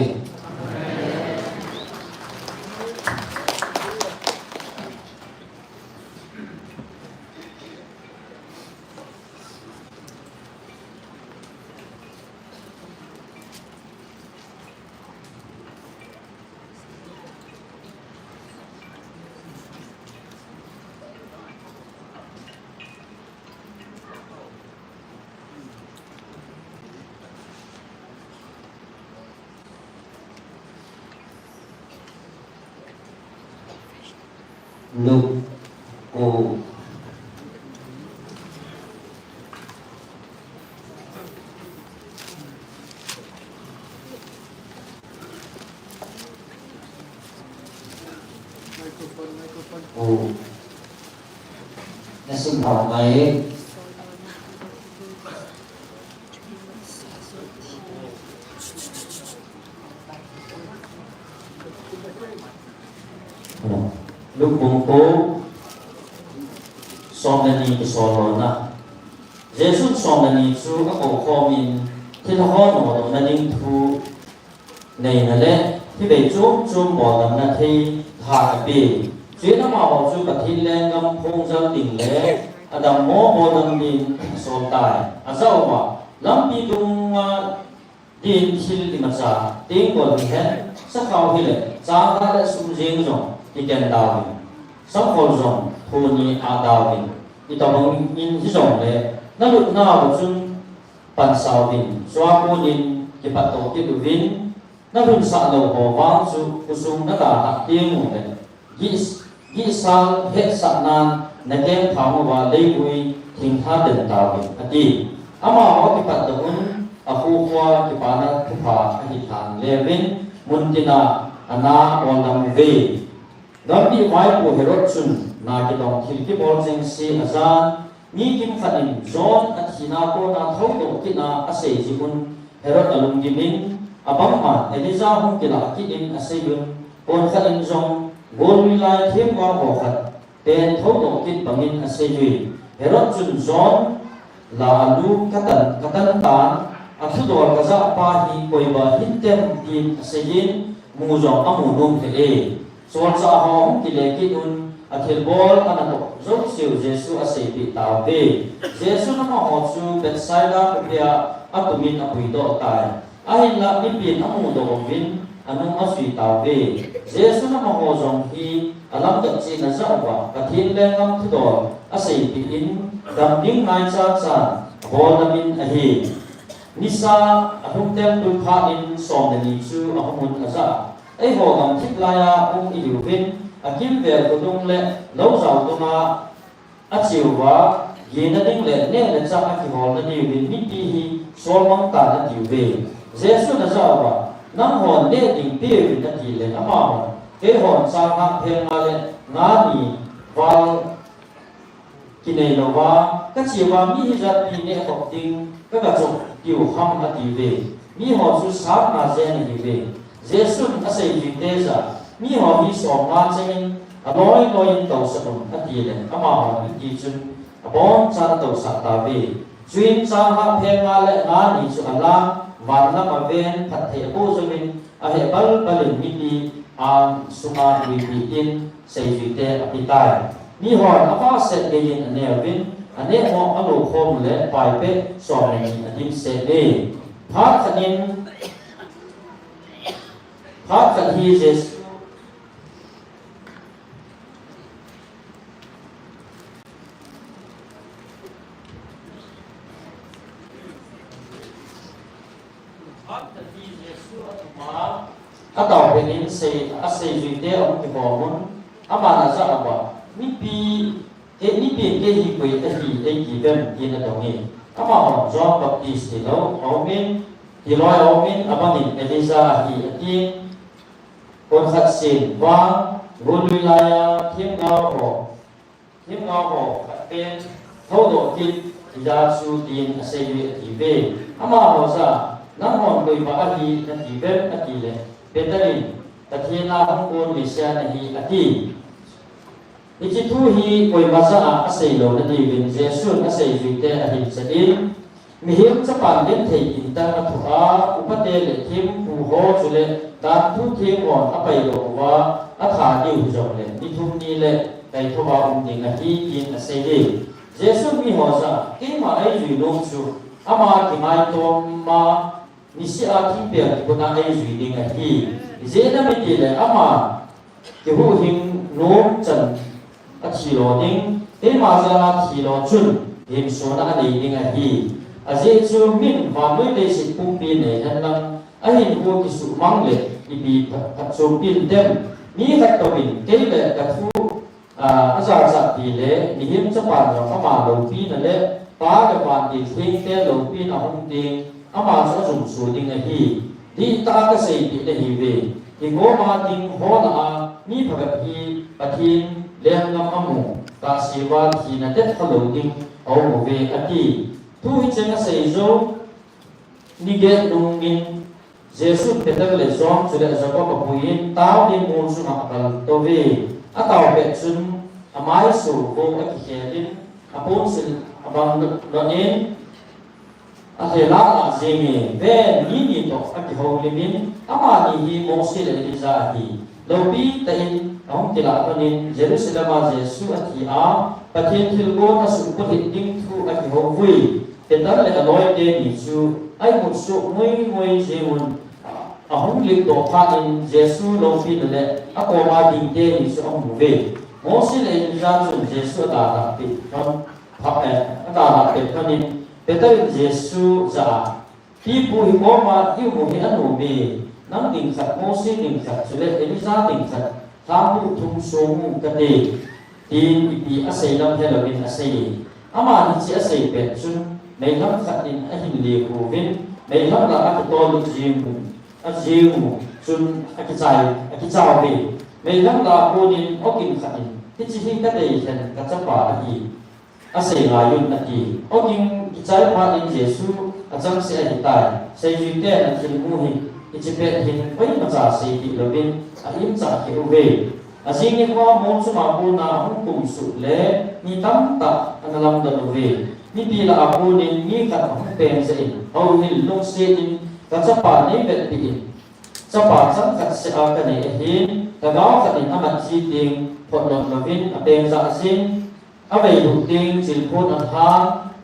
ลูกโอ้โอ้ในสิ่งของไหนลูกบงโกสองนันนี่ก็สอนนะเยซูสองนันนี่ชูก็ขอคอมินที่ละห้อหนอนันนิ่งทูในนั่นแหละที่ไปจุ่มบ่อน้ำนาทีทาปีจีนมาบอกจูปฏิแรงกำพงจะติ่งเล่อดัมโมโบดังบินโซตายอาเจ้าว่าลำปีดุงมาดินทิลลิมาจาติงบนแขนสักเขาที่เลยจางก็ได้สุ่มเจงจงที่แกนดาวสักคนจงทูนีอาดาวที่ตอนนี้อินที่จงเลยนั่นลุกหน้าบุจุนปันสาวดินสวามูดินที่ปัตโตที่ดูวินนั่นลุกสาวหัววางจูกุซุงนั่นด่าเตียงหมดเลยยี่สาวเฮ็ดสักนานในแก้มเขาว่าเลยวุยทิ้งท่าเดินดาวอดีอามาว่าที่ปัตโตนอาคูควาที่ปานาทุพาอหิทางเลวินมุนตินาอนาอลัมเวดับบี้ไว้ผู้เฮโรชุนนาคิดองคิลกิบอลเซงซีอาจารย์มีกิมขันินจอนอัตินาโกนาท้องดอกกินาอาศัยจิบุนเฮโรตอลุงกิมินอาบัมมาเอลิซาฮุงกิลากิอินอาศัยยุนปนขันินจงโกลวิไลเทียมวาหอขัดเป็นท้องดอกกินบังอินอาศัยยุนเฮโรชุนจอนลาลูกัตันตานอาทุดอลกะซาปาฮีปอยบาฮินเต็มกินอาศัยยินมูจงอามูนุมเทส่วนสาหงกิเลกิอุนอาทิลบอลอันนั้นจงสิวเยซูอาศัยปิตาเวเยซูนั่งหอจูเป็นไซลาเปียอัตุมินอภิโดตายอาหินละนิปินอมูโดวินอันนั้นอาศัยตาเวเยซูนั่งหอจงฮีอาลัมตัดจีนจะว่ากฐินแรงอัมทุดออาศัยปิอินดำดิ้งนายจ้าบอลมินอหี นิสาอหุเต็มดุพาอินสองเดนิจูอหุมุนอาซาไอหัวกำทิพลายาองอิลิวินอากิมเวลกุดุงเล่เลวจาวตุมาอาจิววาเยนดิ่งเล่เนเลจ้าอากิฮอลนั่นอยู่มิปีฮีสวมังตานั่นอยู่เวเจสุนจาวานั่งหอนเนดิ่งเปียวินนั่นอยู่เล่อามาหอนเอหอนสร้างหักเพลงมาเล่งานีวาลกินเอโลวาก็ชีวามีฮิจัดปีเนหกดิ่งก็กระจกอยู่ห้องนั่นอยู่เวมีหอนสุสานมาเจนอยู่เวเจสุนอาศัยอยู่เตซ่ามีหอนมีสองงานเจนน้อยน้อยตัวสนุนนั่นอยู่เล่อามาหอนมีจุนบอนจาตัวสัตตาเวจุนจาหักเพลงมาเล่งานีสุอัลลาวันละมาเวนพัดเทโอจวินอาเหบัลบัลินมิลีอังสุมาวิบิอินเซจิเตอภิตายมีหอนอาฟาเซเกยินอันเนวินอันเนหออโลโคมเล่ไปเปสองในอันดิมเซเดพัดขันินพัดขันฮีเจสatau penin se ase juite om ki bomun amana za awa mi pi ke hi koi a hi e ki ben yin da ngi ama hon John Baptist lo omin hi loi omin abani Eliza hi ati kon khat sin wa gunulaya thim ga ho pen thodo ki ya su tin ase yu ati be ama ho za nam hon koi ba hi ati ben ati le Betalin, tathina hangkun lisya nahi ati. Ijitu hi koi masa asay lo na divin Jesun asay juite ahin sadin. Mihim sapan din thay intang atua upate le kim puho chule datu kim on apay lo wa atha diu jong le. Itum ni le kay thoba ding ahi kin asay di. Jesun mi hosa kima ay juilong chu ama kimay tom ma nisi aking pia kuna ay juiding ahi zena mitile ama kehu hing nom chan achilo ding ma za thilo chun him sona ani ding ahi aje chu min wa noi de si pumpi ne hanlang ahin ko ki su mang le ibi ka chu pin dem mi khat to bin ke le ka thu aza za pi le ni him cha pa ro ma lo pi na le pa ka pa ti thing te lo pi na hum ding ama sa zum su ding a hi di ta ka sei ti le hi ve ki go ma ding ho na mi phagat hi pathin lem ngam amu ta siwa thi na det khalo ding au mo ve ati tu hi chen a sei zo ni ge dung min jesu petal le zom chu le zo ko puin taw ni mu su ma kal to ve ataw pe chun amai su ko a ki helin apon sil abang do nen ahela la zenge ve ni to aki holimin ama ni hi mosil eliza hi lobi tain ong tila panin Jerusalem Jesu ati a pathin thilgo ta su putin ding thu aki hovui tetar le aloi de ni chu ai mu su moi jeun ahong lik do pha in Jesu lobi le akoma ding de ni su ong ve mosil eliza chu Jesu ta ta pi kon pha ta ta pe panin Betul Yesu za tipu hikoma hiu hi anu be nam ding sat mosi ding sat sule Eliza ding sat tamu tum somu kate tin ipi asai lam helawin asai ama ni chi asai pe chun nei lam khat in ahin le ko vin nei lam la ak to lu jimu chun akichai be nei lam la ko nin okin khat in ti chi hin ka dei hen ka chapa hi asai la yun ati okin Chai pa in Jesu ajang se ahitai sei juite an thil mu hi ichipet hin pai ma cha sei ti lovin ahim cha ki uve asing ni ko mon su ma bu na hum kum su le ni tam ta analam da uve ni pi la apu ni ni ka hum pen se in au hil lung se in ka cha pa ni bet pi in cha pa chang ka se a ka ni hin ka ga ka ni amat chi ding phot lon lovin a peng za sin a vei lu ding chil phot an ha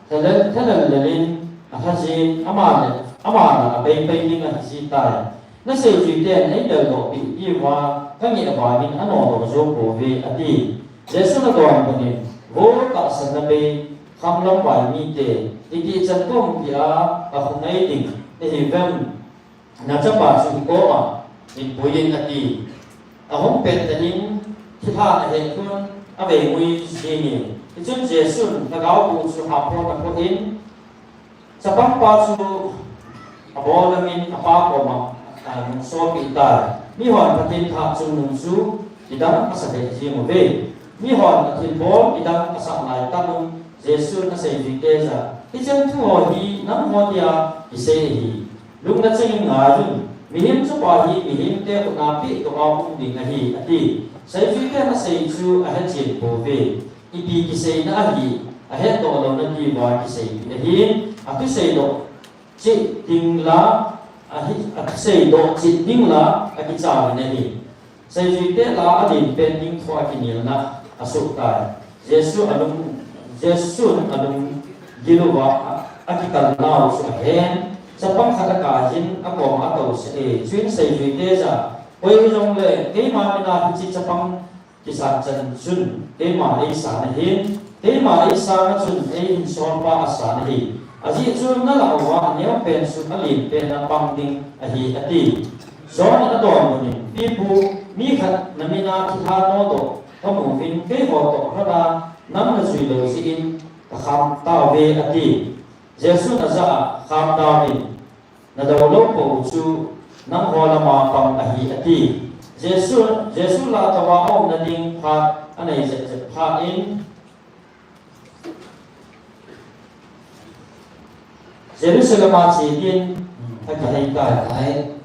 Thalan lalin ahazin amana bay ning ahasitai na sei juite nei da go pi iwa kangi ba min ano zo ko ve ati Jesu na go an ni go ta san na be khamlam ba mi te Iki cantum dia aku naiding event na cepat suhikoa in puyin ati ahong pentahin kita ahekun abe mui sini ijun Yesus nagau bu su hapo na puin sapang pasu abolamin apa koma so kita mi hon patin tha su nung su idang asade ji mo be mi hon atin bol idang asak lai tamun Yesus na sei vikeza ijun tu ho hi nam ho dia isei lung na ching nga yun mihim chu pa hi mihim te ko na pi to ka ung ding hi ati sai fi te na sei chu a ha chin bo ve ipi ki sei na hi a he to lo na ti wa ki sei na hi a ki sei do chi ting la a hi a ki sei do chi ting la a ki cha na hi sai fi te la a din pen ding thwa ki nil na a su ta Yesu alum giluwa a ki kal na su hen sapang khataka hin akom ato se twin sei fi te za oi jong le ke ma na chi sapang ki sa chan sun te ma ei sa na hin te ma ei sa na chun ei hin son pa asa na hi aji chun na la wa ne pen su alin pen na pang ding a hi ati zon na do mo ni pipu mi khat na mi na ki tha no do ka mo vin ke ho to khala nam na sui lo si in ka kham ta ve ati Yesu na za kham ta ni na daw lo po chu nang ho la ma pang a hi ati Yesu la ta wa om na ding pha anei je pha in Jerusalem ma chi din ta ka hai ta hai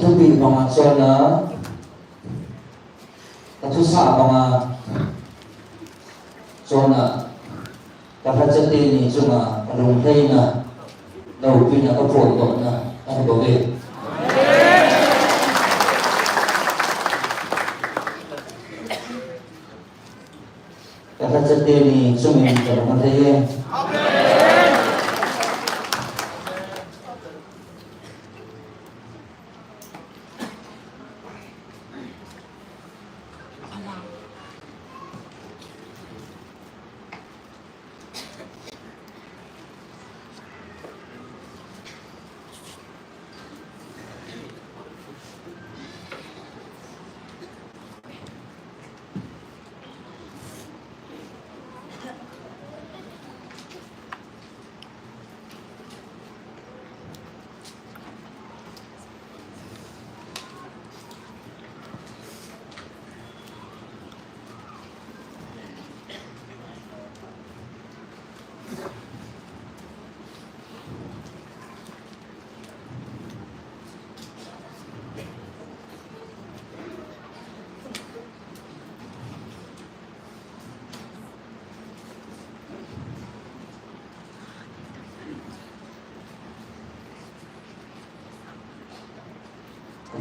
Tubi mga zona katusa mga zona kapajati ni zona kalunghay na daw pinakapunto na ang gabi. Kapajati ni zona kalunghay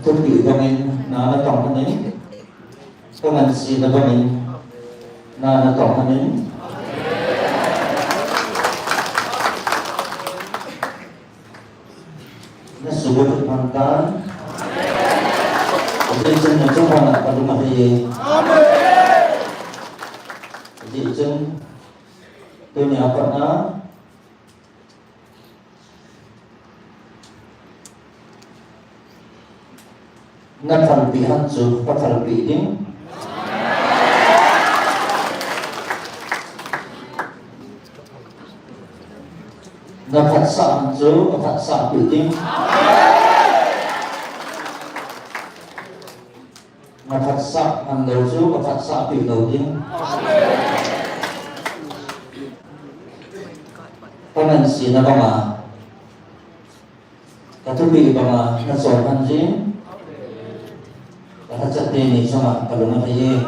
Tubi kami na natong kami kamansi na kami na natong kami nasubot pangkan Ijin na coba na palumahi Ijin dunia apa na Natalbihan su patalbidin Nafatsaan su patatsaabidin Nafatsaan daw su patatsaabidin Panansi na ba nga Katubi ba nga nasorhan sin Kahit ini sama kalungan aye.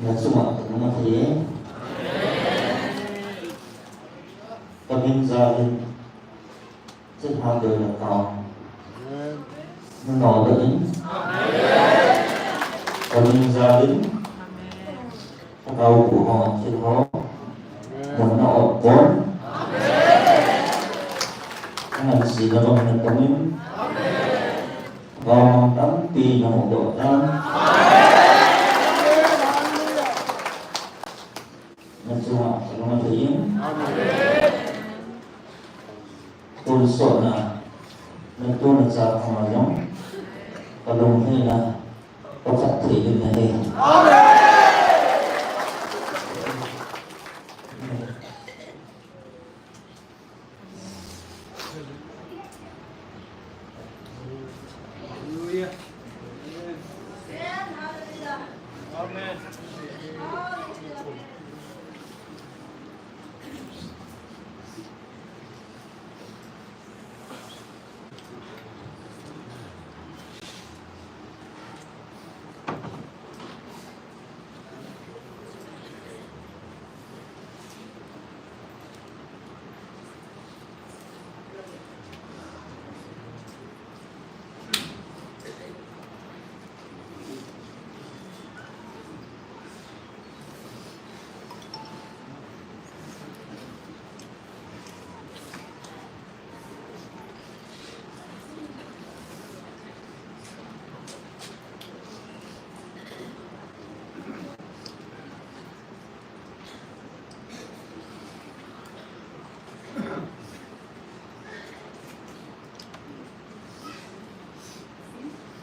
Dan semua terima kasih. Kami zalim trên hai đời là còn nó đến kami zalim cầu của họ trên họ muốn nó ổn ngàn sĩ là bằng nhân kami và đắm tì là một độ tan nhân semua terima kasih. Tulisok na nagtunag sa kamayong palunghi na pagkakrilin na eh.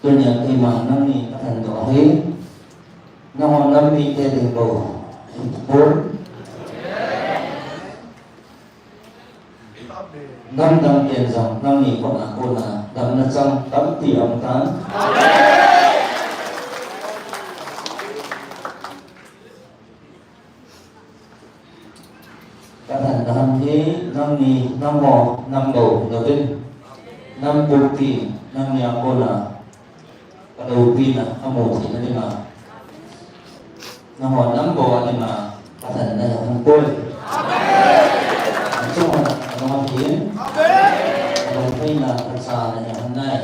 Tôi nhận khi mà năm nay các thành tổ hết năm nay theo đường bộ 4 năm năm tiền dòng năm nay còn là cô là đầm là trong 8 tỷ ông tán các thành năm thế năm nay năm mò năm đầu đầu tiên năm 4 tỷ năm nhà cô là đầu tiên là một thì nó đi mà nó hỏi nắm bò thì mà các thành này là thằng côi chung là nó hiến đầu tiên là thật xà là nhà hôm nay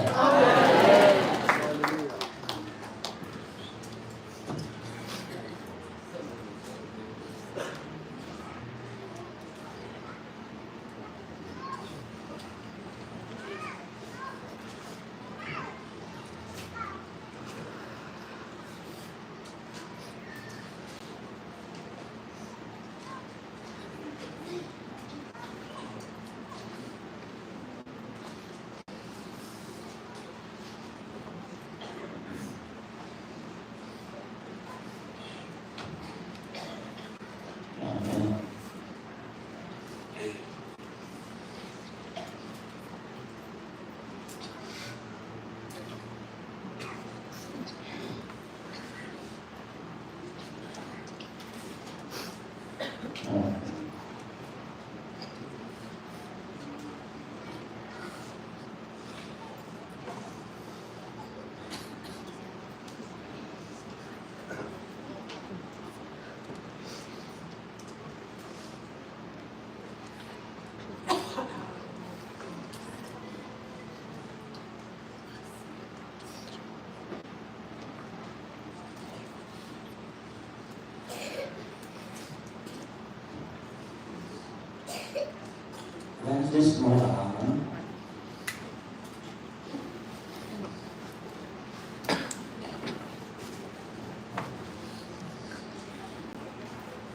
Evangelist Mohamed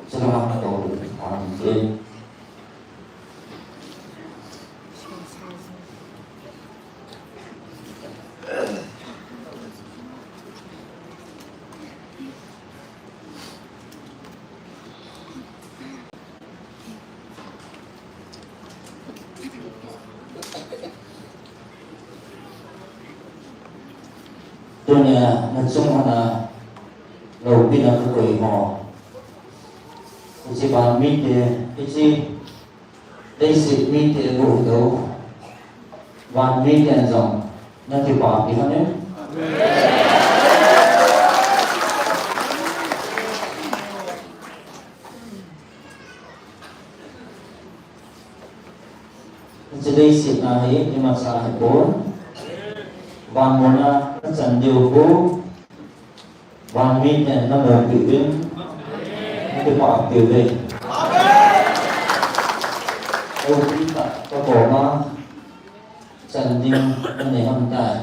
Selamat datang dunia natsung na lo pinakukoi mo isi ba mite isi basic mite go do one million zong na ti ba ki hane isi basic na hi ni masa bon One mona chân điều cố one million nó một kiểu biến cái quả kiểu về ô tí cả có bỏ mà chân điều nó này không tài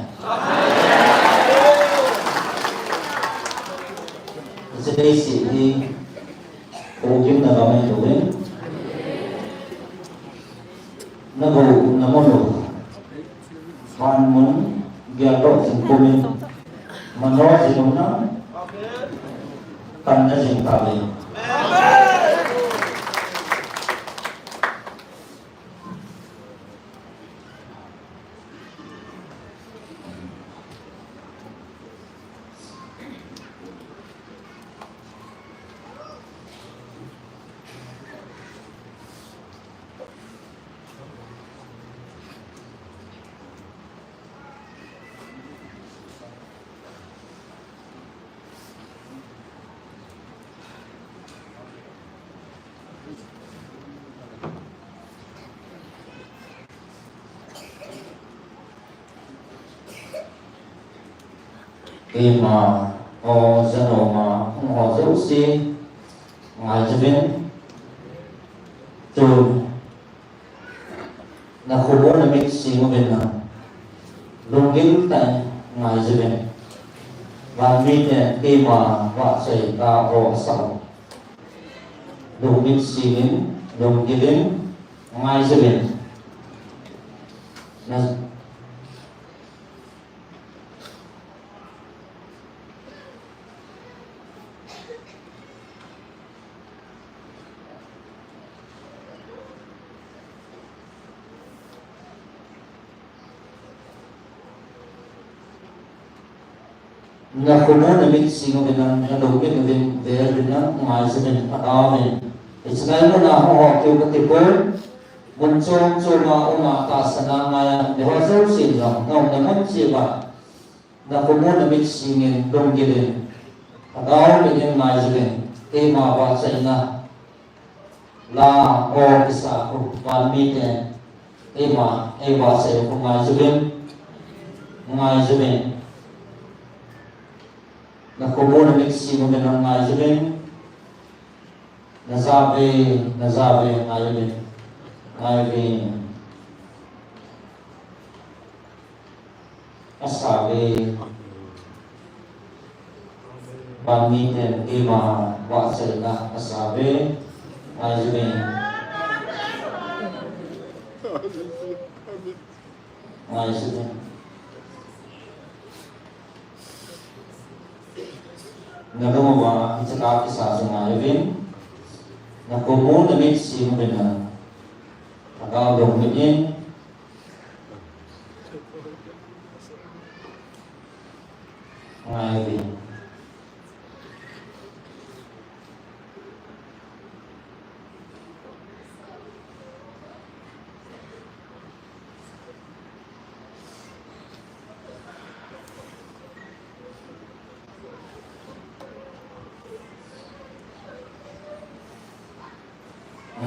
sẽ đây sẽ đi ô kiếm là vào mấy chỗ đấy nó bù nó món đồ hoàn muốn Giato singkumin Mano sinuna Tanda singkali khi mà họ dân hồ mà họ dấu xí ngoài cho bên từ là khu bố là mình xí một bên nào luôn kiếm tại ngoài cho bên và mình khi mà họ xảy ra họ sống luôn mình xí đến luôn kiếm đến ngoài cho bên là na kuno na mit singo bilang na lobit na bin there na ngai sa bin pataw it's na na ho kyo katipon bunchong choma uma ta sana ngaya de ho so sin lo no na mon chi ba na kuno na mit singin dong gilin pataw bin ngai sa bin e ma wa sai na la o kisa ko wa mi te e ma e wa sai ko ngai sa bin na kumo na mixi mo ng nga yun nasabi nga yun asabi pamitin ima wasil na asabi nga yun nga yun nagawa sa kakisa sa ngayon na kumo na mixi mo na pagkawag mo din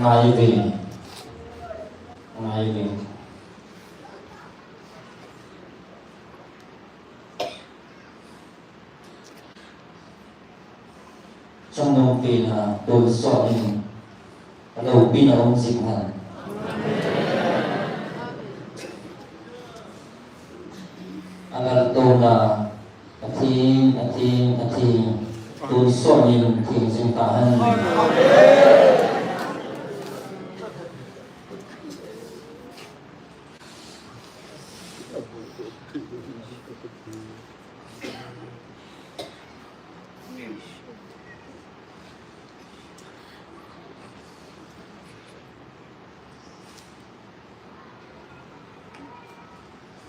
ngayon ngayon trong đồng tiền tôi so mình đầu pin là ông dịch hẳn na ating tu suamin ting sintahan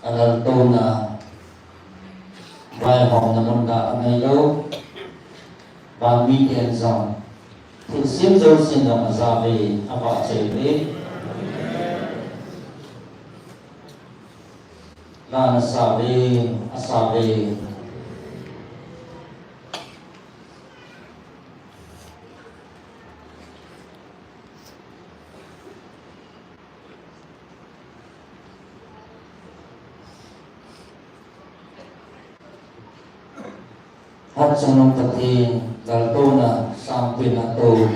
alam tu na vai hong namun da ngay lo ba mi en zong thì sim zo sin da mazabe aba chebe la na asabe hat sanong pati dalto na sampin ato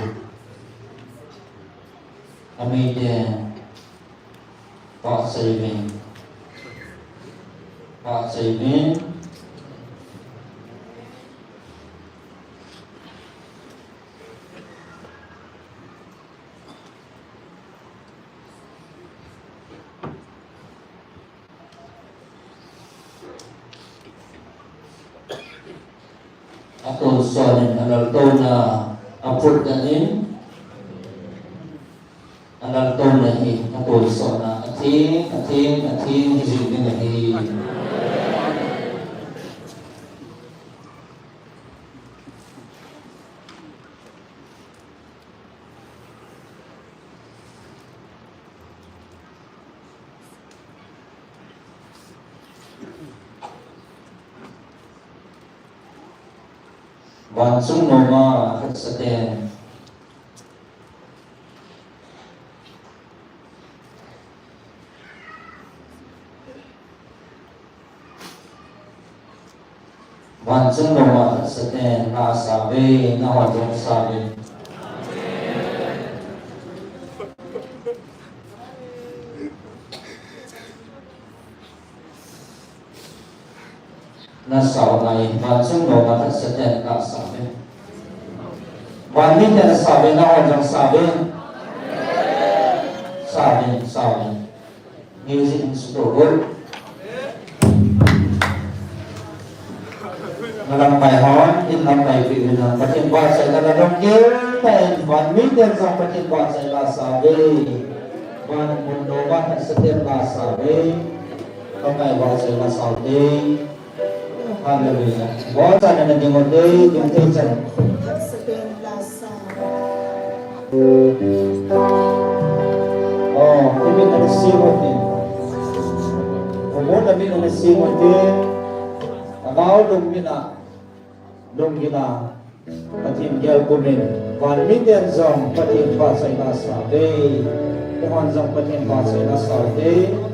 amide pa saving atau soalin alal tona apur kanin alal tona hi atau soalna ating hizibin hi Wan sung noma hat saten na sabe na wadong sabe na sau nai wan sung no ma hat saten na sabe wan min na sabe na wadong sabe music instrument Malang bayhon in lam bay na patin ba sa la dong ye pen wan min den sa patin ba sa la sabe wan mundo ba sa ten la sabe kamay ba sa la sabe Hallelujah. Bahasa dan dimode yung teacher. Oh, kami na simot din. Kamo kami na simot din. Agaw dong gina. Patin gel kumin. Wan million zong patin ba sa ilasa. Day. Tuhan zong patin ba sa ilasa. Day.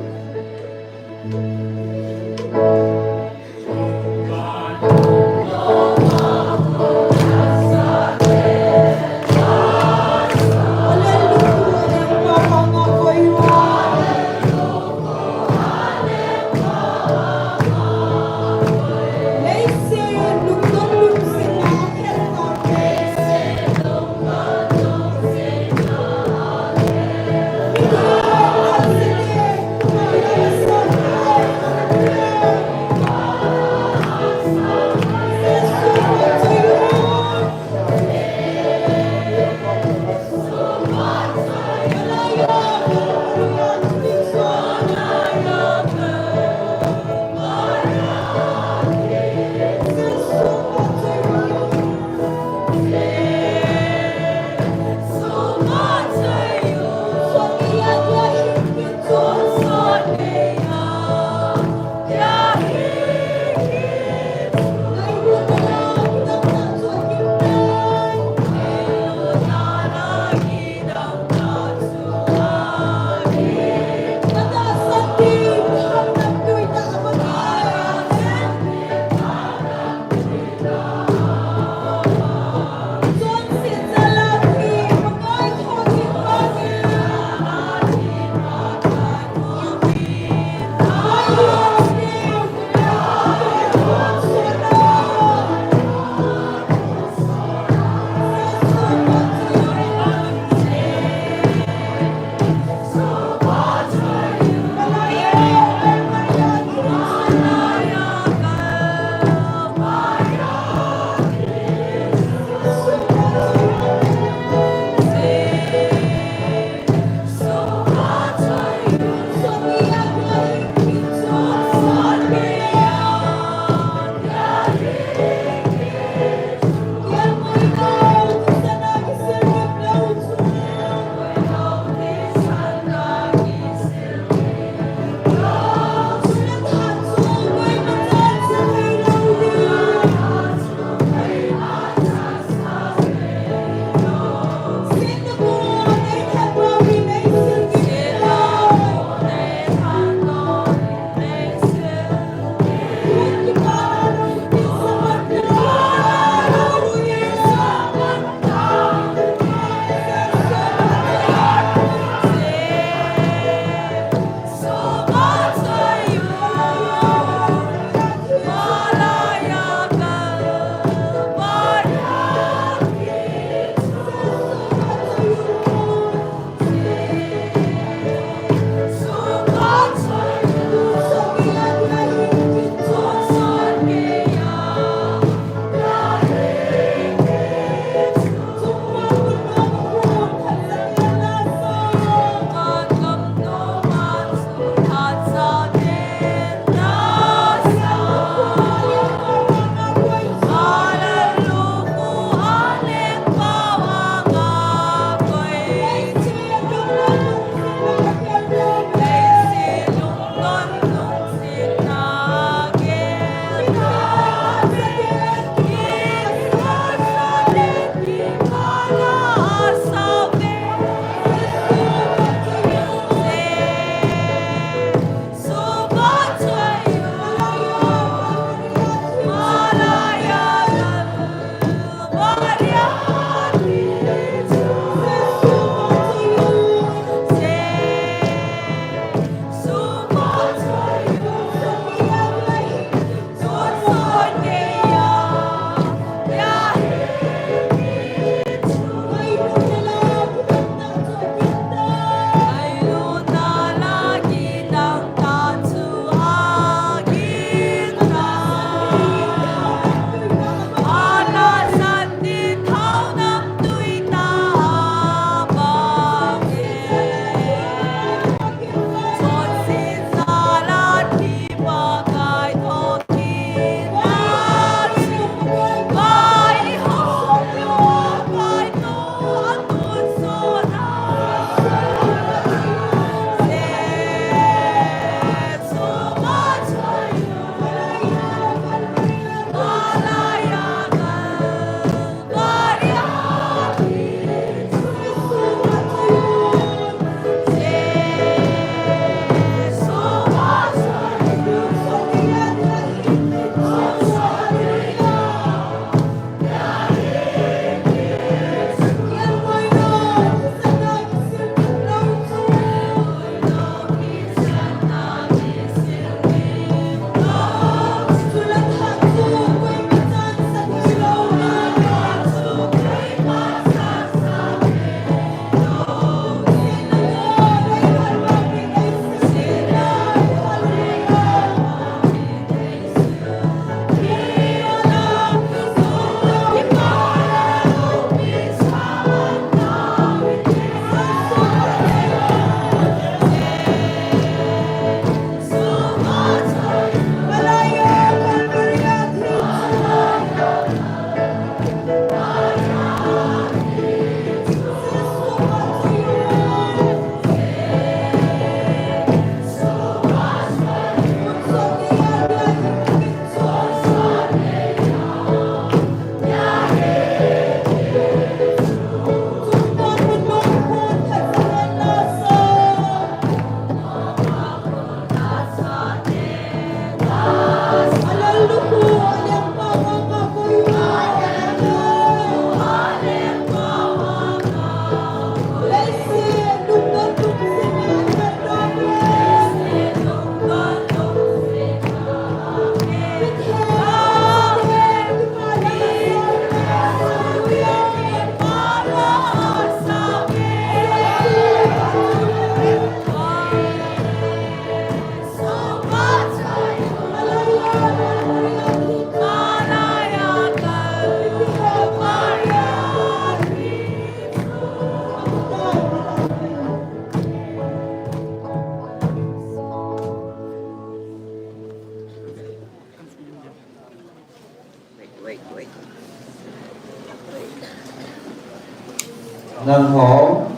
Nang Hong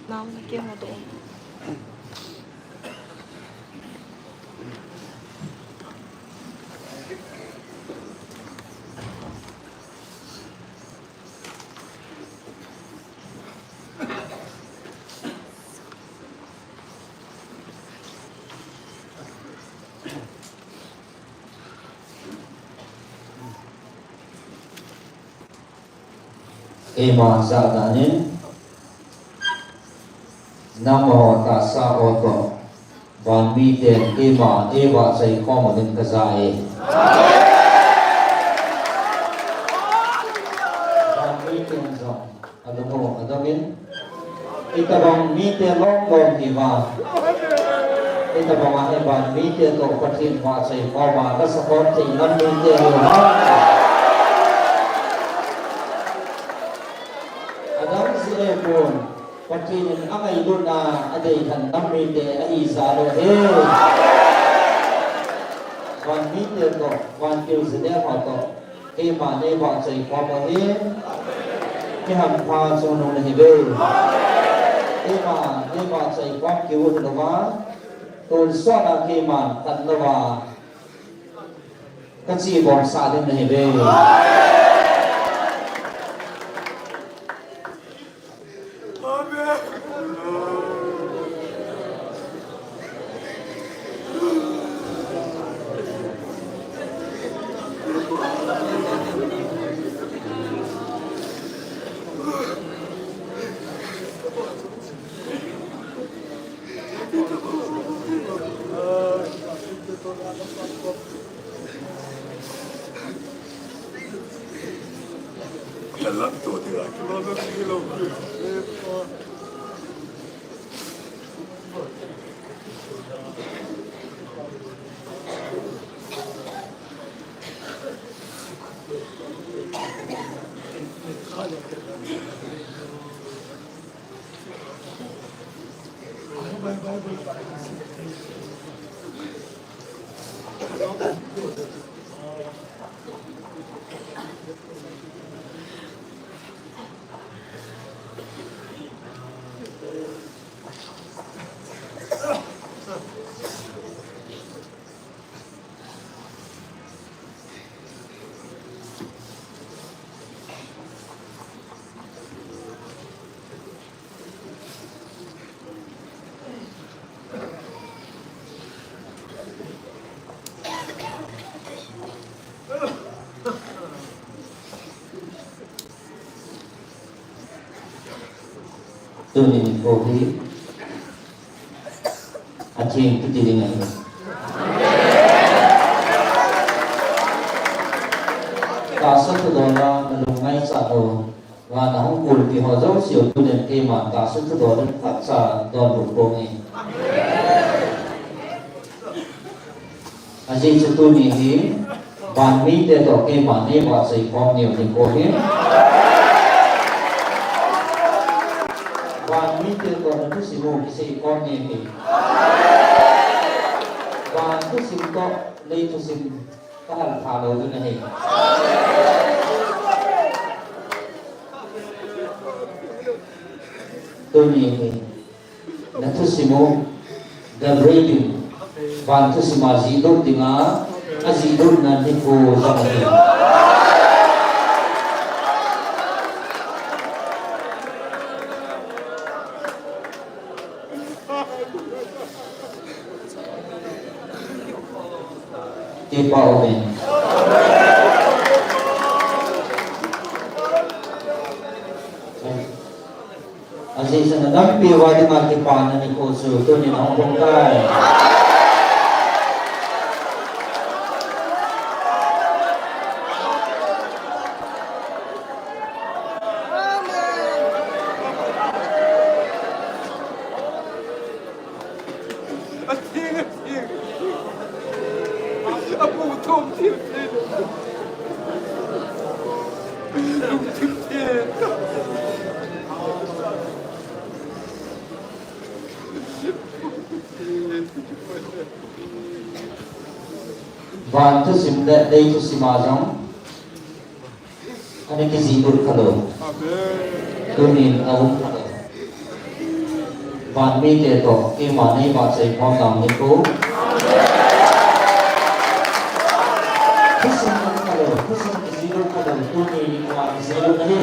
Nào, kia một tụ. Ema Zadani Namo Tassa Oto Van Miten Ema Eva Sai Komadin Kazai Van Miten Zong Adamo Adamin Itabang Miten Long Long Eva Itabang Van Miten Tok Patin Va Sai Koma Kasakot Sai Nam Miten Adam si Epon Patin Amay Luna Aday Kan Namite Aisa Lo He Van Mite To Van Kil Zedem Oto Ema Neva Sai Koma He Kiham Pa Sono Hebe Ema Neva Sai Koma Kiwu Nova Tol Sona Kema Tan Nova Kasi Bong Sadin Hebe Tunin Kohi Acing Ketiringan Kasa Kedora Menungai Sado Wana Hungkul Ki Hozau Siu Tunin Kema Kasa Kedora Kaksa Don Rukongi Acing Setuni Hi Ban Mi Teto Kema Newa Sai Kong Niu Ni Kohi Van Mite Tuan itu simu kisi ikonnya ini. Van itu sim to, le itu sim kahal phalo tu nahi. Tu ni, nanti simu dan radio. Van itu sim azidur tinggal, azidur nanti ko zaman. Tiba Omen Aziz sanadam piwa di mati panan ni Kosu tu ni Hong Kong kai Van tu sim de dei tu simajong ane kisi dur khalo tunin awum khalo van mi te to ke mane ba sai phom nam ni ko kisim khalo kisim kisi dur khalo tunin ni wa kisi dur nahi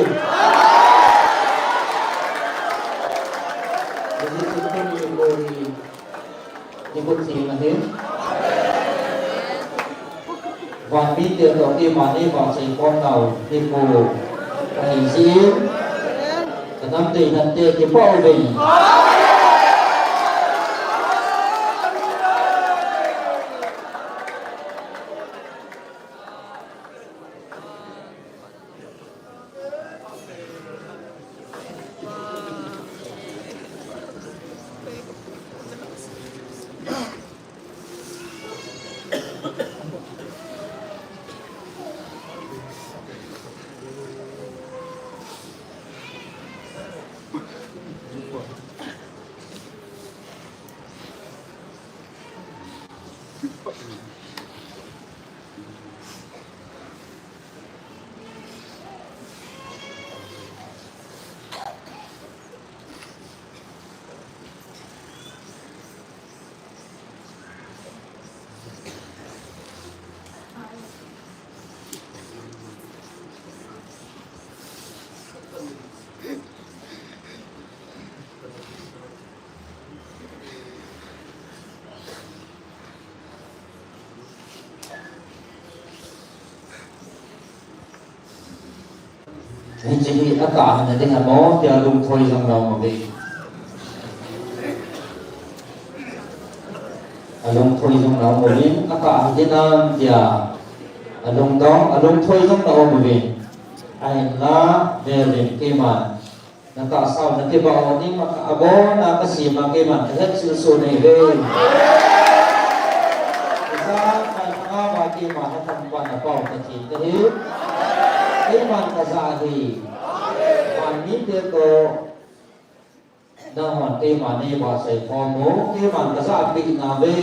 jadi tu ni ko ni ko si nahi Van mi te to ke mane ba sai phom nam ni ko ai si Nam te nan te ke pau ve Jadi akak hanya dengan mau dia lung thoi sang rau ma be. Alung thoi sang rau ma be akak hanya dia alung dong alung thoi sang rau ma be. Ai la de le ke man na ta sao na ke ba ni ma ka abo na ka si ma ke man het sil so nei be. Sa ka ka ba ke ma na tham pa na pau ta chi te hi. Iman kasari Ani te to Naman te mane ba sai pomo Iman kasari na be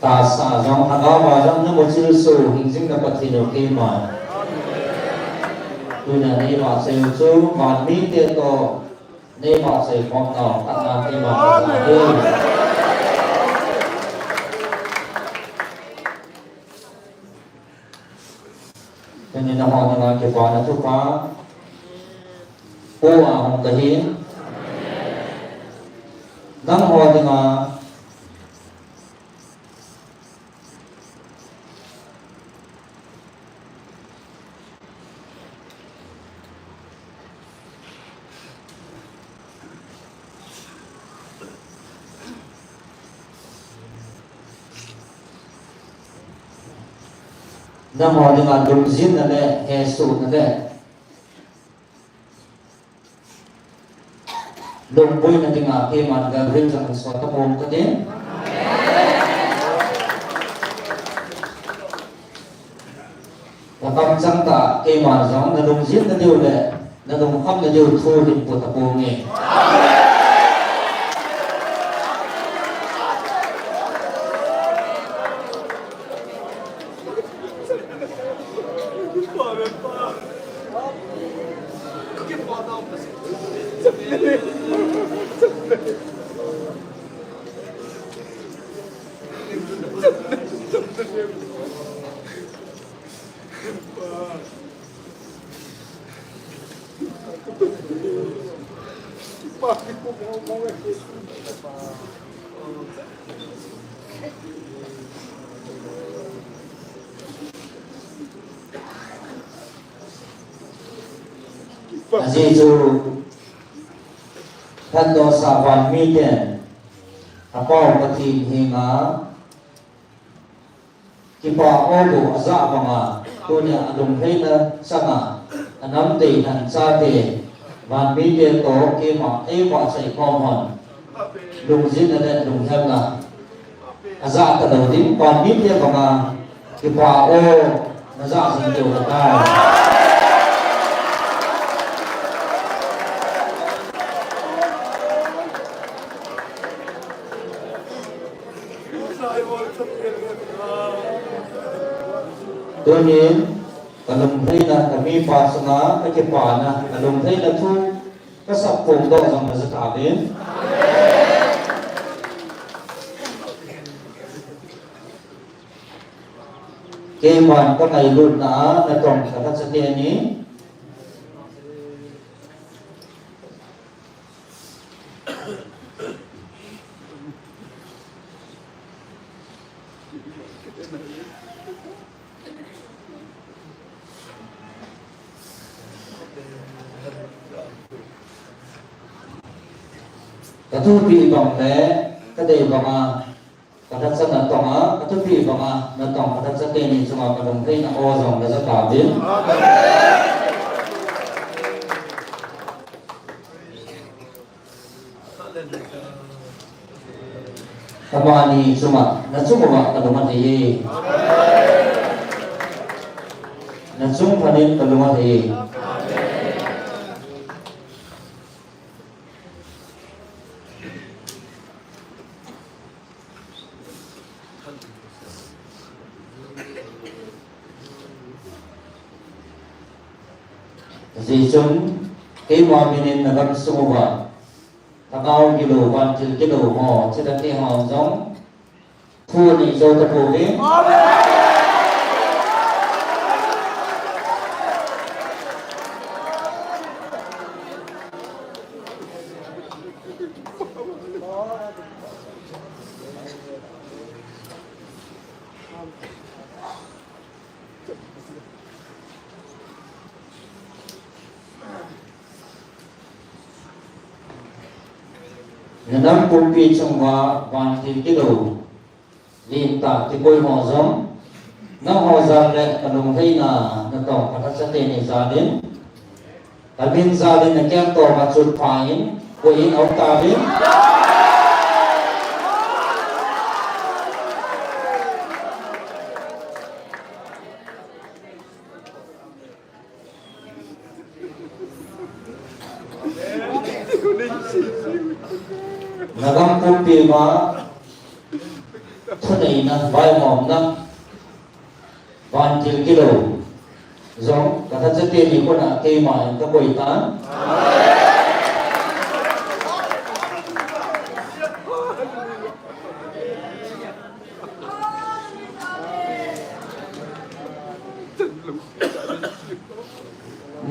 ta sa jong hanga ba jong na mo chil so hing jing na pathino ke ma tu na ne ba sai chu man mi te to ne ba sai phong na ta na ke ma ta sa de nên là họ là cái quả là thuốc phá ô à hồng cái hiến năm họ thì mà năm họ dengan dum zin nade hesu nade dum boy na dengan ke man ga rin sang so ta pom ka din ta kam sang ta ke man jong na dum zin na diu le na dum kham na diu thu din po ta pom nge Aji chu ท่านโดสาวันมีเด่นถ้าป้องปฏิหิงาที่ป้าโอดูอาซาบังอาตัวเนี่ยลงให้นะสังอาอันนั้นตีนันซาเตวันมีเด่นโตเกี่ยมาว่าใส่ข้อมันลุงจินนั่นลุงเฮมนะอาซาตะโดดิวันมีเด่นบังอาที่ป้าโอนะซาสิงเดียวกันได้ตัวนี้กลุ่มให้นะก็มีภาษณะก็จะป่านะกลุ่มให้นะทุกก็สับผมต้องทำมาสถาบันเกมวันก็ในรุ่นนะในตรงกับทัศนีนี้กระทุ้ปีบังแหล่ก็ได้บังอากระทัศนะตองกระทุ้ปีบังอาณตองกระทัศนีนี้สมากระดงให้นะโอซองและสถาบันธรรมานีสมนัสุมะกระดงมันเฮนัสุมพันินกระดงมันเฮZizun kewa minin nagam sumuwa Takaw kilo 1 til kilo mo Sidat ni hao zong Thu ni zo tapo vi Nam kumpi chungwa van til kilo Lim ta ti koi ho zong Na ho zang le kanong hay na Natong katasate ni zadin Kalbin zadin na kyan to matsud pain Kuin au tabin Nagam kumpi ma Thunay na vai mom na Van til kilo Zong katasate ni ko na kay ma ka koi tan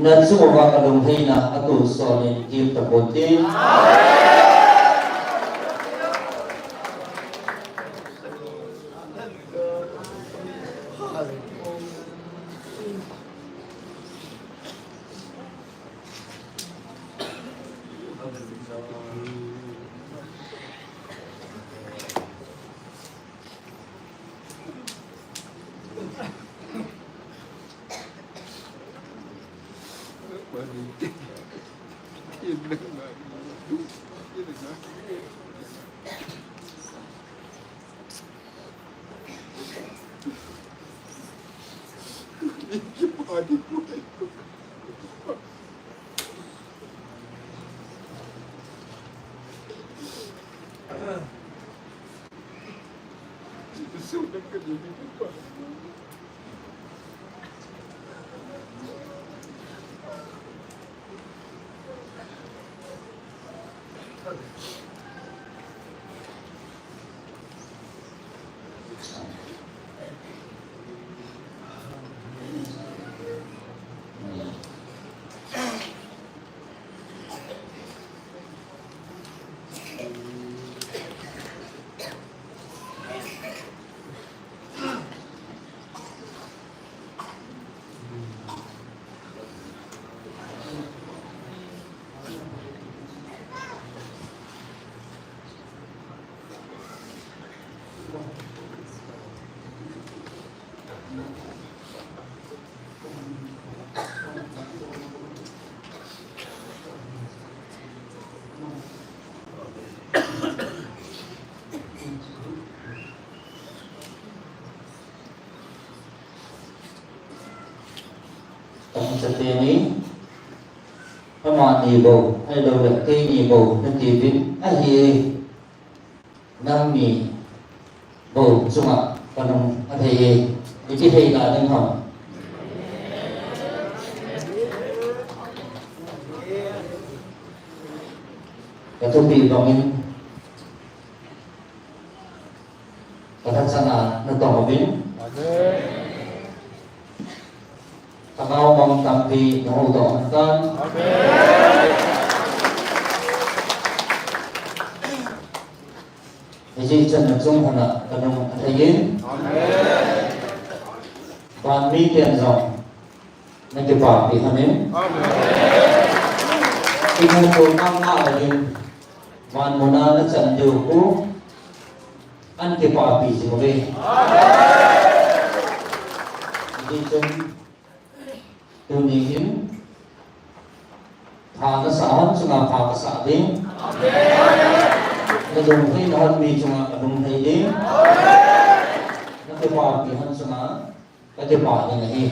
Nansu wa ka dong hay na atu so ni kim ta ponti Trong sân tế ní Các bạn nhì bầu hay đầu lực cây nhì bầu nên kỳ vinh ai hi năng nhì bầu chung ạ còn ông thầy những cái thầy là nên học cái thông tin đó mình cái thân sản là nó tổng vinh Tagaw mong tampi ng utong kan. Iji chân được dung hana kanong athayin. Ban mi tiền rong nên cái bảo bị hanin. Khi mong cô mang ngã ở din ban mona nó chân điều cũ ăn cái bảo bị gì mà về. Iji chân Tunihin Pakasahan sunga pakasaling Nadunghi nahan mi sunga kadunghiling Nakipapihan sunga Nakipahingahin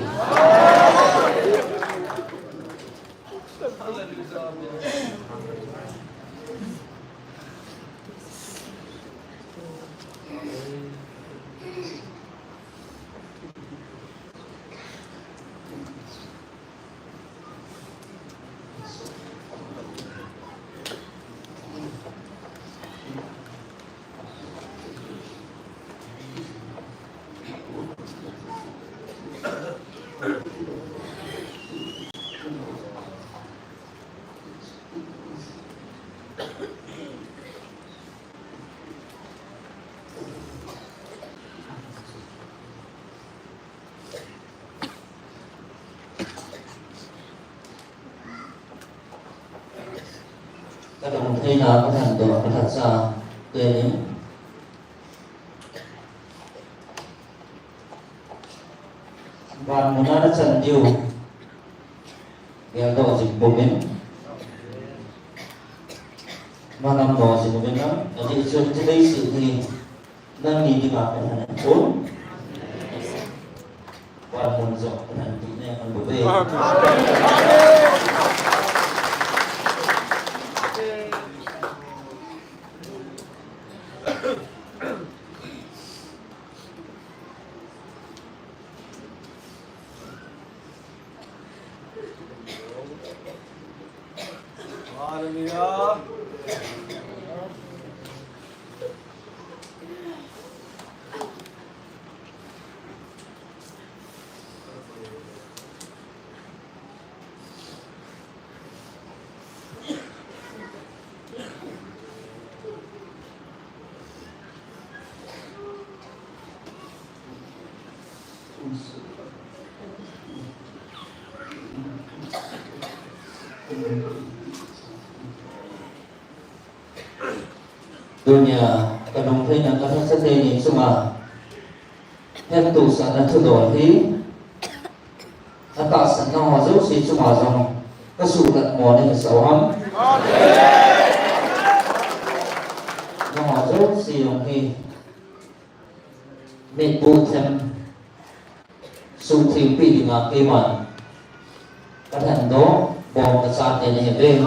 Các đồng thấy là có thành tựu có thật ra tên ấy Bạn muốn nói chân điều Ghiền độ dịch bộ biến Mà nằm đó dịch bộ biến đó Ở thị trường trên đây sự thì Nâng nhìn đi vào cái thằng 4 Bạn muốn dọn cái thằng tí này còn bố về Hallelujah. Dunia kadung thấy là các sắc đây nhìn xung à hết tụ sản là thứ đổi thì các bạn sản năng hòa dấu xí xung à dòng các sự đặt mùa nên là xấu hắm năng hòa dấu xí dòng thì nên bù thêm sự thiếu bị đi ngạc kỳ bản các thành đó bom các sản tên này về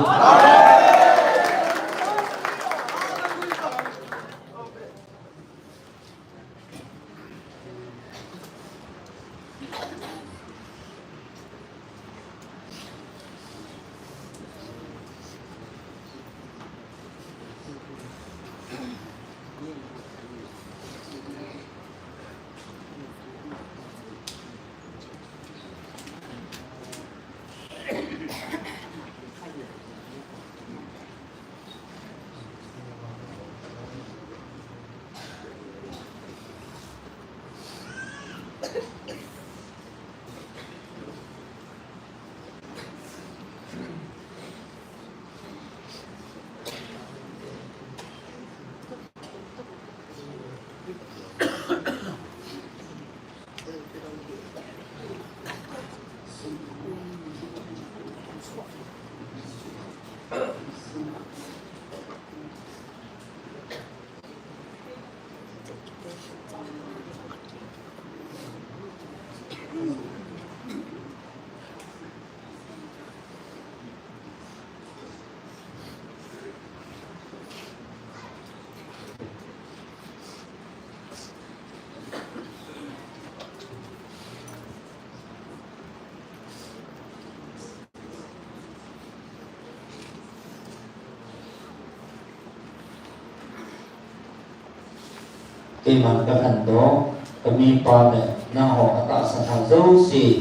Cái mặt các hành đó có mi pa này na họ tạo sản phẩm dấu xì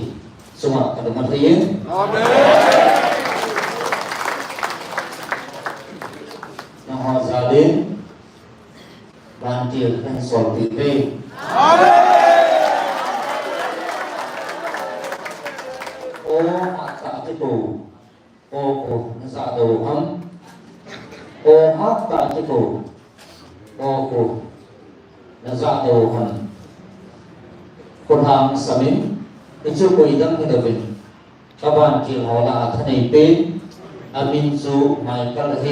xung hợp các mặt thấy na họ ra đến ban tiền thành sổ tỷ về ô hạ tạ cái tù ô cổ dạ đầu hâm ô hát tạ cái tù ô cổ na dạ đầu hâmคนทางสมิงเป็นชื่อคุยดังที่เดิมชาวบ้านที่หอละทนายเป็นอามินซูไมเคิลเฮ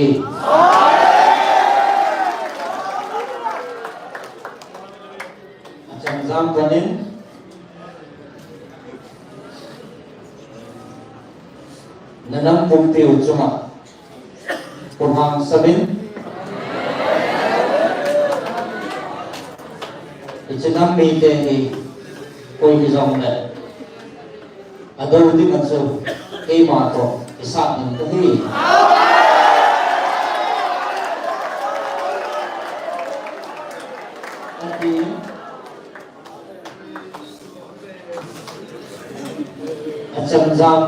อาจารย์จำกันนี้นั่นนั่งปุ่มติวจุมาคนทางสมิงจะนั่งมีเตนีकोई भी जम ले other उदी मंसो ए मातो इसाब नहीं ही अति अचम जाम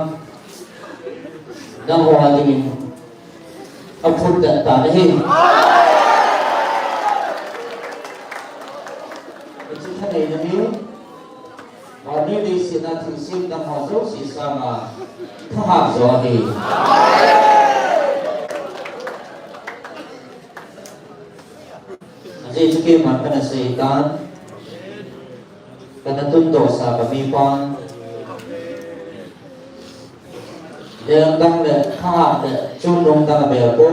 नम हो आदमी अब foot जाता नहीं इसी तरह नहीं और ये देश ना थिसिंग ना हौसो सीसा मा था जो है अजे इसके मन का शैतान कना तुम दोसा बमी पान देंग दंग ले था ले चुन दंग दंग बेलको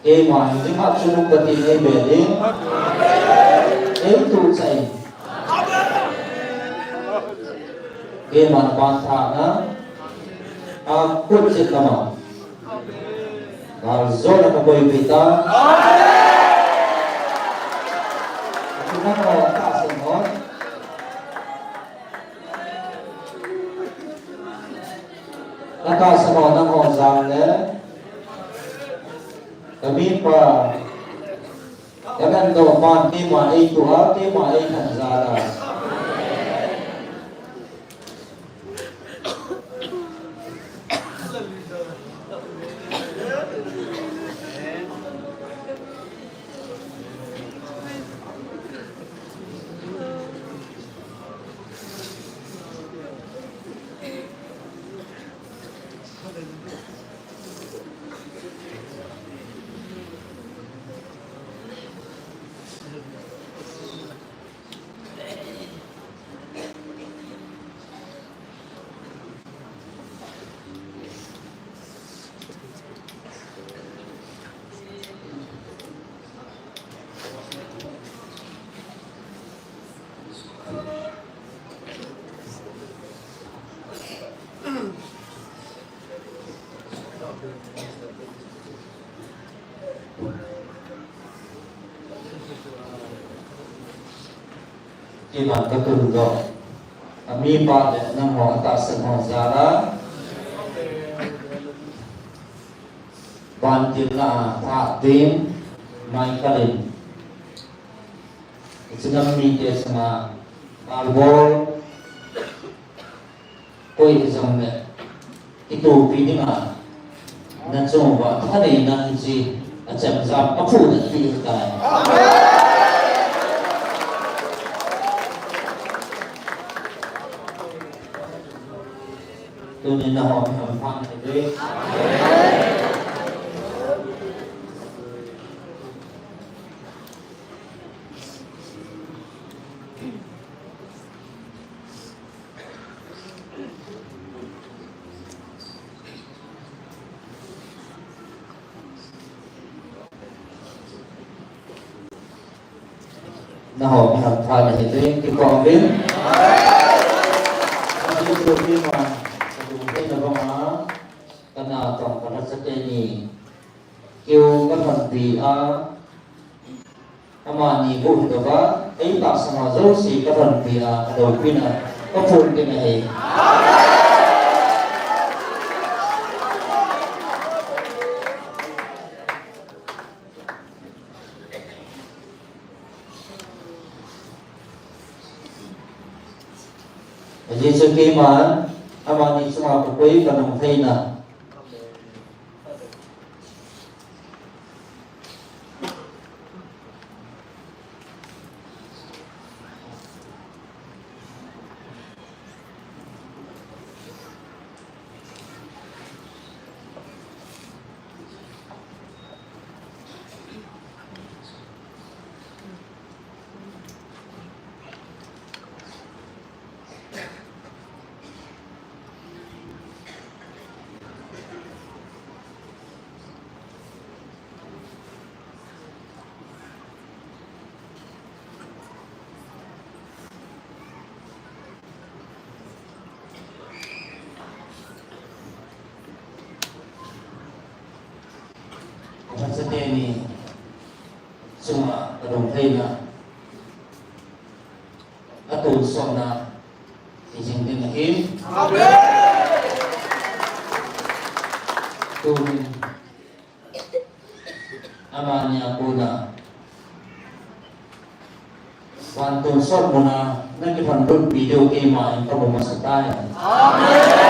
के मान जिमा चुन पति ने बेले tu say ke man pan tha na a kut sit lama dal zona ka boy pita kita ko ta sin ho ta sa mo na ho zang le kami pa Jangan kau mati mati Tuhan, mati mati Tanzara. Iman ketundo, kami pada nama atas semua zara, bantirna takdim, Michaelin, sedang media sama albor, koi kesamne, itu pilihan, dan semua hari nanti macam apa pun nanti kita. Tunin na ho ang pangit na ho ang pangit ki pangin itu lima karena tong pada seteni kêu các phần vì amani bu itu ba ai tak sama jauh si các phần vì đầu tiên là có phun cái này Yesus keman amani semua pokoi kanong feina. Ini semua kadang feina atau sona izin dinahim amin tuhin amanya puna wantun sot muna nagipandun video kema yang kamu masatayan amin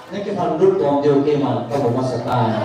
Nagkipandut ko ang Diyo keman pagmamasatan.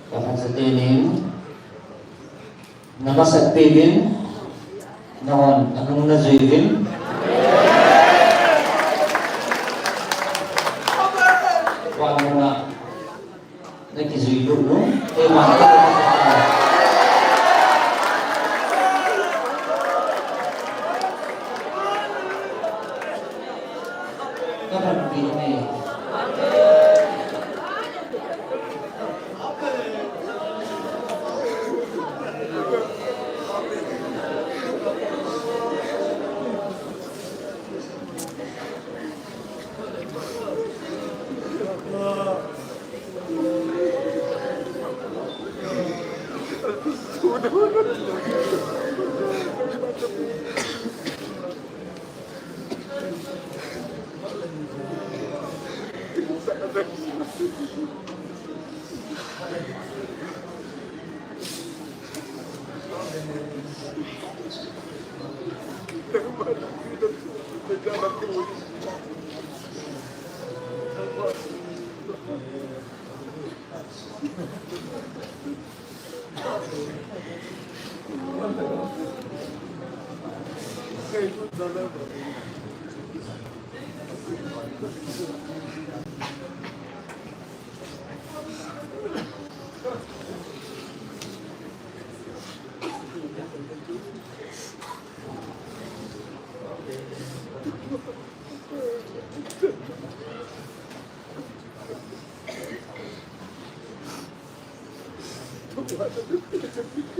Kapan setinin namasagpilin naon anong nazuilin wag mo na nagkizuilo no kapan pilih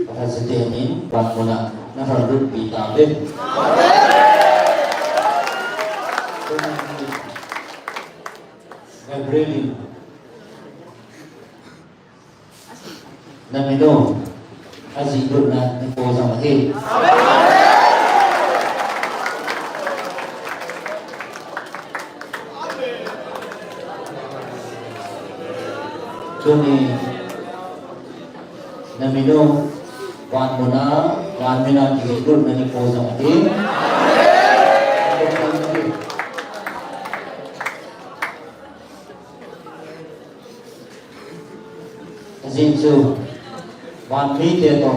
Presiden buat mula naharut bitabim. Gabriel Namino Azidun na ni po sa mahi. Tuni Namino wan muna wan mina Azidun na ni po sa mahi. Jinsu wan mi te to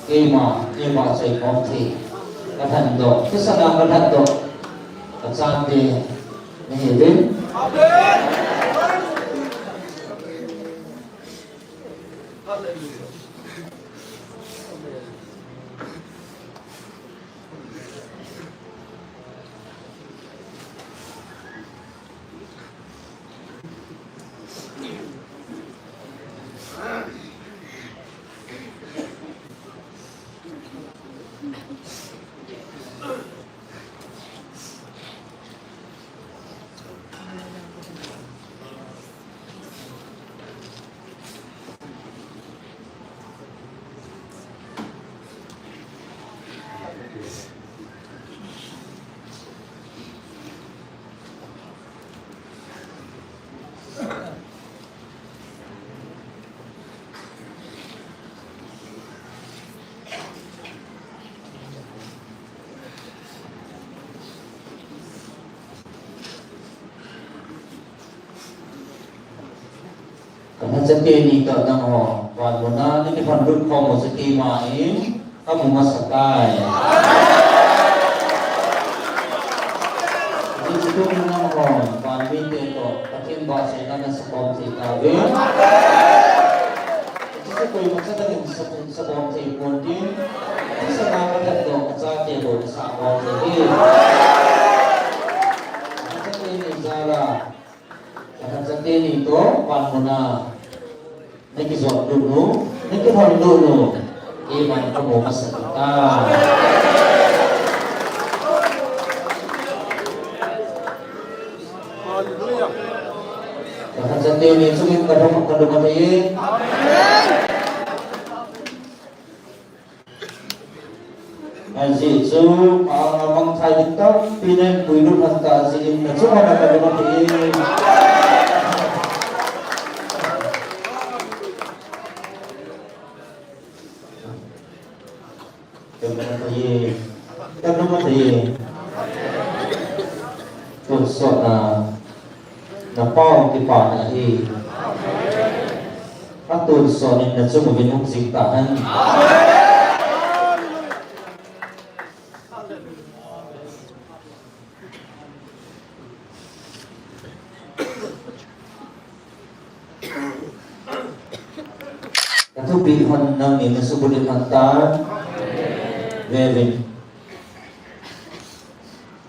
kema sai kom thi kathan do kisana kathan do katsan de ni bin amen hallelujah ท่านจะเตนีก็นังอ๋อวันวันนั้นนี่ที่พันรุ่นของหมดสติมาเองถ้ามึงมาสกายที่จะต้องนังอ๋อวันนี้เด็กก็ประเทศบาเซนันสปอมที่กาเวที่จะคุยมันจะได้สปอมที่คนที่ที่สนามเด็กก็จะเตะบอลสามวันที่จะเตนิจาระท่านจะเตนิโตวันวันนั้นNikizot dulu, nikihon dulu, iman kamu masa kita. Jangan sedih ni, sungguh kadang-kadang ini. Aziz, orang Thai kita pindah builu hantar aziz, semua kadang-kadang ini. Kadang-kadang ini, tujuan napau di mana ini, atau tujuan ini cuma minum cintaan. Itu pilihan nang ini sebut hantar. Về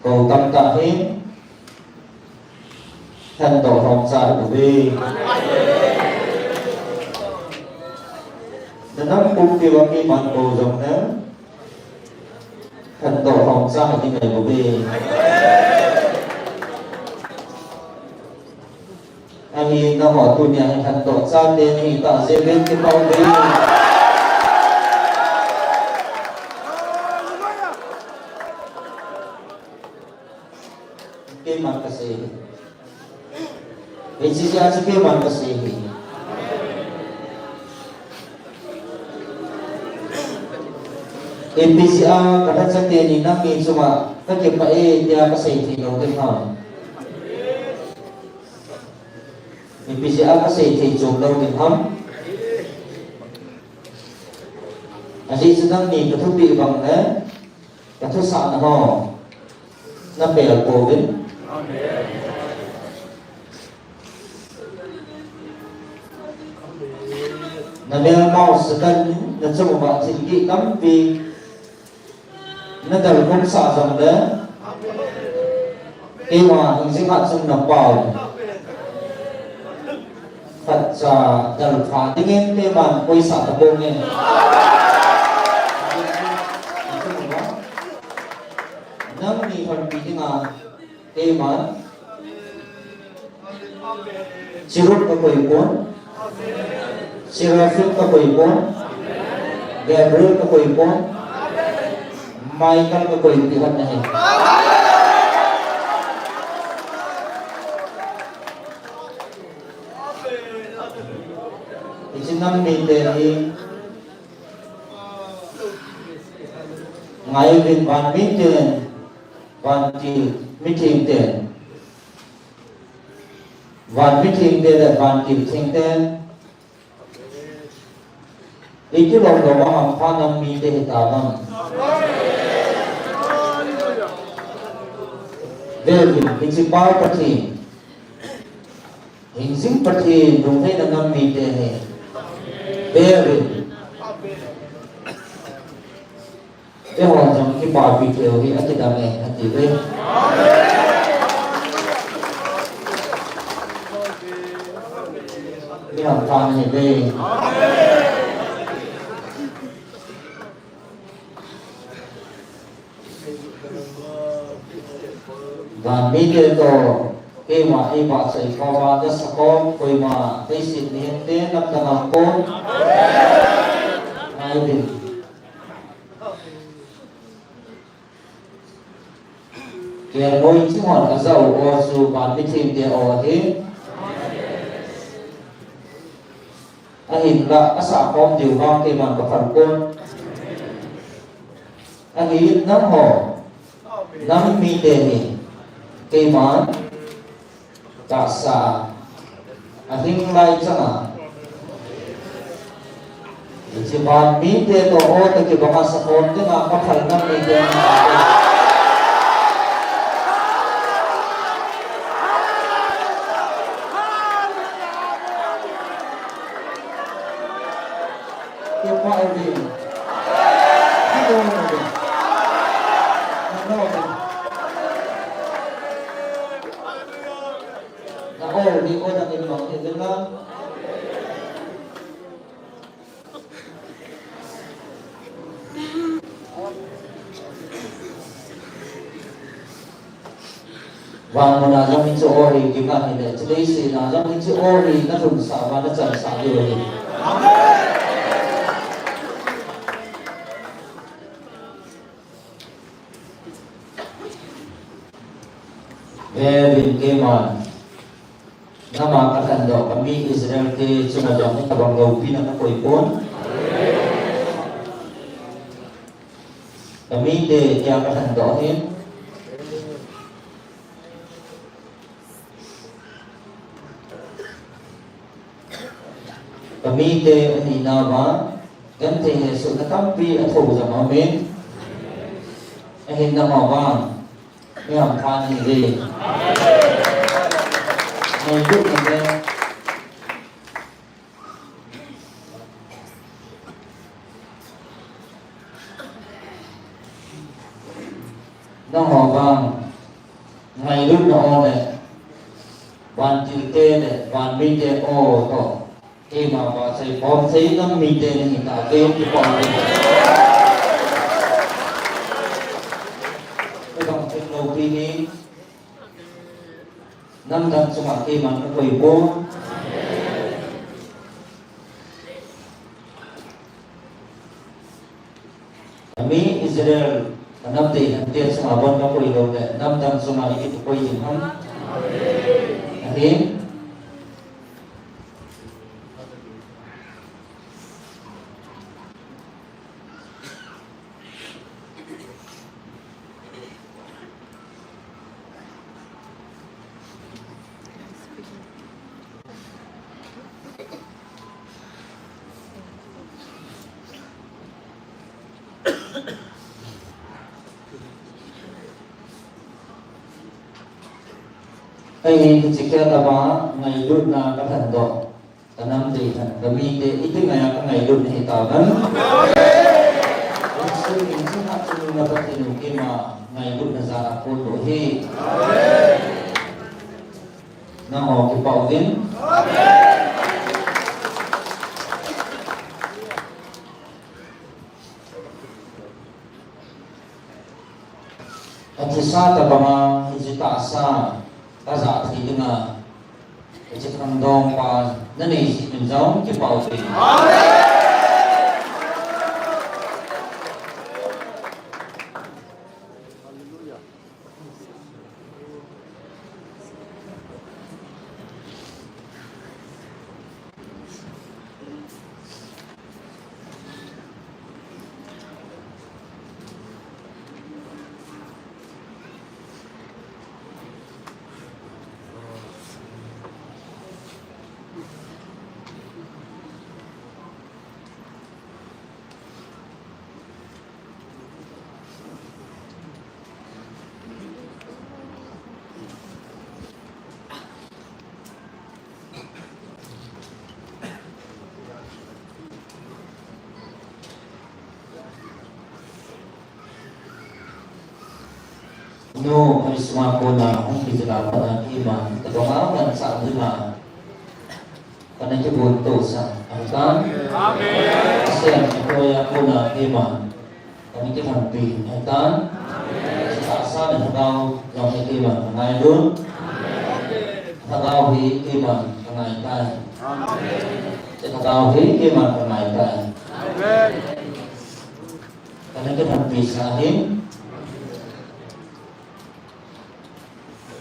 cầu tâm tạ hết thân tổ phòng giải của vi nó nắm cung kêu bằng cái mặt cầu rồng đó thân tổ phòng giải như này của vi anh ấy nó hỏi tôi nhà thân tổ giải đến thì tạo dễ bên cái bao vi keman kasih. Sisi aja keman kasih. MPCA kadang sakit ni nami cuma kerja pakai dia kasih tinggal kenal. MPCA kasih tinggal kenal. Asyik sedang ni ketupi bang ketusan ho. Napel COVID. Namel mau sedan dan semua tinggi kami nadal kong sa sang de ewa ang singat sung napal at sa dal fa tingin teman koy sa tabongin nang ni hon pitinga teman sirut ka koy pon Sirafil ka koy pon Gabriel ka koy pon Michael ka koy pihan na hin isinang miteri ngayon din ban meeting ban meeting din ban meeting din at ban meeting din itu loh doa apa yang mide hitam. Devin principal parti, insing parti rumai dengan mide he. Devin, orang jam kita pikir ini ada dame hati deh. Ini apa ni deh? Và bây giờ khi mà ai bảo xảy ra vào đất sạc con quay mà tây xịt hiện tế năm tầng hàng con ai đi kẻ ngôi chứ hoàn cả dầu ở dù bản đi tìm để ở thế anh hình là các xã con đều vang cái bàn của phần con anh ấy nắm hổ nắm mi đề hình keman kasa ating lai changa Jadi bami dia to oh tapi bapa sekon tu nak pasal nak dia. Dia apa ini? Kita mana? Mana? Oh, di orang ini maksud dengan Và một là do mình chỗ ori cái mà thì để cho đây sẽ là do mình chỗ ori nó dùng xả và nó chẳng xả được rồi. Về bên kia mà nama akan doa kami Israel ke cuma doa kita bangga upin akan koi pun. Kami de yang akan doain. Kami de ni nama kan te Yesus natampi atau zaman amin. Ahin nama bang yang kami de. Hidup kita nó họ vàng ngày lúc nó này bàn chữ tê này bàn mi tê ô đó khi mà bà thầy bom thấy nó mi tê này hiện tại cái bom này cái bằng cái lâu đi đi năm năm trong khi mà nó quỳ bố Mỹ Israel năm tỷ hàng tiền trong bọn nó quỳ đầu để năm năm trong cái quỳ gì không thế Ay jika lama ngaidut na katando tanam di tan kami de itu ngaya ngaidut ni taban so ini nak sunu na patinu kema ngaidut na zara ko dohi na ho ki paudin at sa tabanga hijita sa Kaza thì nhưng mà cái chiếc khăn đong và nó này mình giống cái bảo vệ. No, kami semua pun kung dilakukan ang iman. Katumawan sa iman. Karena buntu sa angkan. Amin. Kasi ang ituya po na iman. Kami kitampi. Angkan. Sa asa na hagaw ng iman. Ngayon. Hagaw iman. Kangaitan. Amin. Hagaw iman. Kangaitan. Amin. Karena kitampi sa ahin.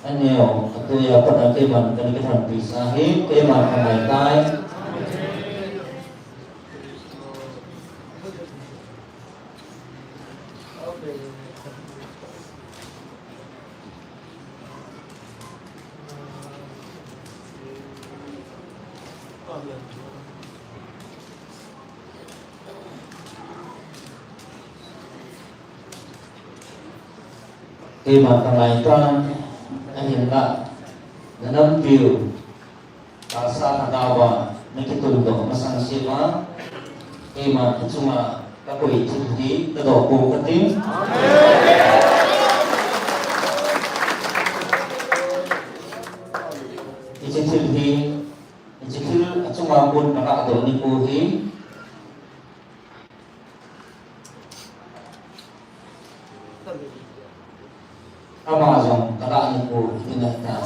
Anyo, tôi phần ở cây mình cần cái phần bị xa hết cây mà phần này tay Iman kalaitan ahimna nanam piu asa hadawa nikitundo masang sima iman cuma kapoi cindi tadoko kating Ijikil cuma pun nakakado ni kuhi Amazon karaan ko itinata.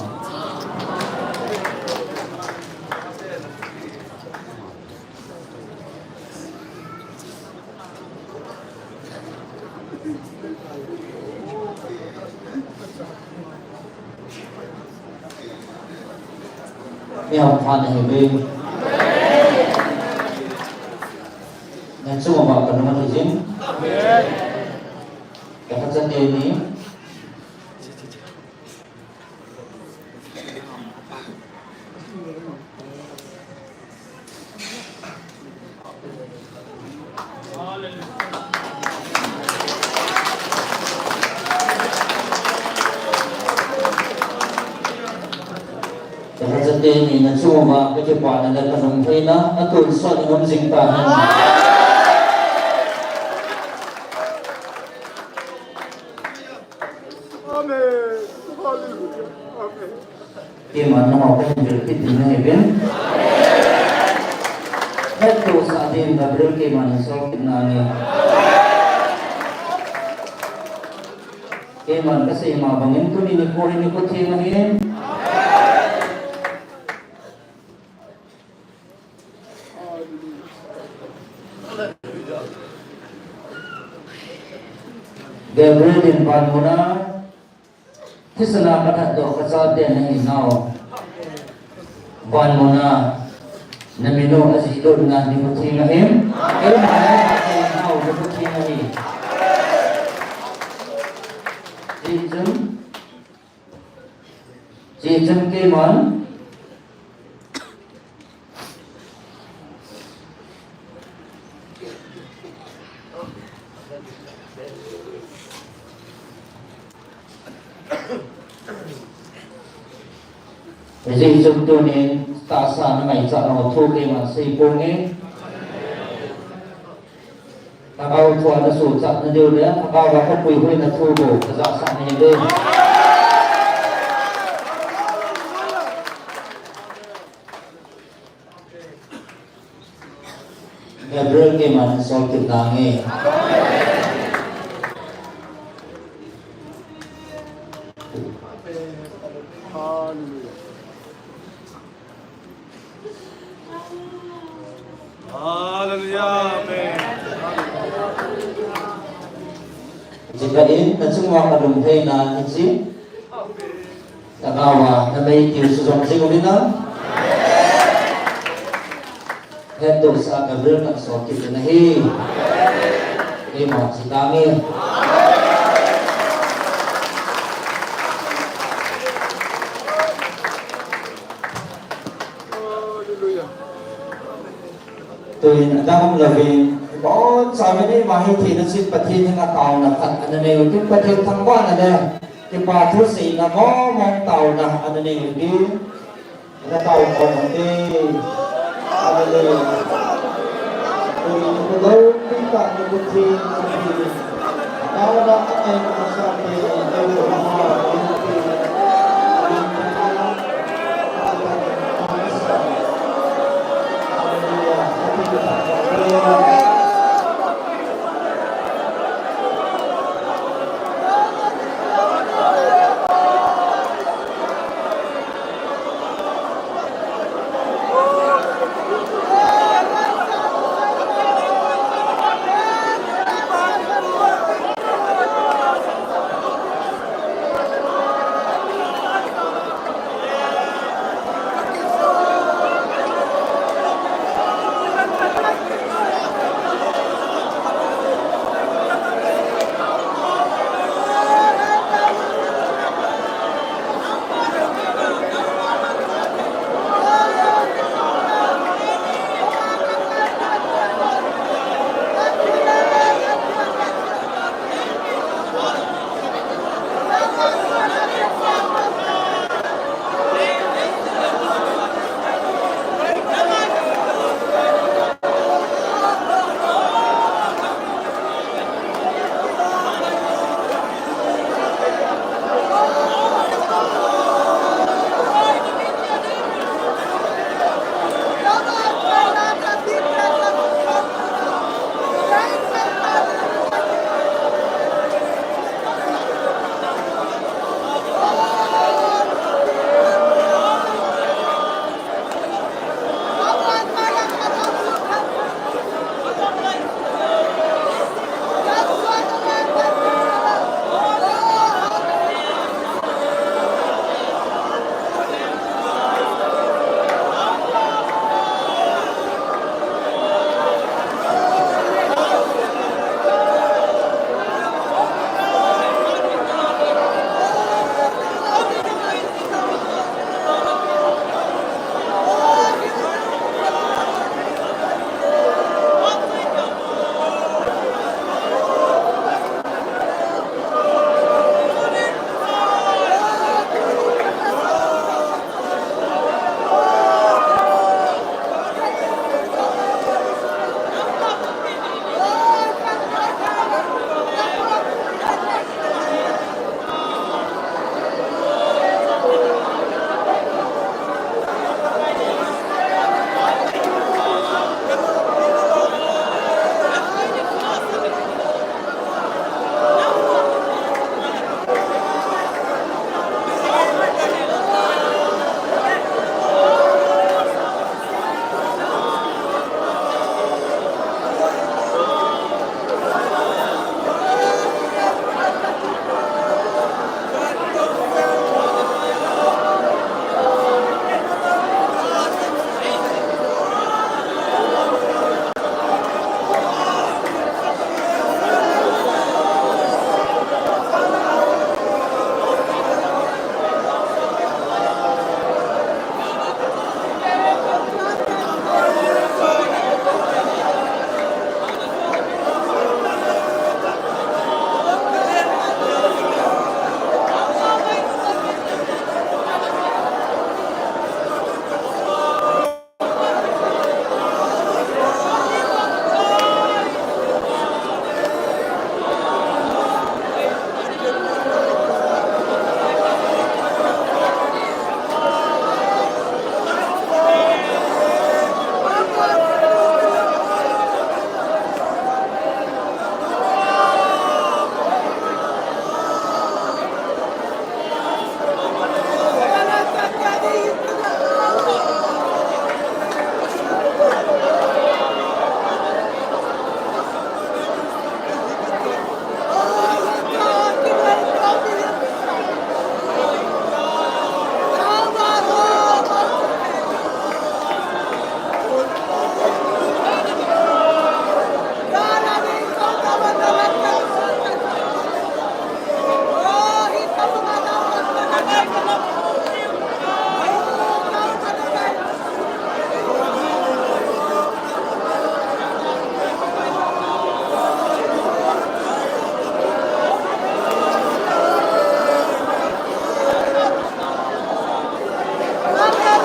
Yang mana ini? Yang semua bapak nama izin. Yang kerja ini. Ini semua kecepatan dan penumpang atau suatu menjengtahan. Amin. Haleluya. Amin. Iman mau penjelasan ini kan? Itu saat ini Gabriel iman sok nani. Iman kasih iman bangin tu ini kori ini kuti ini. Gabriel din panmuna kisana katat do kasate na hinaw panmuna namino kasi ito nga di mo tingahim pero mga hinaw di mo tingahim Jijum keman Jadi contohnya tasa nama Isa Nautu keman seipungnya Takau tua na sucat na diyo dia Takau baka puy-puy na tubo Kazasak niya din Gabriel keman solkit nangi Haleluya. Amin. Jikain na semua kadumhay na hinsi Takawa na may tiususong sigurina Heto sa Gabriel na solkit na hi Imo si kami Tôi đã không là vì có sao với đây mà hay thì nó xin bật thiên nhưng mà tàu là thật anh này cái bật thiên thăng quan là đây cái bà thứ sĩ là có mong tàu là anh này đi là tàu còn đi anh này tôi đâu đi tại cái bật thiên đó đó các em sao thì đâu được mà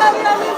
Amen.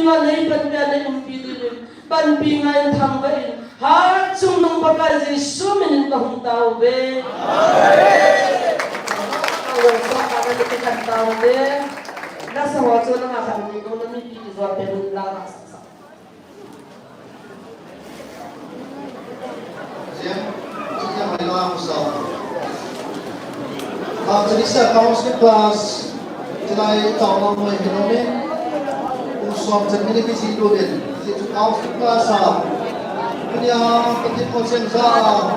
nga lay ban bia lay nung pidilin ban bi nga yung tangbain har sum nung bakal Jesu minin tahong tao be awan sa para ditikan tao be nasa wacho na nga kami nung namipigizwa pero laras may mga gusto. Jadi sa counseling class, sila taong mga hinomin, usap sa pinipisi din. Sa counseling class, punya penting konsen sa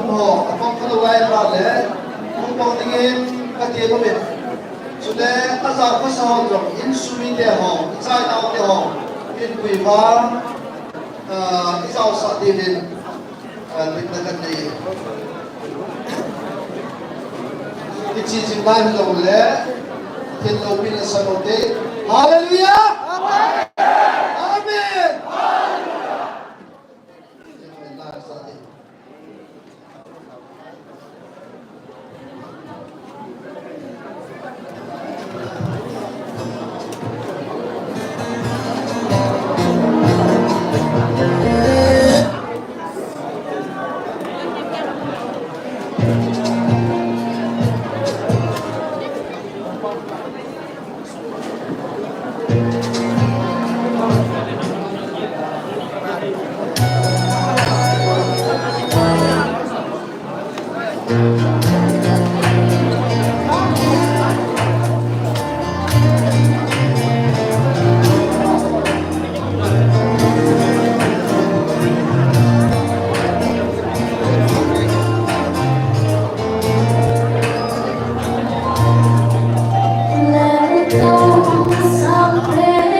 uno, apang kalaway rale, kung pangtingin katinomin. Sudah kasar ko sa hondong, insumi de hong, isay tao de hong, pinkuy ba, isaw sa din, nagdagan na yun. Ichijing bahan lo le, tin lo pinasanote. Hallelujah! Amen! Amen! Let it go, something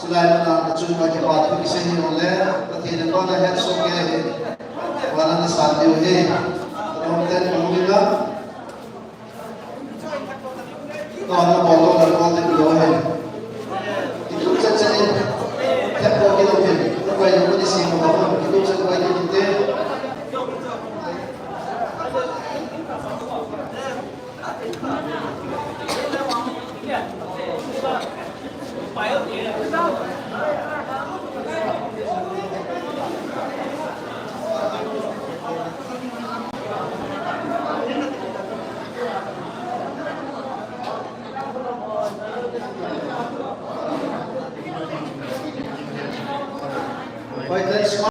Selain จุนมาเก็บปัดทุกสิ่งอยู่เลยประเทศก็น่าเห็นสุขเองวันนั้นสัตย์อยู่เองน้องเต้นของมิลล์ตอนนั้นบอกเราเราเต้นอยู่เองที่ทุกสิ่งจะเนี่ยแค่พอกินเราเองเราไปยังไม่ได้สิ่งของเราที่ทุกสิ่งไปที่นี่เต้ Vai ter